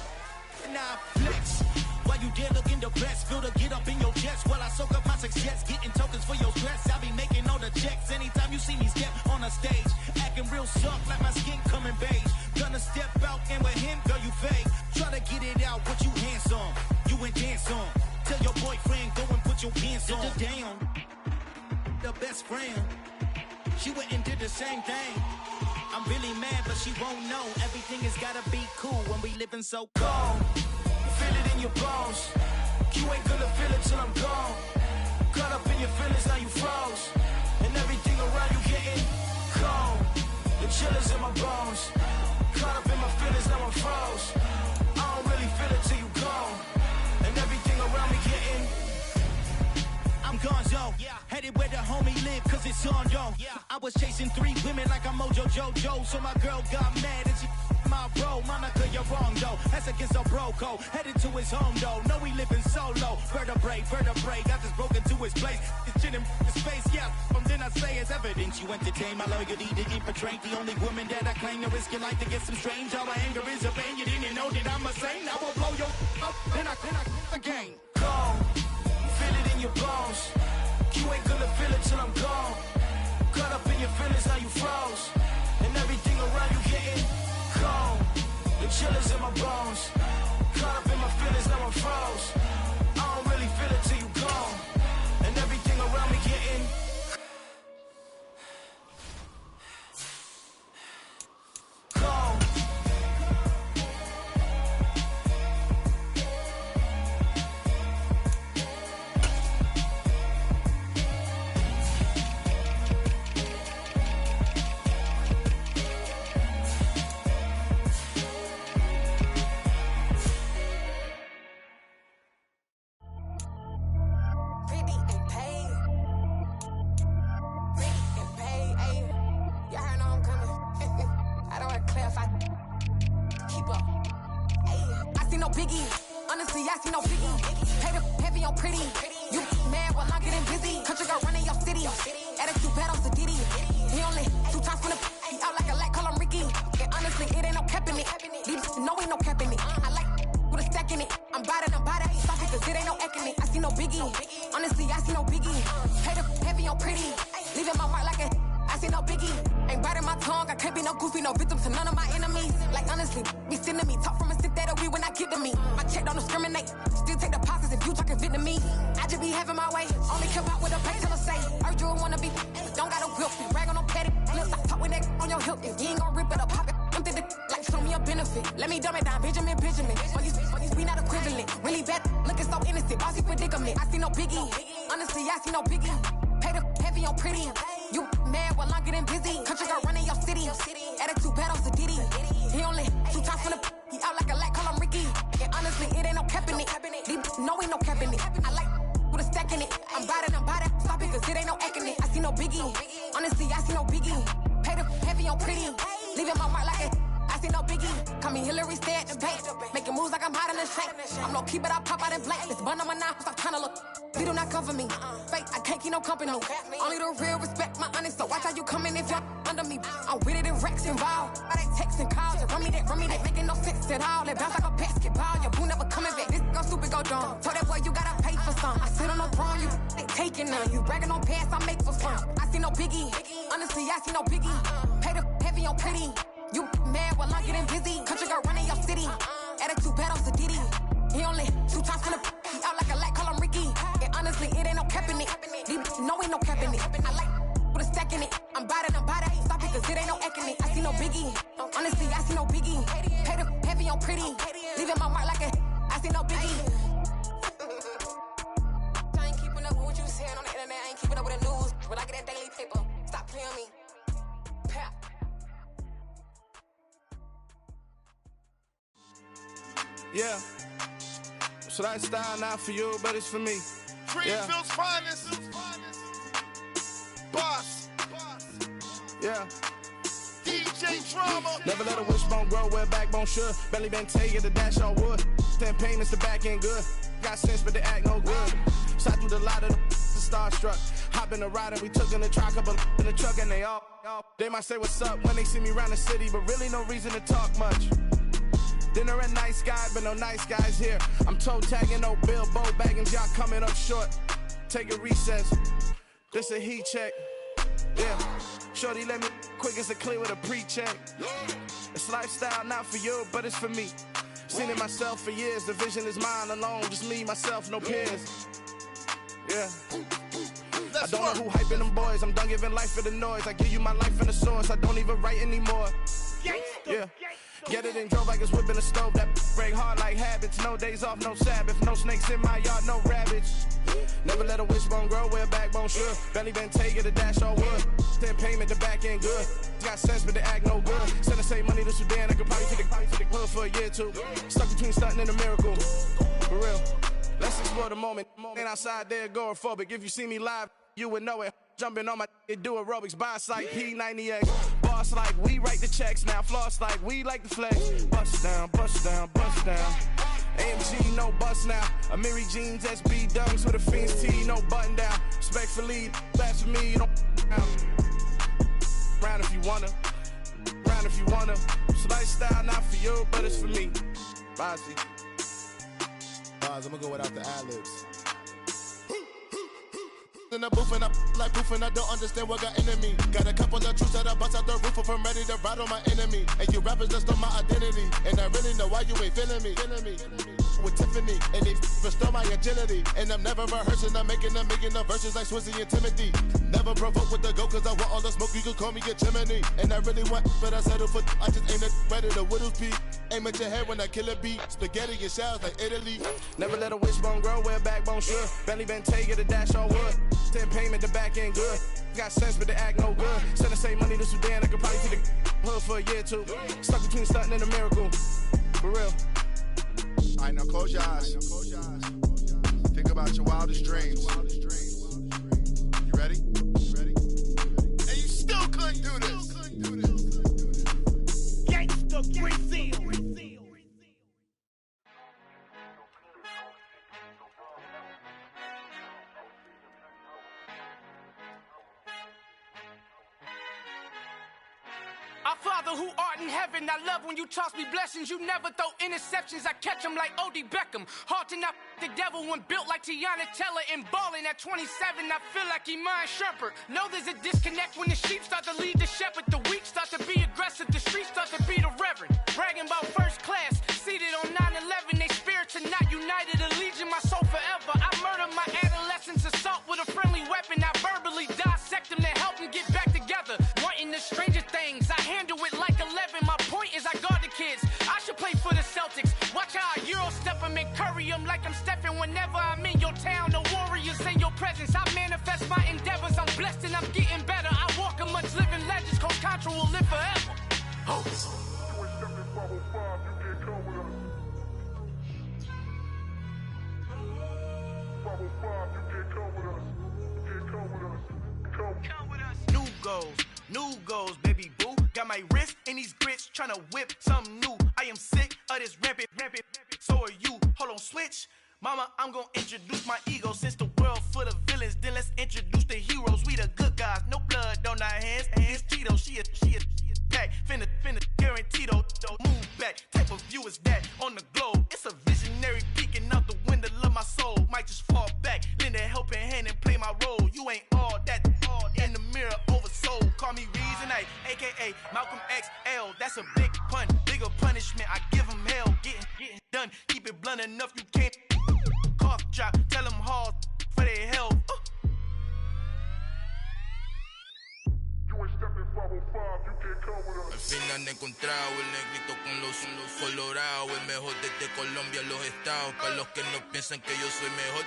Now I flex. While you there looking the best, feel the get up in your chest. While I soak up my success, getting tokens for your stress. I be making all the checks anytime you see me step on a stage. Acting real soft like my skin coming beige. Gonna step out and with him, girl, you fake. Try to get it out, but you handsome. You ain't dance on. Tell your boyfriend, go and put your pants on. Down. The best friend. She went and did the same thing. I'm really mad, but she won't know. Everything has gotta be cool when we living so cold. Feel it in your bones. You ain't gonna feel it till I'm gone. Caught up in your feelings, now you froze. And everything around you getting cold. The chillers in my bones. Caught up in my feelings, now I'm froze. I don't really feel it till you gone. And everything around me getting I'm gonzo, headed where the homie live, cause it's on, yo. I was chasing 3 women like I'm Mojo Jojo, so my girl got mad and she my bro. Monica, you're wrong, though. That's against a bro code. Headed to his home, though. No, we living solo. Vertebrae, got this broken to his place. It's chin in his face, yeah. From then I say it's evidence you entertain my loyalty to infiltrate. The only woman that I claim to risk your life to get some strange. All my anger is a pain. You didn't know that I'm a saint. I will blow your up, then I again. Go. Feel it in your bones. You ain't gonna feel it till I'm gone. Caught up in your feelings, now you froze. And everything around you getting cold. The chillers in my bones. Caught up in my feelings, now I'm froze. I don't really feel it till you gone. And everything around me getting cold. Yeah. So that style not for you, but it's for me. Greenfield's finest. Boss. Yeah. DJ Drama. Never let a wishbone grow where backbone should. Belly been taking the dash on wood. 10 payments, the back end good. Got sense, but they act no good. Shot through the lot of the starstruck. Hop in the ride and we took in the truck, couple in the truck, and they all. They might say what's up when they see me around the city, but really no reason to talk much. Dinner at Nice Guy, but no nice guys here. I'm toe tagging, no Bilbo Baggins, y'all coming up short. Take a recess. This a heat check. Yeah. Shorty let me quick as a clear with a pre-check. It's lifestyle, not for you, but it's for me. Seen it myself for years. The vision is mine alone. Just me, myself, no peers. Yeah. I don't know who hyping them boys. I'm done giving life for the noise. I give you my life in the source. I don't even write anymore. Yeah. Get it and drove like it's whipping the stove. That break hard like habits. No days off, no Sabbath. No snakes in my yard, no rabbits. Never let a wishbone grow where a backbone should. Belly been taking the dash all wood. Then payment, the back end good. Got sense, but they act no good. Send the same money to Sudan. I could probably take the hood for a year or two. Stuck between stunting and a miracle. For real. Let's explore the moment. Ain't outside there agoraphobic. If you see me live, you would know it. Jumping on my do aerobics, boss like P90X. Boss like we write the checks now. Floss like we like the flex. Bust down, bust down, bust down. AMG, no bust now. Amiri jeans, SB dunks with a Fiends T, no button down. Respectfully, that's for me, don't down. Round if you wanna, round if you wanna. It's lifestyle, not for you, but it's for me. Bossy. Bars, I'm gonna go without the ad-libs. In the booth and I like proof and I don't understand what got into me. Got a couple of truths that I bust out the roof if I'm ready to ride on my enemy. And you rappers just on my identity. And I really know why you ain't feeling me. With Tiffany and they restore my agility. And I'm never rehearsing, I'm making a million of verses like Swizzy and Timothy. Never provoke with the go cause I want all the smoke, you can call me a chimney. And I really want, but I settle for, I just ain't ready to Whittles Peak. Aim at your head when I kill a beat. Spaghetti and shells like Italy. Never let a wishbone grow where a backbone should. Belly been taking the dash all wood. 10 payment, the back end good. Got sense, but they act no good. Send the same money to Sudan, I could probably take the hood for a year or two. Stuck between stunting and a miracle. For real. All right, now close your eyes. Think about your wildest dreams. You ready? And you still couldn't do this. Gangsta Brazil. Our Father who art in heaven, I love when you toss me blessings. You never throw interceptions, I catch them like O.D. Beckham. Hard to not the devil when built like Tiana Teller and balling at 27. I feel like Iman Shumpert. Know there's a disconnect when the sheep start to lead the shepherd. The weak start to be aggressive, the streets start to be the reverend. Bragging about first class, seated on 9/11. They spirits are not united, a legion, my soul forever. I murder my adolescence, assault with a friendly weapon. I verbally dissect them to help them get back together. Wanting the stranger things, I handle it like 11. My point is I guard the kids. I should play for the Celtics. Watch how I Euro step them and curry them like I'm stepping. Whenever I'm in your town, the warriors in your presence. I manifest my endeavors. I'm blessed and I'm getting better. I walk amongst living legends. Coach Contra will live forever. Oh. New goals, baby boo. Got my wrist in these grits, tryna whip something new. I am sick of this rampant. So are you. Hold on, switch. Mama, I'm gonna introduce my ego. Since the world full of villains, then let's introduce the heroes. We the good guys, no blood on our hands. It's Tito, she is back. Finna, guaranteed, move back. Type of view is that on the globe. It's a visionary peeking out the window of my soul. Might just fall back, lend a helping hand and play my role. You ain't all that in the mirror oversold. Call me Reason A, aka Malcolm XL. That's a big pun, bigger punishment. I give him hell, getting done. Keep it blunt enough, you can't cough drop. Tell them hard for their health. Al fin han encontrado el negrito con los colorados, el mejor desde Colombia, los estados. Para los que no piensan que yo soy mejor,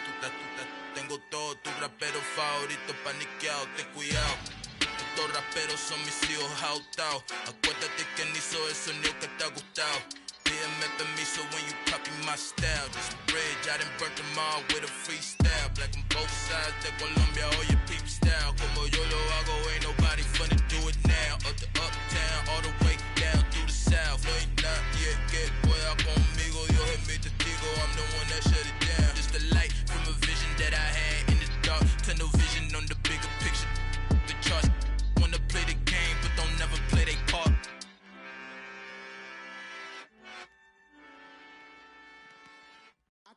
tengo todo, tu rapero favorito paniqueado, ten cuidado. Estos raperos son mis hijos jautados. Acuérdate que ni hizo el sonido que te ha gustado. Pídeme permiso when you copy my style. This bridge, I done burnt them all with a freestyle. Black on both sides de Colombia, oye peep style. Como yo lo hago, ain't nobody finna do it now. Up to uptown, all the way down through the south. No hay nadie que pueda conmigo, Dios es mi testigo. I'm the one that shut it down. Just the light from a vision that I had in the dark. Tunnel vision on the bigger picture. The charts wanna play the game, but don't never play their part.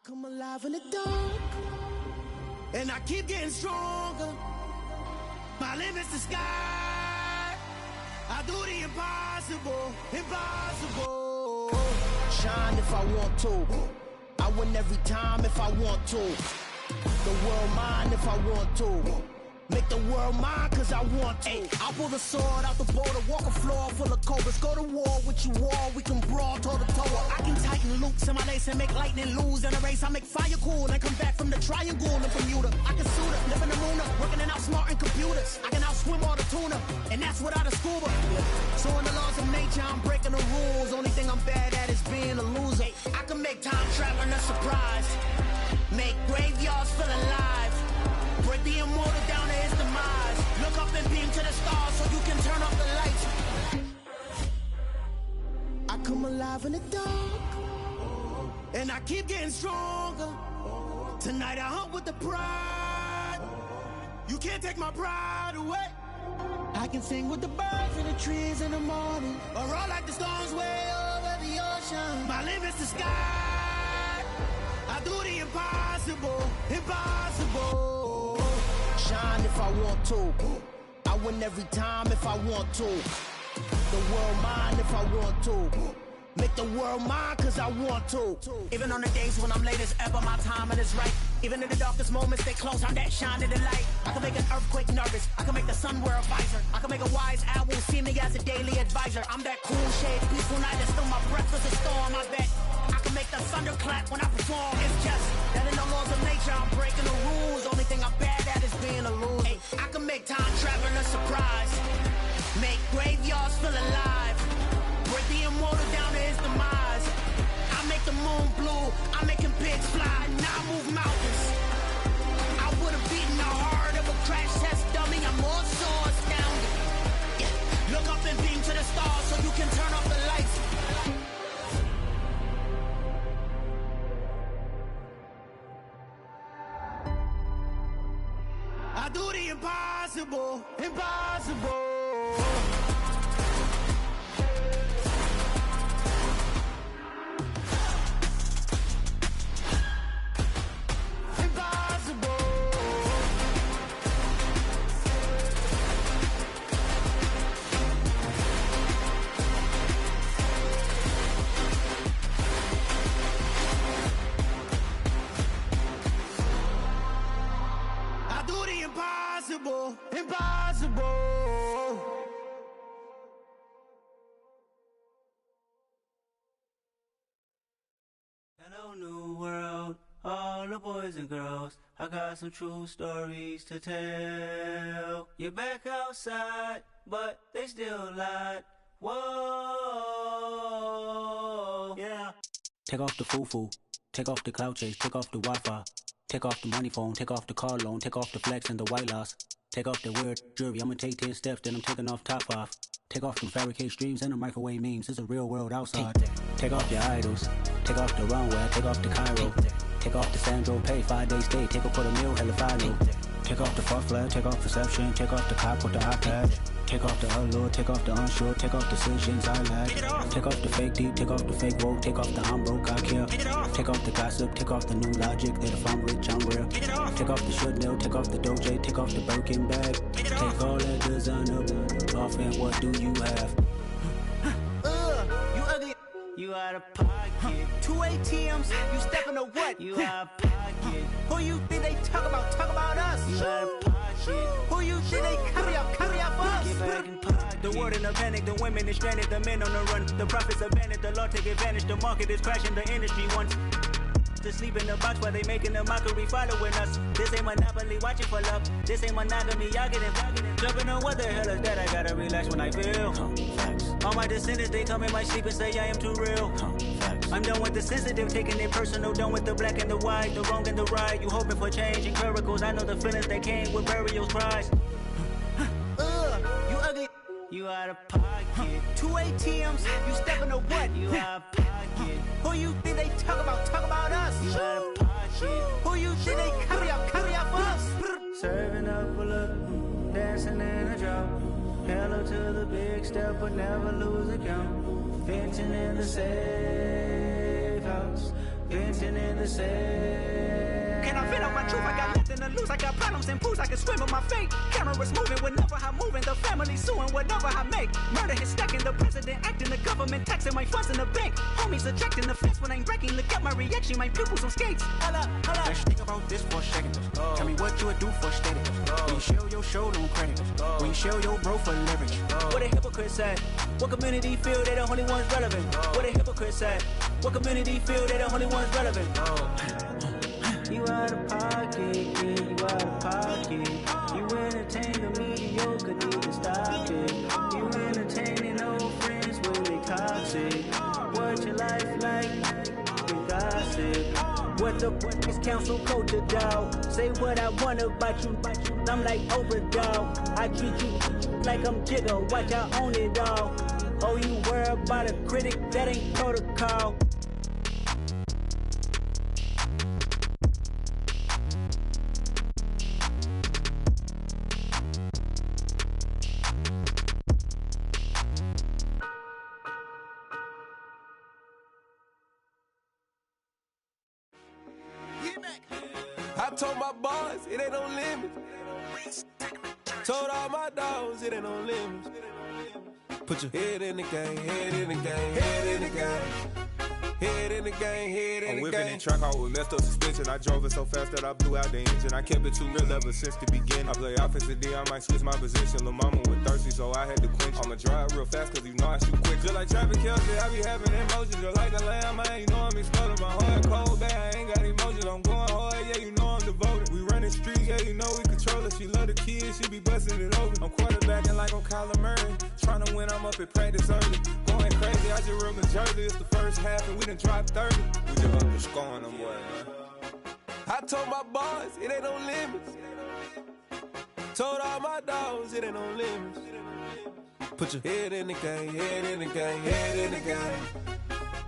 come alive in the dark, and I keep getting stronger. My limit's the sky. I do the impossible, impossible. Shine if I want to. I win every time if I want to. The world mine if I want to. Make the world mine cause I want to. I'll pull the sword out the border, walk a floor full of cobras. Go to war with you all, we can brawl toe to toe. I can tighten loops in my lace and make lightning lose in a race. I make fire cool and come back from the triangle in Bermuda. I can suit up, live in the moon up, working and outsmarting computers. I can outswim all the tuna, and that's without a scuba. So in the laws of nature, I'm breaking the rules. Only thing I'm bad at is being a loser. I can make time traveling a surprise, make graveyards feel alive, break the immortal down to his demise. Look up and beam to the stars so you can turn off the lights. I come alive in the dark, and I keep getting stronger. Tonight I hunt with the pride. You can't take my pride away. I can sing with the birds and the trees in the morning, or roll like the storms way over the ocean. My limit's the sky. I do the impossible, impossible. Shine if I want to. I win every time if I want to. The world mine if I want to. Make the world mine cause I want to. Even on the days when I'm late as ever, my timing is right. Even in the darkest moments, stay close, I'm that shine of the light. I can make an earthquake nervous, I can make the sun wear a visor. I can make a wise owl see me as a daily advisor. I'm that cool shade, peaceful night, and still my breath is a storm. I bet I can make the thunder clap when I perform. It's just that in the laws of nature, I'm breaking the rules. Only thing I'm bad at is being a loser. I can make time traveling a surprise, make graveyards feel alive, break the immortal down to his demise. I make the moon blue, I'm making pigs fly, now I move mountains. I would've beaten the heart of a crash test dummy, I'm more so astounded. Yeah. Look up and beam to the stars so you can turn off the lights. I do the impossible, impossible. Impossible, impossible. Hello, new world, all the boys and girls. I got some true stories to tell. You're back outside, but they still lied. Whoa, yeah. Take off the foo-foo, take off the cloud chase, take off the Wi-Fi. Take off the money phone, take off the car loan, take off the flex and the white loss. Take off the weird jewelry, I'ma take 10 steps, then I'm taking off top 5. Take off them fabricate streams and the microwave memes, it's a real world outside. Take off your idols, take off the runway, take off the Cairo. Take off the Sandro, pay 5 days stay, take a $250,000, hella final. Take off the far flag, take off perception, take off the cop with the iPad. Take off the allure, take off the unsure, take off decisions I lack. Take off the fake deep, take off the fake woke, take off the I'm broke, I care. Take off the gossip, take off the new logic that if I'm rich, I'm real. Take off the should know, take off the Doja, take off the Birkin bag. Take all that designer off and what do you have? You ugly. You out of pocket. 2 ATMs, you stepping to what? You out of pocket. Who you think they talk about? Talk about us. You out of pocket. Who you think they carry out for us? Get back in pocket. The world in a panic, the women is stranded, the men on the run. The profits abandoned, the law take advantage. The market is crashing, the industry wants to sleep in the box while they making a mockery following us. This ain't Monopoly, watching for love. This ain't monogamy, y'all getting jumping on what the hell is that? I gotta relax when I feel. All my descendants, they come in my sleep and say I am too real. I'm done with the sensitive, taking it personal. Done with the black and the white, the wrong and the right. You hoping for change and miracles. I know the feelings that came with burials, cries. You ugly. You out of pocket. 2 ATMs, you stepping to what? You out of pocket. Who you think they talk about? Talk about us. You out of pocket. Who you think they carry out for us? Serving up a look, dancing in a drop. Hello to the big step, but never lose a count. Venting in the safe house. venting in the sand. Can I vent out my truth? I got nothing to lose. I got problems and booze. I can swim with my fate. Cameras moving whenever I'm moving. The family suing whatever I make. Murder is stacking. The president acting. The government taxing my funds in the bank. Homies ejecting the fence when I'm breaking. Look at my reaction. My pupils on skates. Hold up. Let's think about this for a second. Tell me what you would do for steady. When you show your show, no credit. When you show your bro for leverage. What a hypocrite said. What community feel they the only ones relevant? What a hypocrite said. What community feel they the only ones relevant? You out of pocket, yeah, you out of pocket. You entertain the mediocre, need to stop it. You entertaining old friends when they toxic. What your life like? They gossip. What the fuck is council culture, dog? Say what I want about you, I'm like overdog. I treat you like I'm Jigga, watch I own it all. Oh, you worry about a critic, that ain't protocol. I told my boys, it ain't no limits. Told all my dogs, it ain't no limits. Put your head in the game, head in the game, head in the game. Head in the game, head in the game. I'm whipping in truck out with messed up suspension. I drove it so fast that I blew out the engine. I kept it too real ever since the beginning. I play offensive D, I might switch my position. Lil' mama was thirsty, so I had to quench. I'ma drive real fast, cause you know I shoot quick. Just like Travis Kelce, I be having emotions. Just like the lamb, man, you know I'm exploding. My heart cold, bad, I ain't got emotions. I'm going hard, yeah, you know I'm devoted. We running streets, yeah, you know we control it. She love the kids, she be busting it over. I'm quarterbacking like I'm Kyler Murray. Trying to win, I'm up at practice early. Going crazy, I just real Jersey. It's the first half and we done dropped 30. We just up to scoring them, boy, man. I told my boys, it ain't no limits. Told all my dogs, it ain't no limits. Put your head in the game, head in the game, head in the game.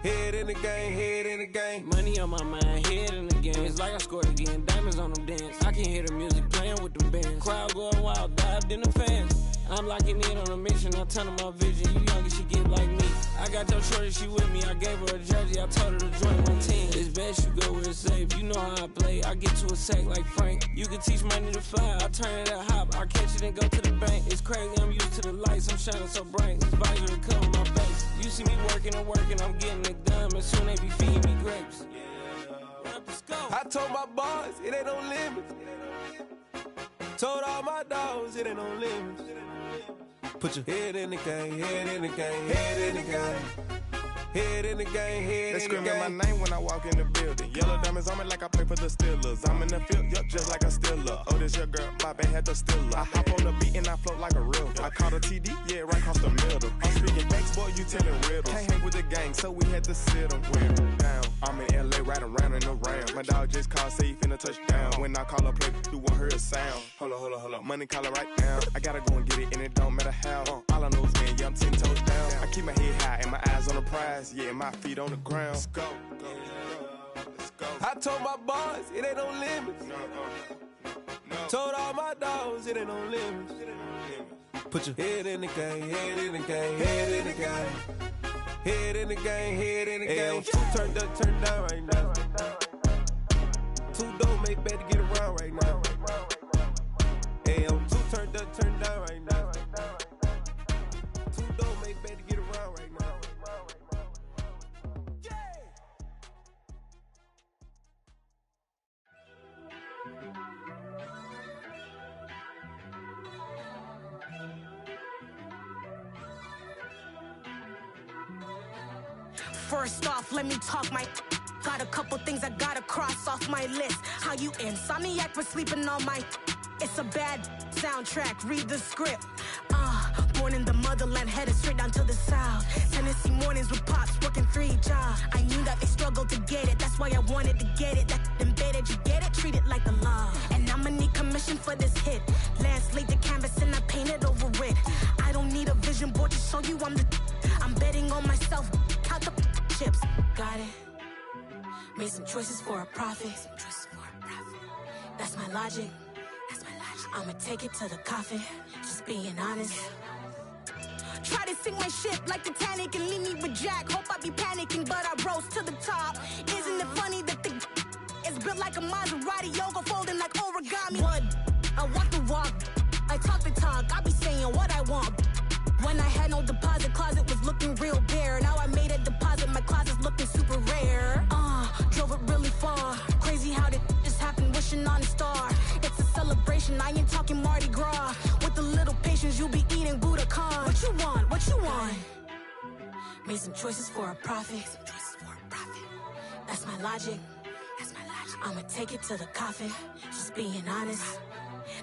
Head in the game, head in the game. Money on my mind, head in the game. It's like I scored again, diamonds on them dance. I can hear the music playing with them bands. Crowd going wild, dived in the fans. I'm locking in on a mission, I tell her my vision. You young and she get like me. I got your shorty, she with me. I gave her a jersey, I told her to join my team. It's best you go where it's safe. You know how I play. I get to a sack like Frank. You can teach money to fly. I turn it at hop. I catch it and go to the bank. It's crazy, I'm used to the lights. I'm shining so bright. This visor cover my face. You see me working and working. I'm getting it done. And soon they be feeding me grapes. I told my boys, it ain't no limits. Told all my dogs, it ain't no limits. Put your head in the game, head in the game, head in the game. Head in the game, head in the game. They screaming my name when I walk in the building. Yellow diamonds on me like I play for the Steelers. I'm in the field, yup, just like a Steeler. Oh, this your girl, my band had the Steeler. I hop on the beat and I float like a real. I caught a TD, yeah, right across the middle. I'm speaking banks, boy, you telling riddles. Can't hang with the gang, so we had to sit them down. I'm in LA, riding around in the round. My dog just called, say he finna touchdown. When I call a play, you won't hear a sound. Hold up, money calling right now. I gotta go and get it, and it don't matter how. All I know is, man, yeah, I'm 10 toes down. I keep my head high and my eyes on the prize. Yeah, my feet on the ground. Let's go. Let's go. I told my boys, it ain't no limits. Told all my dogs, it ain't no limits. Put your head in the game, head in the game, head in the game. Head in the game, head in the game. Two turned up, turned down right now. Two don't make bad to get around right now. Hey, I'm two turned up, turned down right now. Two don't make bad to get around right now. First off, let me talk my. Got a couple things I gotta cross off my list. How you insomniac for sleeping on my. It's a bad soundtrack, read the script. Born in the motherland, headed straight down to the south. Tennessee mornings with pops, working 3 jobs. I knew that they struggled to get it, that's why I wanted to get it. That embedded, you get it, treat it like a law. And I'ma need commission for this hit. Last laid the canvas and I painted over it. I don't need a vision board to show you I'm betting on myself, count the chips. Got it. Made some choices for a profit. That's my logic. I'ma take it to the coffin, just being honest. Try to sink my ship like Titanic and leave me with Jack. Hope I be panicking, but I rose to the top. Isn't it funny that the is built like a Maserati, yoga folding like origami? What? I walk the walk, I talk the talk, I be saying what I want. When I had no deposit, closet was looking real bare. Now I made a deposit, my closet's looking super rare. Drove it really far. Crazy how that just happened, wishing on a star. It's a celebration, I ain't talking Mardi Gras. With a little patience, you'll be eating Budokan. What you want? What you want? Made some choices for a profit. That's my logic. I'ma take it to the coffin, just being honest.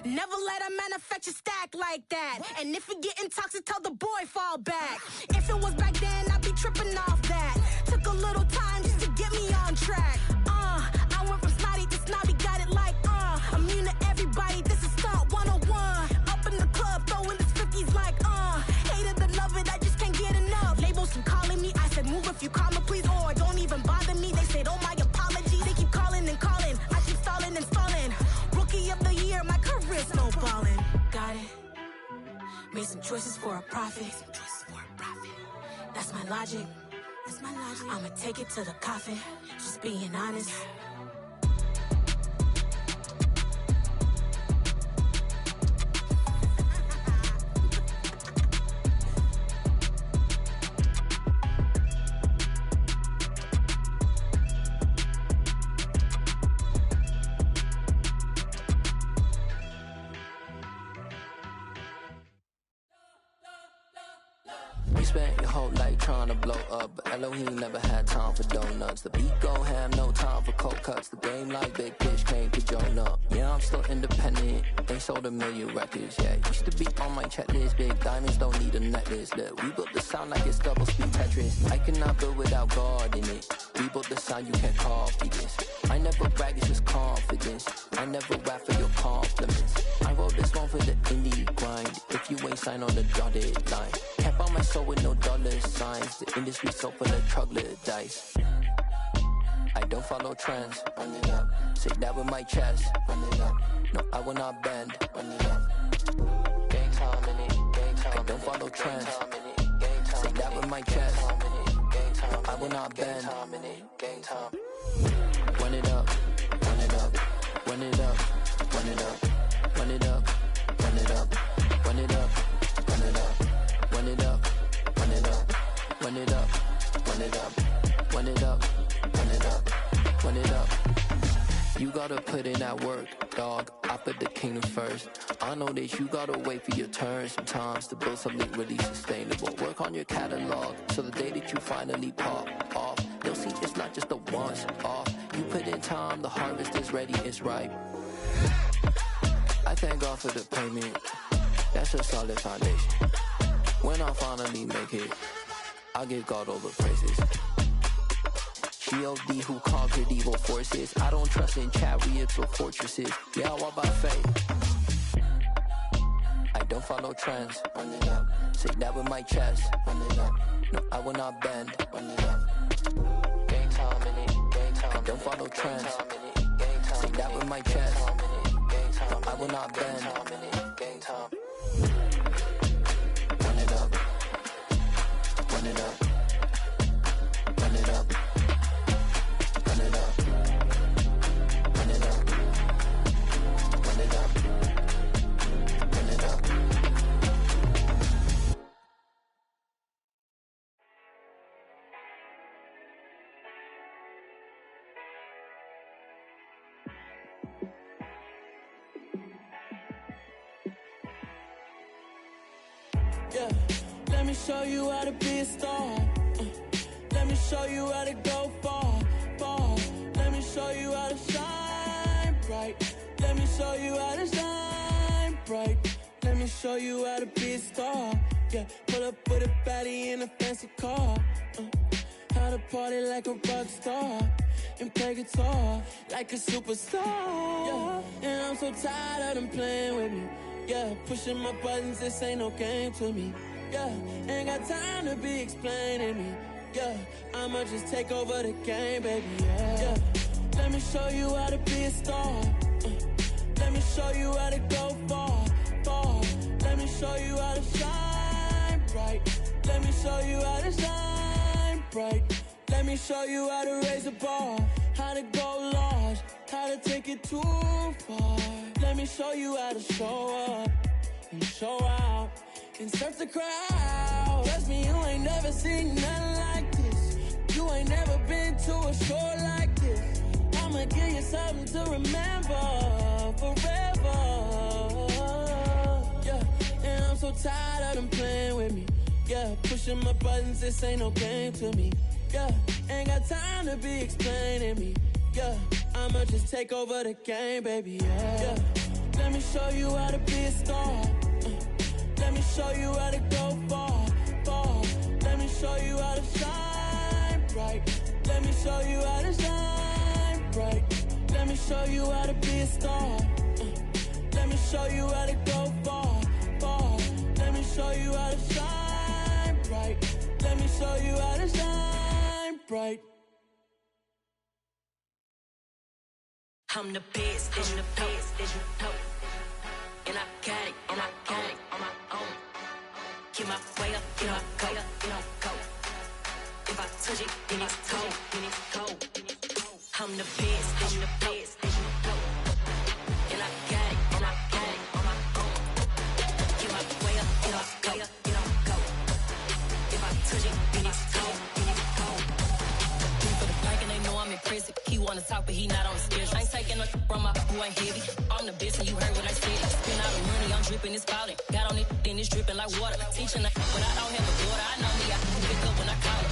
Never let a manufacture stack like that. And if it getting toxic, tell the boy fall back. If it was back then, I'd be tripping off that. Took a little time just to get me on track. I went from snotty to snobby, got it like immune to everybody, this is stunt 101. Up in the club, throwing this 50s like hate it or love it, I just can't get enough. Labels keep calling me, I said move if you call me please, or don't even bother me. They said oh my apologies, they keep calling and calling. I keep stalling and stalling. Rookie of the year, my career snowballing. Got it. Made some choices for a profit. That's my logic. I'ma take it to the coffin, just being honest. Spent your whole life trying to blow up, but Elohim never had time for donuts. The beat go ham, no time for cold cuts. The game like Big Fish came to Jonah. Yeah, I'm still independent, they sold 1 million records. Yeah, used to be on my checklist. Big diamonds don't need a necklace. Look, we built the sound like it's double speed Tetris. I cannot build without God in it. We built the sound, you can't copy this. I never brag, it's just confidence. I never rap for your compliments. I wrote this one for the indie grind. If you ain't signed on the dotted line, can't buy my soul with no dollar signs. The industry so full of troglodytes. I don't follow trends. Run it up. Say that with my chest. Run it up. No, I will not bend. Run it up. Gang time in it. Gang time. I don't follow trends. Say that with my chest. No, I will not bend. Gang time. Run it up. Run it up. Run it up. Run it up. Run it up. Run it up. Run it up. Run it up. Run it up. Run it up. Run it up. Run it up. Run it up. Run it up. Run it up. You gotta put in that work, dog. I put the kingdom first. I know that you gotta wait for your turn sometimes to build something really sustainable. Work on your catalog so the day that you finally pop off, they'll see it's not just a once off. You put in time, the harvest is ready, it's ripe. I thank God for the payment. That's a solid foundation. When I finally make it, I give God all the praises. G.O.D. who conquered evil forces. I don't trust in chariots or fortresses. Yeah, I walk by faith. I don't follow trends. Run it up. Say that with my chest. Run it up. No, I will not bend. Run it up. Gang time in it. Gang time. I don't follow trends. Say that with my chest. No, I will not bend. Gang time. Run it up. Run it up. Run it up. Run it up. Run it up. Run it up. Run it up. Yeah, let me show you how to be a star. Let me show you how to go far, far. Let me show you how to shine bright. Let me show you how to shine bright. Let me show you how to be a star. Yeah, pull up with a baddie in a fancy car. How to party like a rock star and play guitar like a superstar. Yeah, and I'm so tired of them playing with me. Yeah, pushing my buttons, this ain't no game to me. Yeah, ain't got time to be explaining me. Yeah, I'ma just take over the game, baby. Yeah, let me show you how to be a star. Let me show you how to go far, far. Let me show you how to shine bright. Let me show you how to shine bright. Let me show you how to raise a bar, how to go large, how to take it too far. Let me show you how to show up and show out and surf the crowd. Trust me, you ain't never seen nothing like this. You ain't never been to a show like this. I'ma give you something to remember forever. Yeah, and I'm so tired of them playing with me. Yeah, pushing my buttons, this ain't no game to me. Yeah, ain't got time to be explaining me. Yeah, I'ma just take over the game, baby. Yeah, let me show you how to be a star. Let me show you how to go far, far. Let me show you how to shine bright. Let me show you how to shine bright. Let me show you how to be a star. Let me show you how to go far, far. Let me show you how to shine bright. Let me show you how to shine bright. I'm the best, and the best, as you know. And I got it, and I got it on my own. Get my way up, get my go, get on go. If I touch it, then it's cold, then it's cold. I'm the best, and the best, as you know. And I got it, and I got it on my own. Get my way up, get my go, get on go. If I touch it, then it's cold, then it's cold. For the bike and they know I'm impressive. He wanna talk, but he not on the schedule. I ain't taking a from my who ain't heavy. I'm the best, and you heard what I said. Spend all the money, I'm dripping, it's falling. Got on it, then it's dripping like water. Teaching the but I don't have a daughter. I know me, I can pick up when I call it.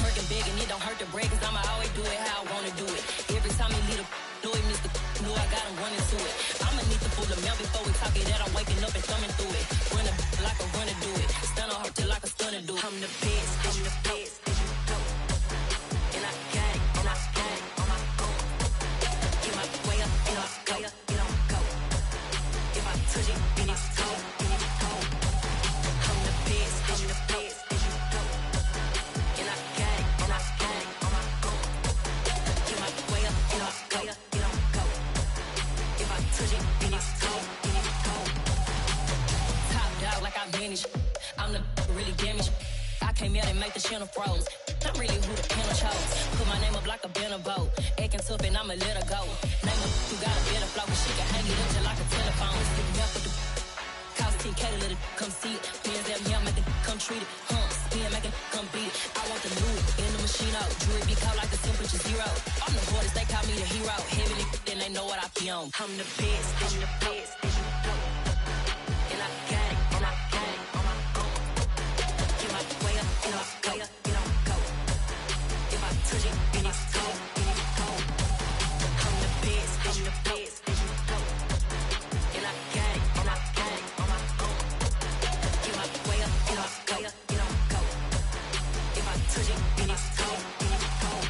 Working big, and it don't hurt to break, cause I'ma always do it how I wanna do it. Every time he lead a know it, Mr. Know I got him running to it. I'ma need to pull the mail before we talk it that I'm waking up and thumbing through it. Run a like a runner do it. Stun on her till like a stunner do it. I'm the best, I'm the best, as you know. And I got it, and I got it on my own. Get my way up, and I go, get on go. If I touch it, then it's cold, then it's cold. I'm the best, I'm the best, as you know. And I got it, and I got it on my own. Get my way up, and I go, get on go. If I touch it, then it's cold, then it's cold. Top dog like I manage. I'm the really damaged. I came out and make the channel froze. I'm really who the panel chose. Put my name up like a banner boat. Acting tough and I'ma let her go. Name her who got a better flow, cause she can hang it up just like a telephone. Stick me up with the cost 10K to let it come see it. Pins that me, I make it come treat it. Spin, make it come beat it. I want the Louis in the machine out. Jewelry be cold like the temperature zero. I'm the hardest, they call me the hero. Heavy then they know what I be on. I'm the best, I'm the best, as you know. And I got it, and I got it on my own. Get my way up, and I go, get on go. If I touch it, then it's cold, then it's cold. I'm the best, I'm the best, as you know. And I got it, and I got it on my own. Get my way up, and I go, get on go. If I touch it, then it's cold, then it's cold.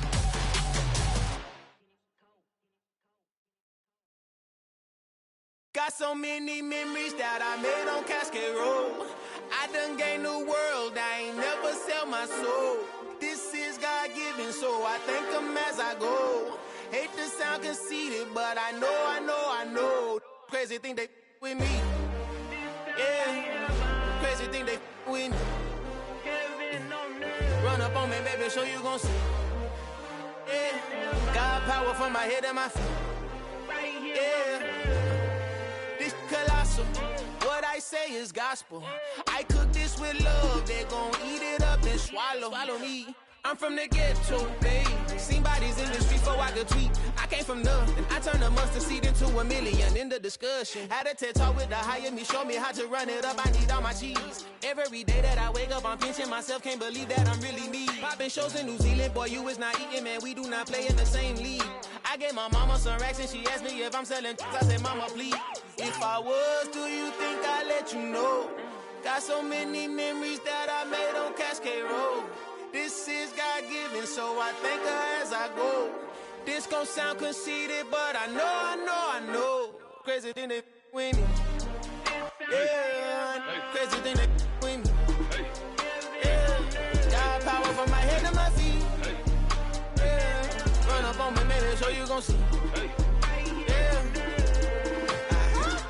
Got so many memories that I made on Cascade Road. I done gained the world, I ain't never sell my soul. This is God-given, so I thank him as I go. Hate to sound conceited, but I know. Crazy thing they with me. Yeah, crazy thing they with me. Run up on me, baby, show you gon' see. Yeah, got power from my head and my feet. Yeah, this colossal. What I say is gospel. I cook this with love. They gon' eat it up and swallow me. I'm from the ghetto, babe. Seen bodies in the street before I could tweet. I came from nothing. I turned a mustard seed into a million. In the discussion, had a TED talk with the higher me. Show me how to run it up. I need all my cheese. Every day that I wake up, I'm pinching myself. Can't believe that I'm really me. Popping shows in New Zealand, boy, you is not eating, man. We do not play in the same league. I gave my mama some racks and she asked me if I'm selling. I said, mama, please. If I was, do you think I'd let you know? Got so many memories that I made on Cascade Road. This is God-given, so I thank her as I go. This gon' sound conceited, but I know. Crazy thing they with me. Yeah, crazy thing they with me. Yeah, got power from my head to my feet. Yeah, run up on me, maybe show you gon' see. Yeah.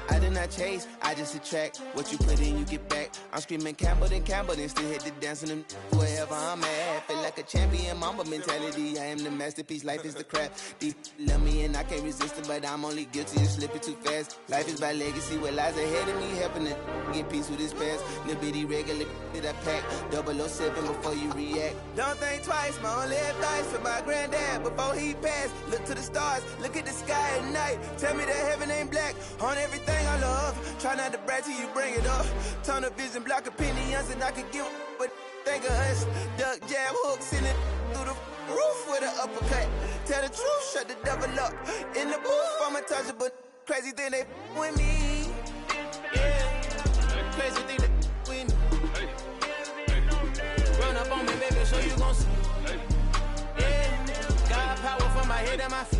I did not chase, I just attract. What you put in, you get back. I'm screaming Campbell, then still hit the dancing and wherever I'm at. Feel like a champion, mamba mentality. I am the masterpiece, life is the crap. Deep love me and I can't resist it, but I'm only guilty of slipping too fast. Life is by legacy, what lies ahead of me, helping to get peace with his past. Little bitty regular that I pack, 007 before you react. Don't think twice, my only advice for my granddad before he passed. Look to the stars, look at the sky at night. Tell me that heaven ain't black on everything I love. Try not to brag till you bring it up. Tunnel vision, block opinions, and I could give but think of us. Duck, jab, hooks in it through the roof with an uppercut. Tell the truth, shut the devil up. In the booth, I'm untouchable. Crazy thing they with me. Yeah, crazy thing they with me. Run up on me, baby, so you gon' see. Yeah, got power from my head and my feet.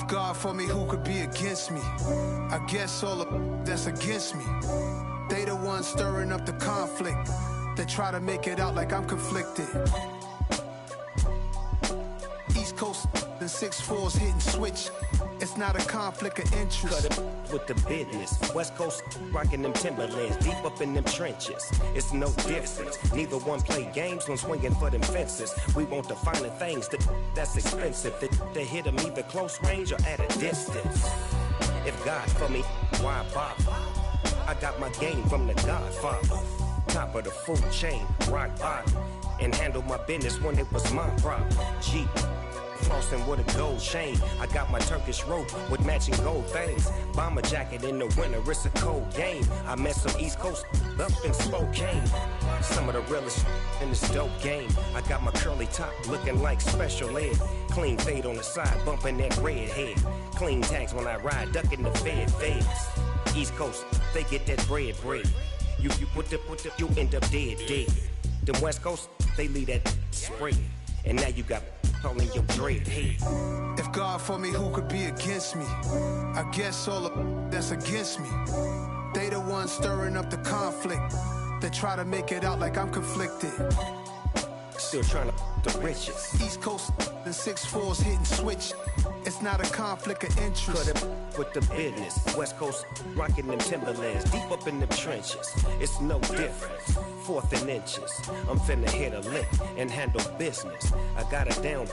God for me, who could be against me? I guess all of that's against me. They the ones stirring up the conflict. They try to make it out like I'm conflicted. East Coast and 6'4's hitting switch. It's not a conflict of interest. Cut it with the business. West Coast rocking them Timberlands, deep up in them trenches. It's no difference. Neither one play games when swinging for them fences. We want the finer things that's expensive. That hit them either close range or at a distance. If God for me, why bother? I got my game from the Godfather. Top of the food chain, rock bottom. And handle my business when it was my problem. G. Flossing with a gold chain. I got my Turkish rope with matching gold things. Bomber jacket in the winter, it's a cold game. I met some East Coast up in Spokane. Some of the realest in this dope game. I got my curly top looking like special ed. Clean fade on the side, bumping that red head. Clean tags when I ride, ducking the feds. East Coast, they get that bread. You you end up dead. Then West Coast, they leave that spread. And now you got all in your dread head. If God for me, who could be against me? I guess all of that's against me. They the ones stirring up the conflict. They try to make it out like I'm conflicted. Still trying to the riches. East Coast and 6'4's hitting switch. It's not a conflict of interest. Cut it with the business. West Coast rocking them Timberlands, deep up in them trenches. It's no difference. 4th and inches. I'm finna hit a lick and handle business. I got her down,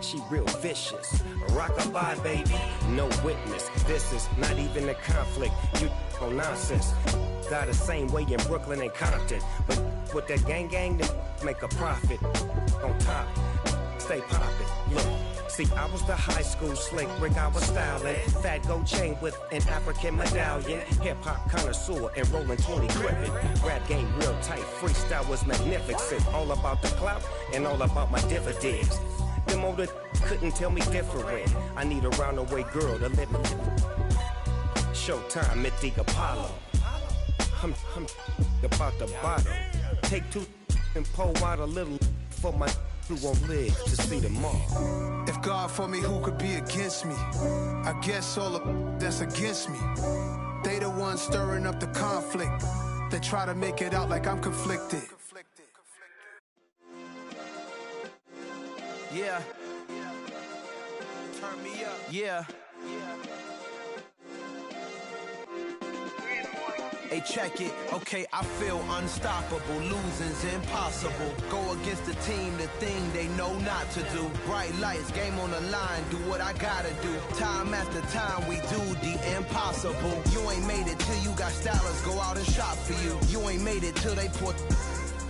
she real vicious. Rock-a-bye, baby, no witness. This is not even a conflict. You on nonsense. Got the same way in Brooklyn and Compton. But with that gang, then make a profit. On top, stay poppin'. Look. See, I was the high school slick Rick, I was styling. Fat gold chain with an African medallion. Hip-hop connoisseur and rolling 20 gripping. Rap game real tight, freestyle was magnificent. All about the clout and all about my dividends. Them older couldn't tell me different. I need a roundaway girl to live in. Showtime at the Apollo. I'm about the bottom. Take 2 and pull out a little for my who won't live to see tomorrow. If God for me, who could be against me? I guess all of that's against me. They the ones stirring up the conflict. They try to make it out like I'm conflicted. Yeah. Turn me up. Yeah. Hey, check it. Okay, I feel unstoppable. Losing's impossible. Go against the team, the thing they know not to do. Bright lights, game on the line. Do what I gotta do. Time after time, we do the impossible. You ain't made it till you got stylists go out and shop for you. You ain't made it till they put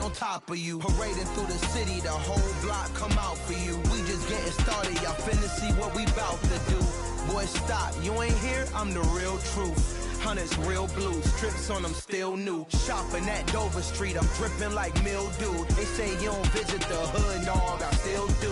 on top of you. Parading through the city, the whole block come out for you. We just getting started, y'all finna see what we bout to do. Boy, stop, you ain't here, I'm the real truth. Hunters, real blues, strips on them still new. Shopping at Dover Street, I'm dripping like mildew. They say you don't visit the hood, dog, I still do.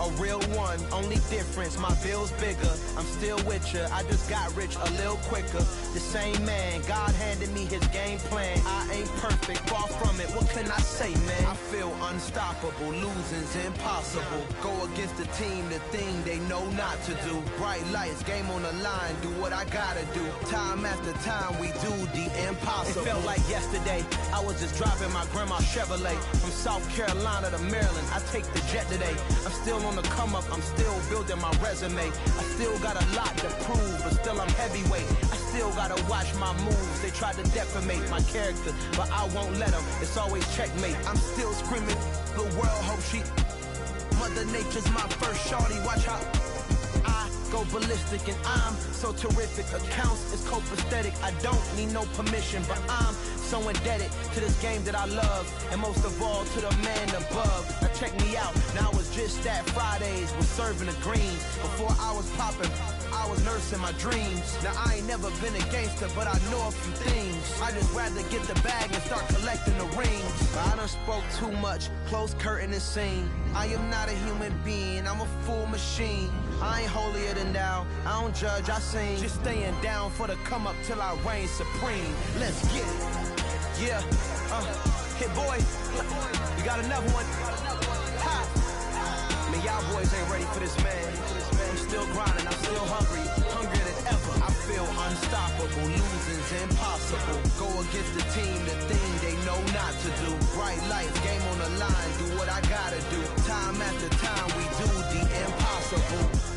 a real one, only difference, my bill's bigger. I'm still with ya, I just got rich a little quicker. The same man, God handed me his game plan. I ain't perfect, far from it, what can I say, man? I feel unstoppable, losing's impossible. Go against the team, the thing they know not to do. Bright lights, game on the line, do what I gotta do. Time after time, we do the impossible. It felt like yesterday, I was just driving my grandma's Chevrolet. From South Carolina to Maryland, I take the jet today. I'm still on the come up, I'm still building my resume. I still got a lot to prove, but still I'm heavyweight. I still gotta watch my moves, they tried to defamate my character, but I won't let them, it's always checkmate. I'm still screaming, the world hope she... Mother Nature's my first shorty, watch how I go ballistic and I'm so terrific. Accounts is copacetic, I don't need no permission, but I'm so indebted to this game that I love, and most of all to the man above. Now check me out, now I was just at Fridays, was serving the greens. Before I was popping, I was nursing my dreams. Now I ain't never been a gangster, but I know a few things. I just rather get the bag and start collecting the rings. I done spoke too much, close curtain and scene. I am not a human being, I'm a full machine. I ain't holier than thou, I don't judge, I sing. Just staying down for the come up till I reign supreme. Let's get it. Yeah, hit boy, you got another one. Ha. Man, y'all boys ain't ready for this, man. I'm still grinding, I'm still hungry, hungrier than ever. I feel unstoppable, losing's impossible. Go against the team, the thing they know not to do. Bright lights, game on the line, do what I gotta do. Time after time, we do the impossible.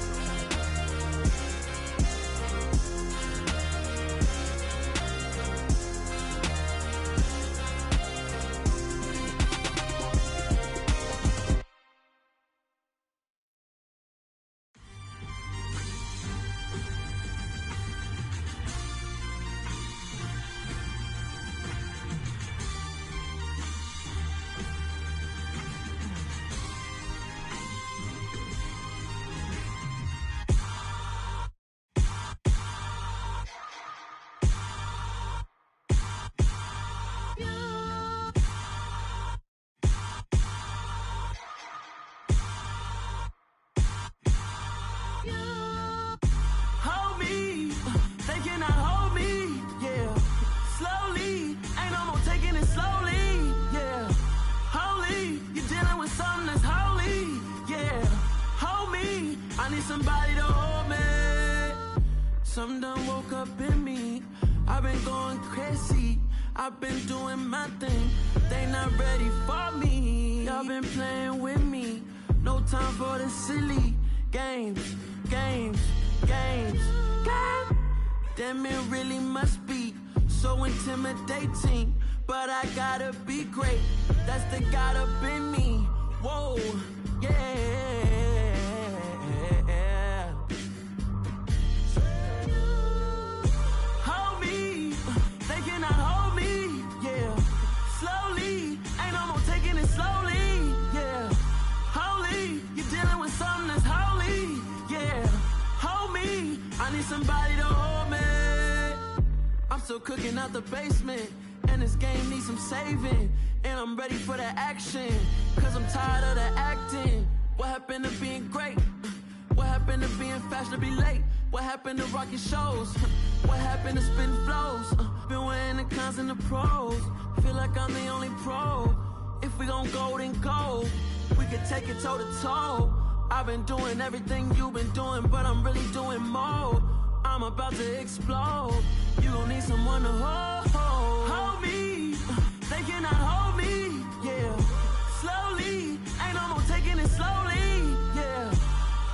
Somebody to hold me. Some done woke up in me. I've been going crazy. I've been doing my thing. They not ready for me. Y'all been playing with me. No time for the silly games. Damn, it really must be so intimidating. But I gotta be great. That's the God up in me. Whoa, yeah. Somebody to hold me. I'm still cooking out the basement, and this game needs some saving. And I'm ready for the action, cause I'm tired of the acting. What happened to being great? What happened to being fashionably late? What happened to rocking shows? What happened to spitting flows? Been wearing the cons and the pros. Feel like I'm the only pro. If we gon' go, then go. We could take it toe to toe. I've been doing everything you've been doing, but I'm really doing more. I'm about to explode. You gon' need someone to hold me. They cannot hold me, yeah. Slowly, ain't no more taking it slowly, yeah.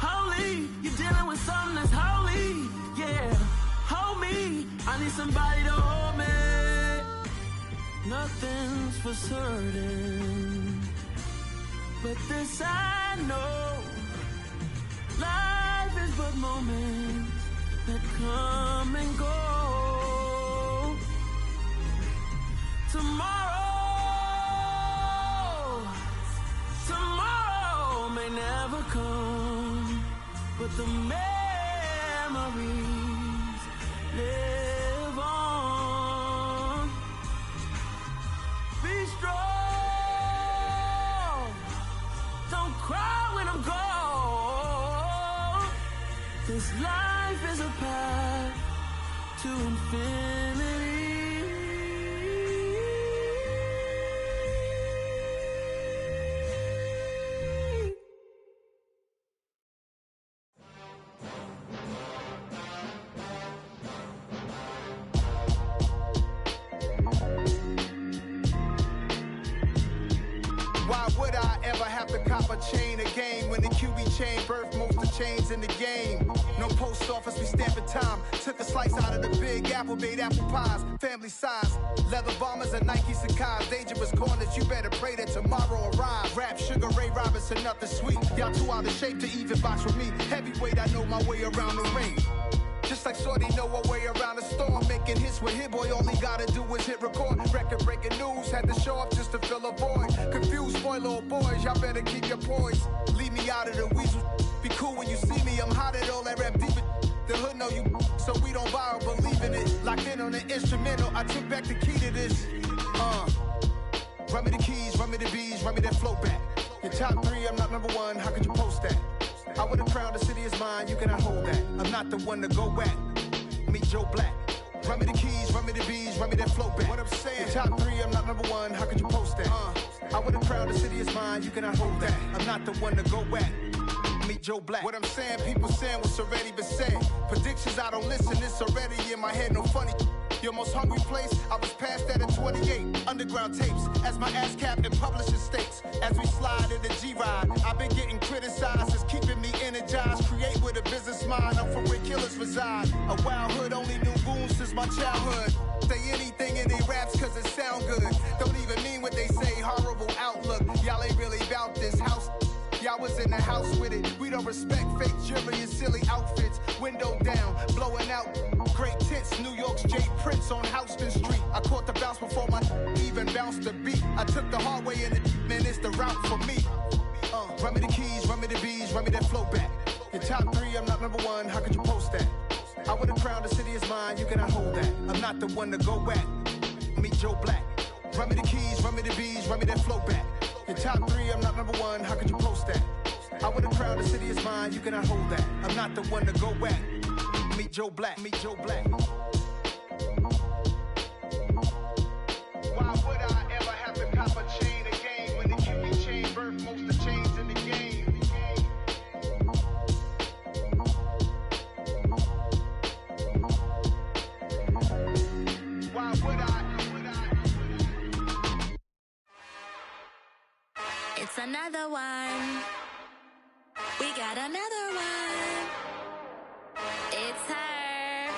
Holy, you're dealing with something that's holy, yeah. Hold me, I need somebody to hold me. Nothing's for certain, but this I know. Life is but moments that come and go. Tomorrow may never come, but the memories live on. Be strong, don't cry when I'm gone. This life is a path to infinity. Why would I ever have to cop a chain again when the QB chain birthed most of the chains in the game? No post office, we stamping time. Took a slice out of the big apple, made apple pies, family size. Leather bombers and Nike Sacai's. Dangerous corners, you better pray that tomorrow arrives. Rap, Sugar Ray Robinson, nothing sweet. Y'all too out of shape to even box with me. Heavyweight, I know my way around the ring. Just like Shorty know her way around the storm. Making hits with Hit Boy, all he gotta do is hit record. Record breaking news, had to show up just to fill a void. Confused boy, little boys, y'all better keep your poise. Leave me out of the weasel. Be cool when you see me, I'm hot at all that rap deep. The hood know you, so we don't borrow, believe in it. Locked in on the instrumental, I took back the key to this. Run me the keys, run me the bees, run me that flow back. Your top three, I'm not number one, how could you post that? I would've crowned the city is mine, you cannot hold that. I'm not the one to go at. Meet Joe Black. Run me the keys, run me the bees, run me that flow back. What I'm saying, your top three, I'm not number one, how could you post that? I would've crowned the city is mine, you cannot hold that. I'm not the one to go at. Meet Joe Black. What I'm saying, people saying what's already been said. Predictions, I don't listen, it's already in my head, no funny. Your most hungry place, I was past that at 28. Underground tapes, as my ass cap in publishing states. As we slide in the G-Ride, I've been getting criticized, it's keeping me energized. Create with a business mind, I'm from where killers reside. A wild hood, only knew goons since my childhood. Say anything in they raps cause it sound good. Don't even mean what they say, horrible outlook. Y'all ain't really about this house. Y'all was in the house with it. We don't respect fake jewelry and silly outfits. Window down, blowing out great tits. New York's J. Prince on Houston Street. I caught the bounce before my even bounced the beat. I took the hard way in it, man, it's the route for me. Run me the keys, run me the bees, run me that flow back. Your top three, I'm not number one, how could you post that? I would've crowned the city is mine, you cannot hold that. I'm not the one to go at. Meet Joe Black. Run me the keys, run me the bees, run me that flow back. Your top three, I'm not number one, how could you post that? I would've crowned the city is mine, you cannot hold that. I'm not the one to go at. Meet Joe Black, meet Joe Black. Why would I ever have to cop a chain again when the QB chain birthed most of the chains in the game? Why would I? It's another one. We got another one. It's her.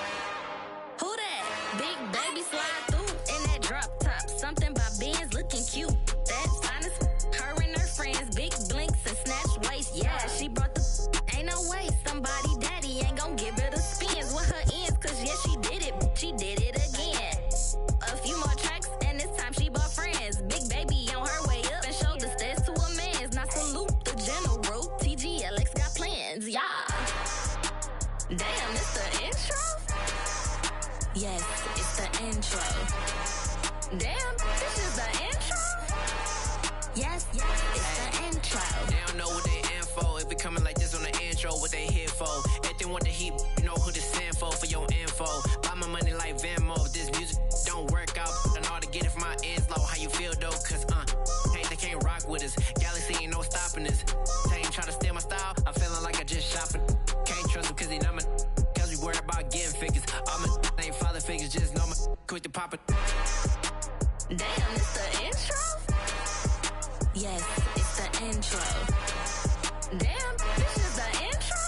Who that? Big baby slide through in that drop top. Something by Benz looking cute. That's fine as her and her friends. Big blinks and snatch waist. Yeah, she brought the ain't no way. Somebody daddy ain't gon' give her the spins with her ends. Cause yeah, she did it. She did it again. A few more tracks and this time she bought friends. Big baby on her way up and showed the stairs to a man's. Now salute the general. TGLX got plans, yeah. Damn, it's the intro? Yes, it's the intro. Damn, this is the intro? Yes, it's the intro. They don't know what they in for. If it coming like this on the intro, what they here for? If they want the heat, you know who to send for your info. Buy my money like Venmo. If this music don't work out, I know how to get it from my ends low. How you feel though? Cause hey, they can't rock with us. Galaxy ain't no stopping this. They ain't try to steal my style. I'm feeling like I just shopping. Can't trust them cause they know my cause we worried about getting figures. All my ain't father figures, just know my quick to pop it. Damn, it's the intro? Yes, it's the intro. Damn, this is the intro?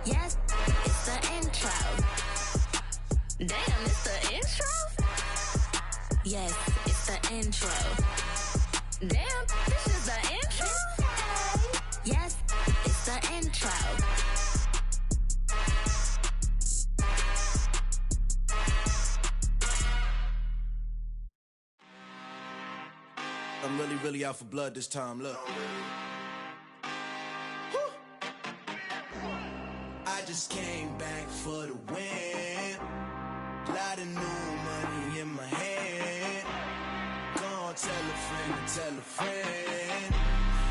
Yes, it's the intro. Damn, it's the intro? Yes, it's the intro. Damn, this is the intro? Yes, it's the intro. I'm really out for blood this time, look. I just came back for the win. Lot of new money in my hand. Gonna tell a friend to tell a friend.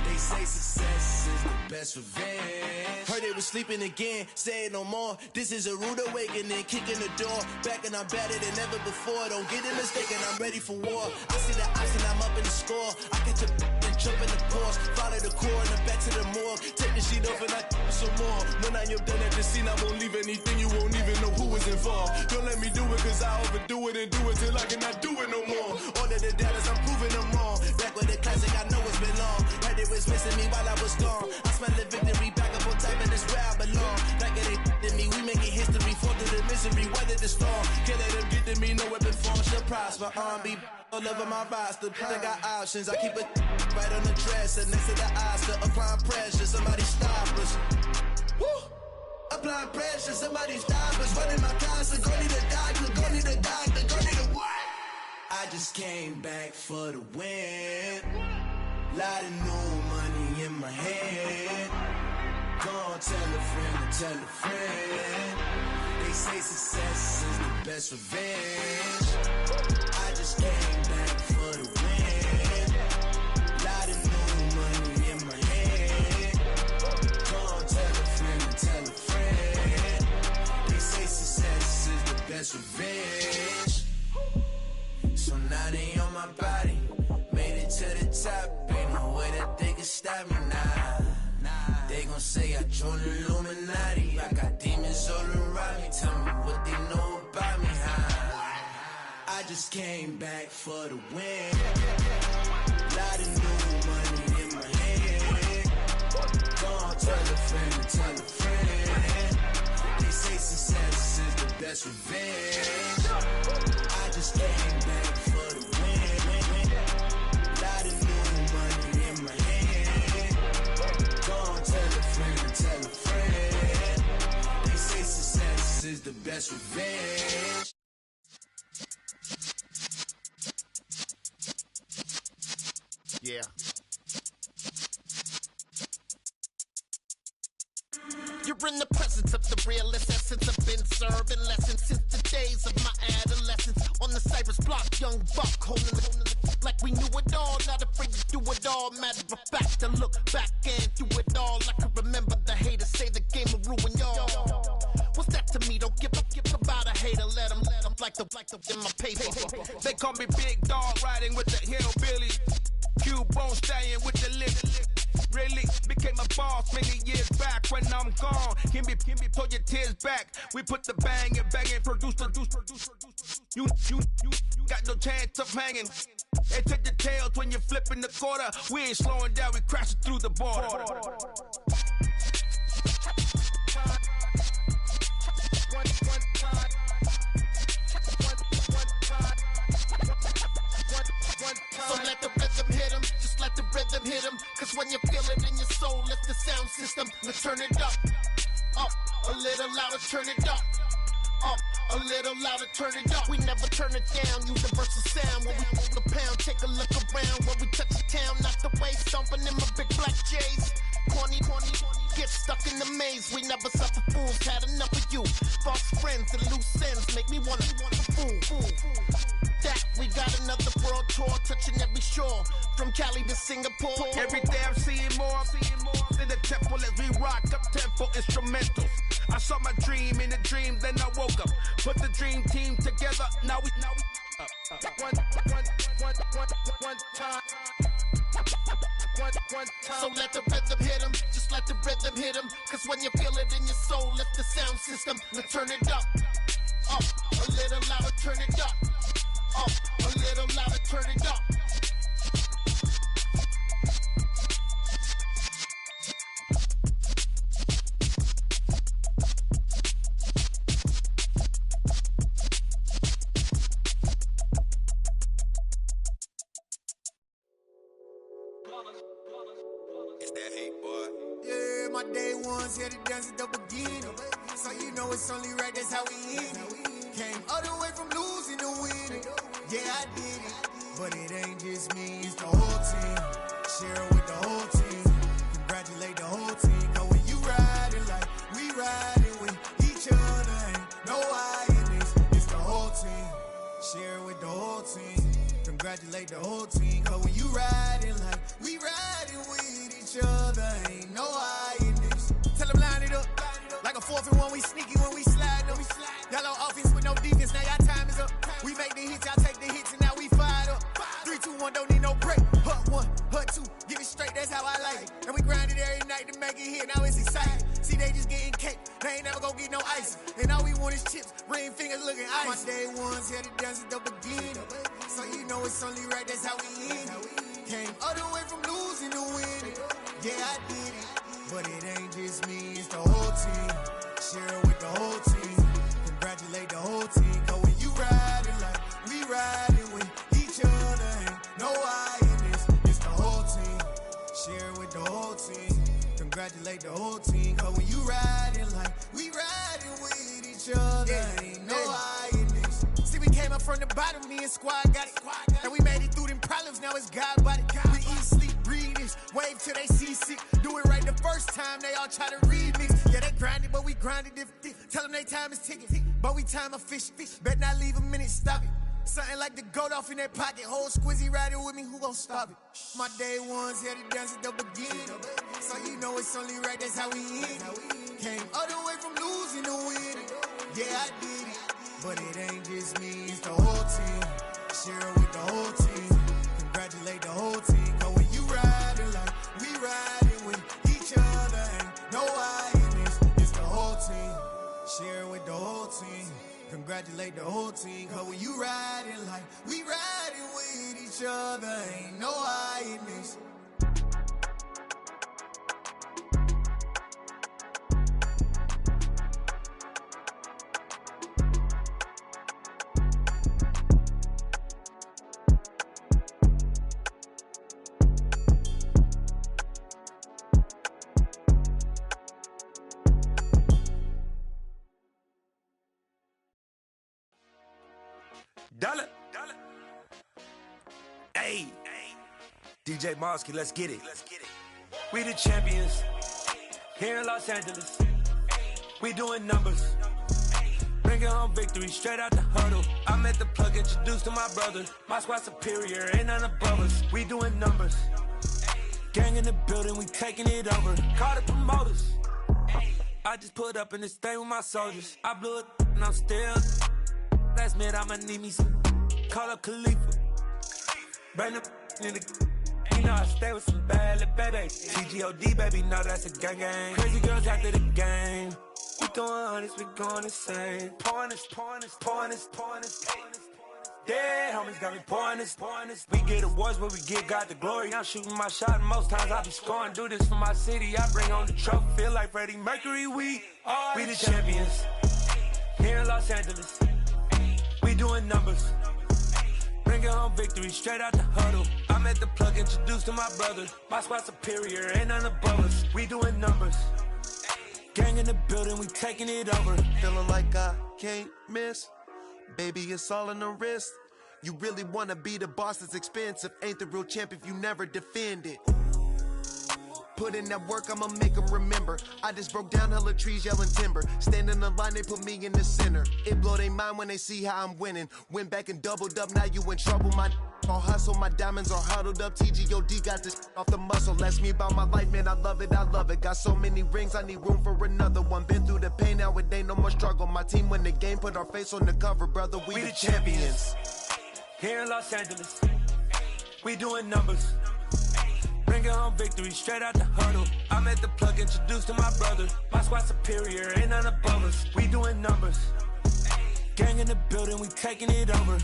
They say success is the best revenge. Heard they was sleeping again, say it no more. This is a rude awakening, kicking the door. Back and I'm better than ever before. Don't get it mistaken, I'm ready for war. I see the option, I'm up in the score. I catch a and jump in the course. Follow the core and then back to the morgue. Take the sheet off and I some more. When I am done at the scene, I won't leave anything. You won't even know who is involved. Don't let me do it cause I overdo it and do it till I cannot do it no more. All of the doubters, I'm proving them wrong. Back with the classic, I know it's been long. Heard it was missing me while I was gone. I smell the victory, back up on time and it's where I belong. Like it ain't to me, we making history. Fall through the misery, weather the storm. Can't let them get to me, no weapon form shall prosper. R&B all over my roster, I got options. I keep it right on the dresser, next to the Oscar. Applying pressure, somebody stop us. Woo! Applying pressure, somebody stop us. Running my constant, go need a doctor, go need a doctor, go need a what? I just came back for the win. Lot of new money in my hand. Go on, tell a friend and tell a friend. They say success is the best revenge. I just came back for the win. Lot of new money in my hand. Go on, tell a friend and tell a friend. They say success is the best revenge. So now they on my body. Made it to the top. Ain't no way that they can stop me now. They gon' say I joined the Illuminati. I got demons all around me. Tell me what they know about me, huh? I just came back for the win. Lot of new money in my hand. Go on, tell a friend and tell a friend. They say success is the best revenge. I just came back for the win. Lot of new money in my hand. Go on, tell a friend and tell a friend. They say success is the best revenge. Yeah. You're in the presence of the realest essence. I've been serving lessons since the days of my adolescence. On the Cypress block, young buck holding the like we knew it all. Not afraid to do it all. Matter of fact, to look back and do it all. I can remember the haters say the game will ruin y'all. What's that to me? Don't give about a hater. Let them like the in my paper. They call me Big Dog, riding with the hillbilly. Cubone staying with the lip. Really became a boss many years back. When I'm gone, can be pull your tears back. We put the bang and produce. You got no chance of hanging. They take the tails when you're flipping the quarter. We ain't slowing down, we crashing through the border. So let the rhythm hit him, just let the rhythm hit him. Cause when you feel it in your soul, lift the sound system. Now turn it up, a little louder, turn it up, a little louder, turn it up. We never turn it down, universal sound. When we move the pound, take a look around. When we touch the town, knock the way, stomping in my big black J's. Corny, get stuck in the maze. We never suffer fools, had enough of you. False friends and loose ends make me wanna fool. That we got another world tour, touching every shore, from Cali to Singapore. Every day I'm seeing more in the temple as we rock up tempo instrumentals. I saw my dream in a dream, then I woke up. Put the dream team together, now we one time. So let the rhythm hit him, just let the rhythm hit him. Cause when you feel it in your soul, lift the sound system. Now turn it up, a little louder, turn it up, a little louder, turn it up. My day ones here to dance at the beginning. So you know it's only right, that's how we end it. Came all the way from losing to winning. Yeah, I did it. But it ain't just me, it's the whole team. Share it with the whole team. Congratulate the whole team. Cause when you riding like we riding with each other, ain't no I in this. It's the whole team. Share it with the whole team. Congratulate the whole team. Cause when you riding like we riding with each other, ain't no like to make it here, now it's exciting. See, they just getting cake, they ain't never gonna get no ice. And all we want is chips, ring fingers looking ice. My day ones here to dance at the beginning. So you know it's only right, that's how we end it. Came all the way from losing to winning. Yeah, I did it. But it ain't just me, it's the whole team. Share it with the whole team. Congratulate the whole team. Cause when you riding like we riding with each other, ain't no I in this. It's the whole team. Share it with the whole team. Congratulate the whole team. Cause when you riding like we riding with each other, ain't no I in this. See, we came up from the bottom, me and squad got it. And we made it through them problems, now it's God body. We eat, sleep, breathe this, wave till they see sick. Do it right the first time, they all try to remix. Yeah, they grinded, but we grinded different. Tell them they time is ticking, but we time a fish. Bet not leave a minute, stop it. Something like the goat off in their pocket. Whole squizzy riding with me, who gon' stop it? My day ones here to dance at the beginning. So you know it's only right, that's how we end it. Came all the way from losing to winning. Yeah, I did it. But it ain't just me, it's the whole team. Share it with the whole team. Congratulate the whole team. Cause when you riding like we riding with each other, ain't no I in this. It's the whole team. Share it with the whole team. Congratulate the whole team. Cause when you riding like we riding with each other, ain't no I in this. Dollar. Hey, DJ Mosky, let's get it. We the champions here in Los Angeles. We doing numbers, bringing home victory straight out the huddle. I'm at the plug, introduced to my brother. My squad superior, ain't none above us. We doing numbers, gang in the building, we taking it over. Call the promoters. I just put up in this thing with my soldiers. I blew it and I'm still. Last minute I'ma need me some. Call up Khalifa. Bring the in the. You know I stay with some bad little babies. TGOD baby, know that's a gang gang. Crazy girls after the game. We going honest, we going insane. Pouring this. Dead homies got me pouring this. We get awards, but we give God the glory. I'm shooting my shot, and most times I be scoring. Do this for my city, I bring on the trophy. Feel like Freddie Mercury, we the champions here in Los Angeles. We doing numbers, bringing home victory straight out the huddle. I'm at the plug, introduced to my brother. My squad superior, ain't none above us. We doing numbers, gang in the building, we taking it over. Feeling like I can't miss, baby, it's all in the wrist. You really wanna be the boss, it's expensive. Ain't the real champ if you never defend it. Put in that work, I'ma make them remember. I just broke down hella trees, yelling timber. Stand in the line, they put me in the center. It blow their mind when they see how I'm winning. Went back and doubled up, now you in trouble. My all hustle, my diamonds are huddled up. TGOD got this off the muscle. Ask me about my life, man, I love it. Got so many rings, I need room for another one. Been through the pain, now it ain't no more struggle. My team win the game, put our face on the cover, brother. We the champions here in Los Angeles. We doing numbers, bringing home victory straight out the huddle. I'm at the plug, introduced to my brother. My squad superior, ain't none above us. We doing numbers, gang in the building, we taking it over.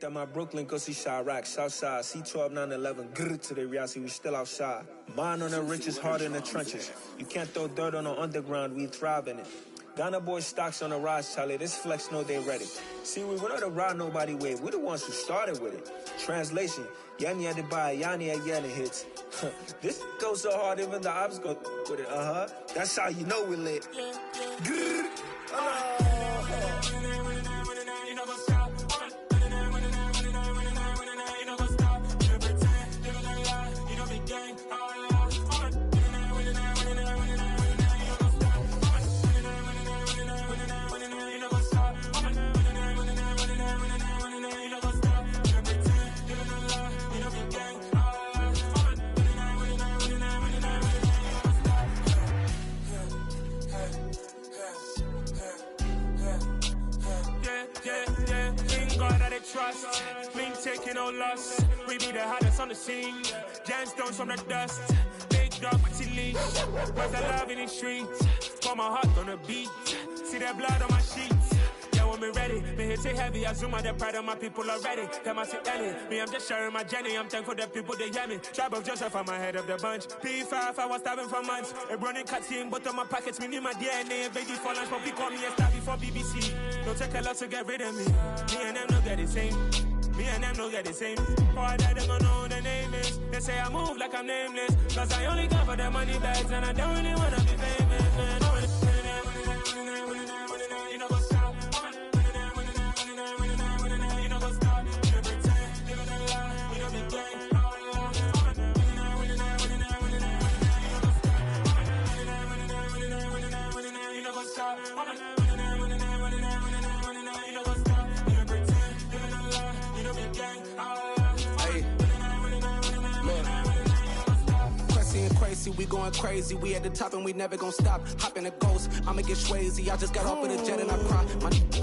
At my Brooklyn, go see Chirac, Southside, C12, 911, grrr to the reality, we still outside. Mine on the riches, hard in the trenches. You can't throw dirt on the underground, we thrive in it. Ghana boys stocks on the rise, Charlie, this flex know they ready. See, we're not the ride nobody wave, we're the ones who started with it. Translation, Yani had to buy, Yani had Yana hits. This goes so hard, even the ops go with it, That's how you know we lit. Grrr. us. We be the hottest on the scene. Gemstones from the dust. Big dog with leash. Where's the love in the streets? Put my heart on the beat. See that blood on my sheets. Yeah, when me ready, me hit it heavy. I zoom out the pride of my people already. Them I see Ellie. Me, I'm just sharing my journey. I'm thankful the people they hear me. Tribe of Joseph, I'm ahead of the bunch. P5, I was starving for months. A running cut in bottom of my pockets. Me need my DNA. Baby for lunch, but call me a star before BBC. Don't take a lot to get rid of me. Me and them no get the same. Me and them no get the same. For I die, they gon' know who the name is. They say I move like I'm nameless. Cause I only come for the money bags. And I don't really wanna be famous, man. You know what's up? You know what's up? You know pretend. You know lie. You know be gang. You know what's up? Crazy, we going crazy. We at the top and we never gon' stop. Hop in a ghost, I'ma get swayzy. I just got off with a jet and I cry.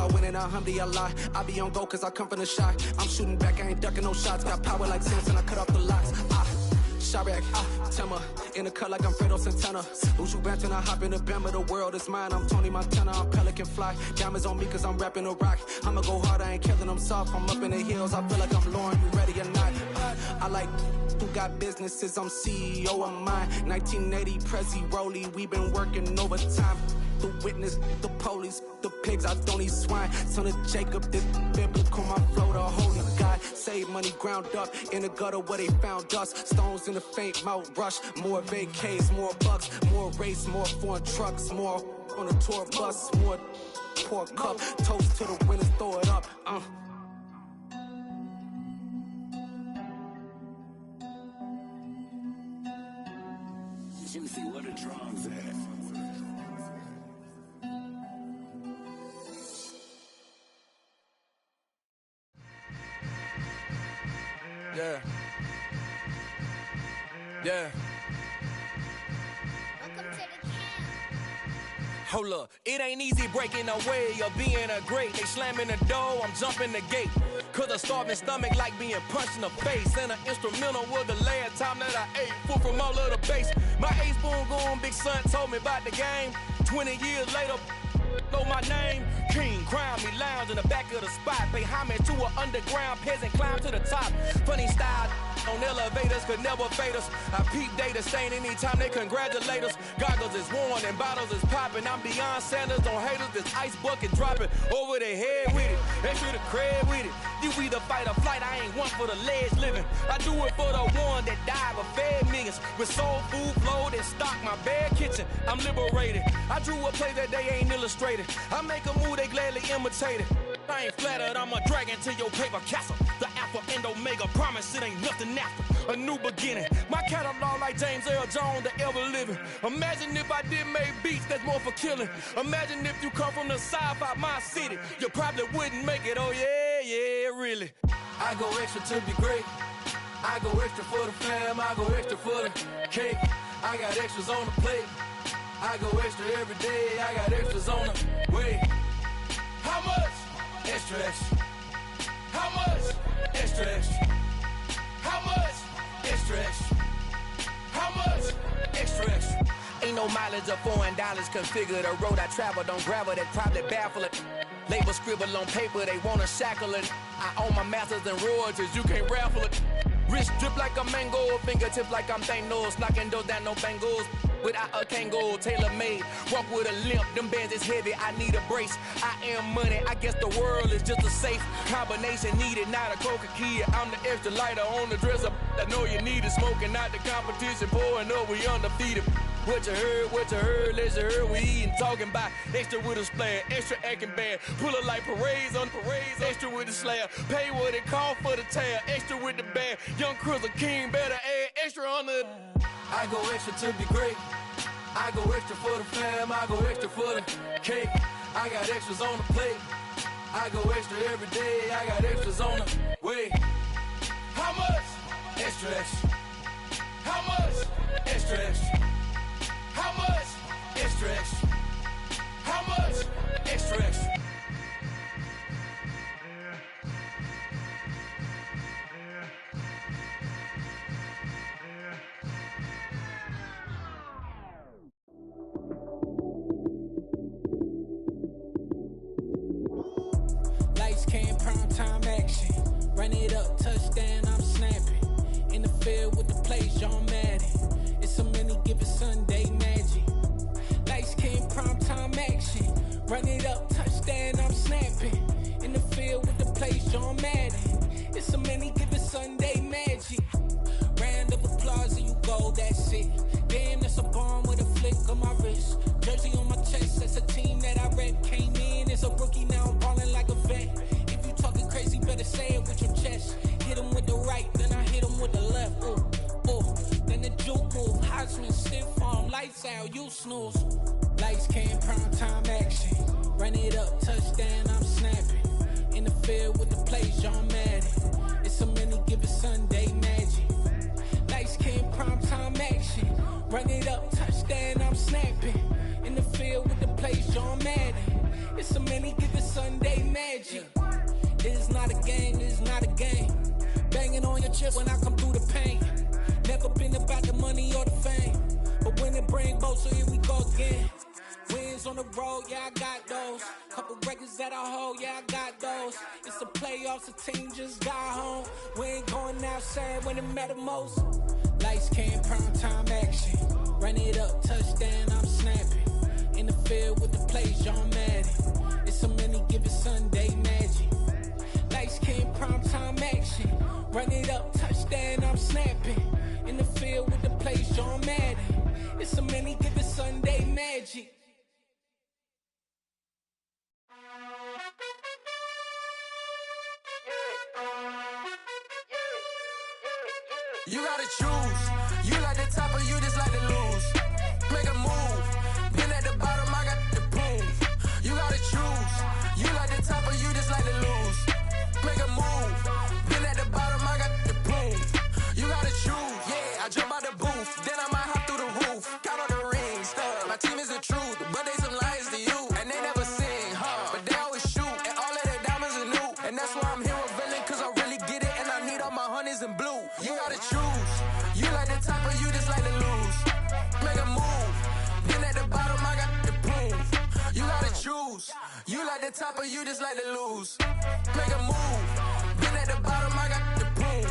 I win in a Humvee, I lie. I be on go cause I come from the shot. I'm shooting back, I ain't ducking no shots. Got power like Samson, I cut off the locks. Chirac, Timmer, in the cut like I'm Fredo Santana. Ushu Banton, I hop in the Bama, the world is mine. I'm Tony Montana, I'm Pelican Fly. Diamonds on me cause I'm rapping a rock. I'ma go hard, I ain't killing them soft. I'm up in the hills, I feel like I'm Lauren, you ready or not? I like who got businesses, I'm CEO of mine. 1980 Prezi Rolly, we been working overtime. The witness, the police, the pigs, I don't eat swine. Son of Jacob, this biblical, my flow, the holy God. Save money ground up in the gutter where they found us. Stones in the faint mouth rush. More vacays, more bucks, more race, more foreign trucks, more on a tour bus, more pour cup. Toast to the winners, throw it up. Juicy, what the drums at? Yeah. Yeah. Hold up, it ain't easy breaking away or being a great. They slamming the door, I'm jumping the gate. Cause a starving stomach like being punched in the face. And an instrumental was the last time that I ate. Full from all of the bass. My ace boom going, big son told me about the game. 20 years later, know my name. King, crown me, lounge in the back of the spot. Pay homage to an underground peasant, climb to the top. Funny style on elevators could never fade us. I peep data stain anytime they congratulate us. Goggles is worn and bottles is popping. I'm beyond Sanders on haters, this ice bucket dropping over their head with it. Extra the cred with it. You either fight or flight, I ain't one for the ledge living. I do it for the one that died but fed millions. With soul food flowed and stocked my bare kitchen. I'm liberated. I drew a play that they ain't illustrated. I make a move, they gladly imitate it. I ain't flattered, I'm a dragon to your paper castle. The Alpha and Omega, promise it ain't nothing after. A new beginning. My catalog like James Earl Jones, the ever living. Imagine if I did make beats that's more for killing. Imagine if you come from the sci-fi, my city. You probably wouldn't make it, oh yeah, yeah, really. I go extra to be great. I go extra for the fam, I go extra for the cake. I got extras on the plate. I go extra every day, I got extras on the way. How much? Extra, extra. How much? Extra, extra. How much? Extra, extra. How much? Extra, extra. Ain't no mileage of $4 configure the road I travel. Don't gravel, that probably baffle it. Label scribble on paper, they wanna shackle it. I own my masters and royalties, you can't raffle it. Wrist drip like a mango, fingertips like I'm Thanos. Knocking those down, no bangles. Without a Kango, tailor-made. Walk with a limp, them bands is heavy, I need a brace. I am money, I guess the world is just a safe combination needed, not a coca key. I'm the extra lighter on the dresser. I know you need it, smoking out the competition, pouring up, we undefeated. What you heard, let you heard, we eatin', talking about extra with a splash, extra acting bad. Pull it like parades on parades, extra with the slab. Pay what it cost for the tab, extra with the bag. Young Cruiser King, better add extra on the. I go extra to be great. I go extra for the fam, I go extra for the cake. I got extras on the plate. I go extra every day, I got extras on the way. How much? Extra, extra. How much? Extra, extra. How much? Extra, extra. How much? Extra, extra. touchdown, I'm snapping. In the field with the plays, John Madden. It's a many given Sunday magic. Lights came primetime action. Run it up, touchdown, I'm snapping. In the field with the plays, John Madden. It's a many given Sunday magic. Round of applause and you go, that's it. Damn, that's a bomb with a flick on my wrist. Jersey on my chest, that's a team that I rep. Came in as a rookie, now I'm ballin' like a vet. If you talking crazy, better say it with your chest. Hit him with the right, then I hit him with the left. Ooh, ooh. Then the juke move, Heisman, stiff arm, lights out, you snooze. Lights came, prime time action. Run it up, touchdown, I'm snapping. In the field with the plays, John Madden. It's a many given Sunday magic. Lights came, prime time action. Run it up, touchdown, I'm snapping. In the field with the plays, John Madden. It's a many given Sunday magic. This is not a game, this is not a game. Banging on your chest when I come through the pain. Never been about the money or the fame. But when it bring both, so here we go again. Wins on the road, yeah, I got those. Couple records that I hold, yeah, I got those. It's the playoffs, the team just got home. We ain't going outside when it matter most. Lights came, prime time action. Run it up, touchdown, I'm snapping. In the field with the plays, John Madden. It's a many given Sunday magic. Lights came, prime time action. Run it up, touchdown, I'm snapping. In the field with the plays, John Madden. It's a many given Sunday magic. You gotta choose. You like the top or you just like to lose. Make a move. Been at the bottom, I got the proof. You gotta choose. You like the top or you just like to lose. Make a move. Been at the bottom, I got the proof. You gotta choose. Yeah, I jump out the booth. Then I might hop through the roof. Count on the rings. My team is the truth, but they some liars to you. And they never sing, but they always shoot. And all of their diamonds are new. And that's why I'm here revealing, cause I really get it. And I need all my honeys in blue. You gotta choose. You like the top or you just like to lose. Make a move. Been at the bottom, I got the proof. You gotta choose. You like the top or you just like to lose. Make a move. Been at the bottom, I got the proof.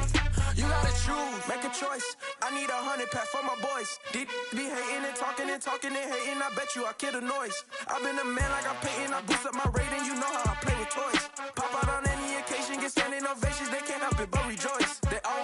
You gotta choose. Make a choice. I need 100 pack for my boys. Be hating and talking and talking and hating. I bet you I kill the noise. I've been a man like I'm Peyton. I boost up my rating. You know how I play with toys. Pop out on any occasion, get standing ovations. They can't help it but rejoice. They all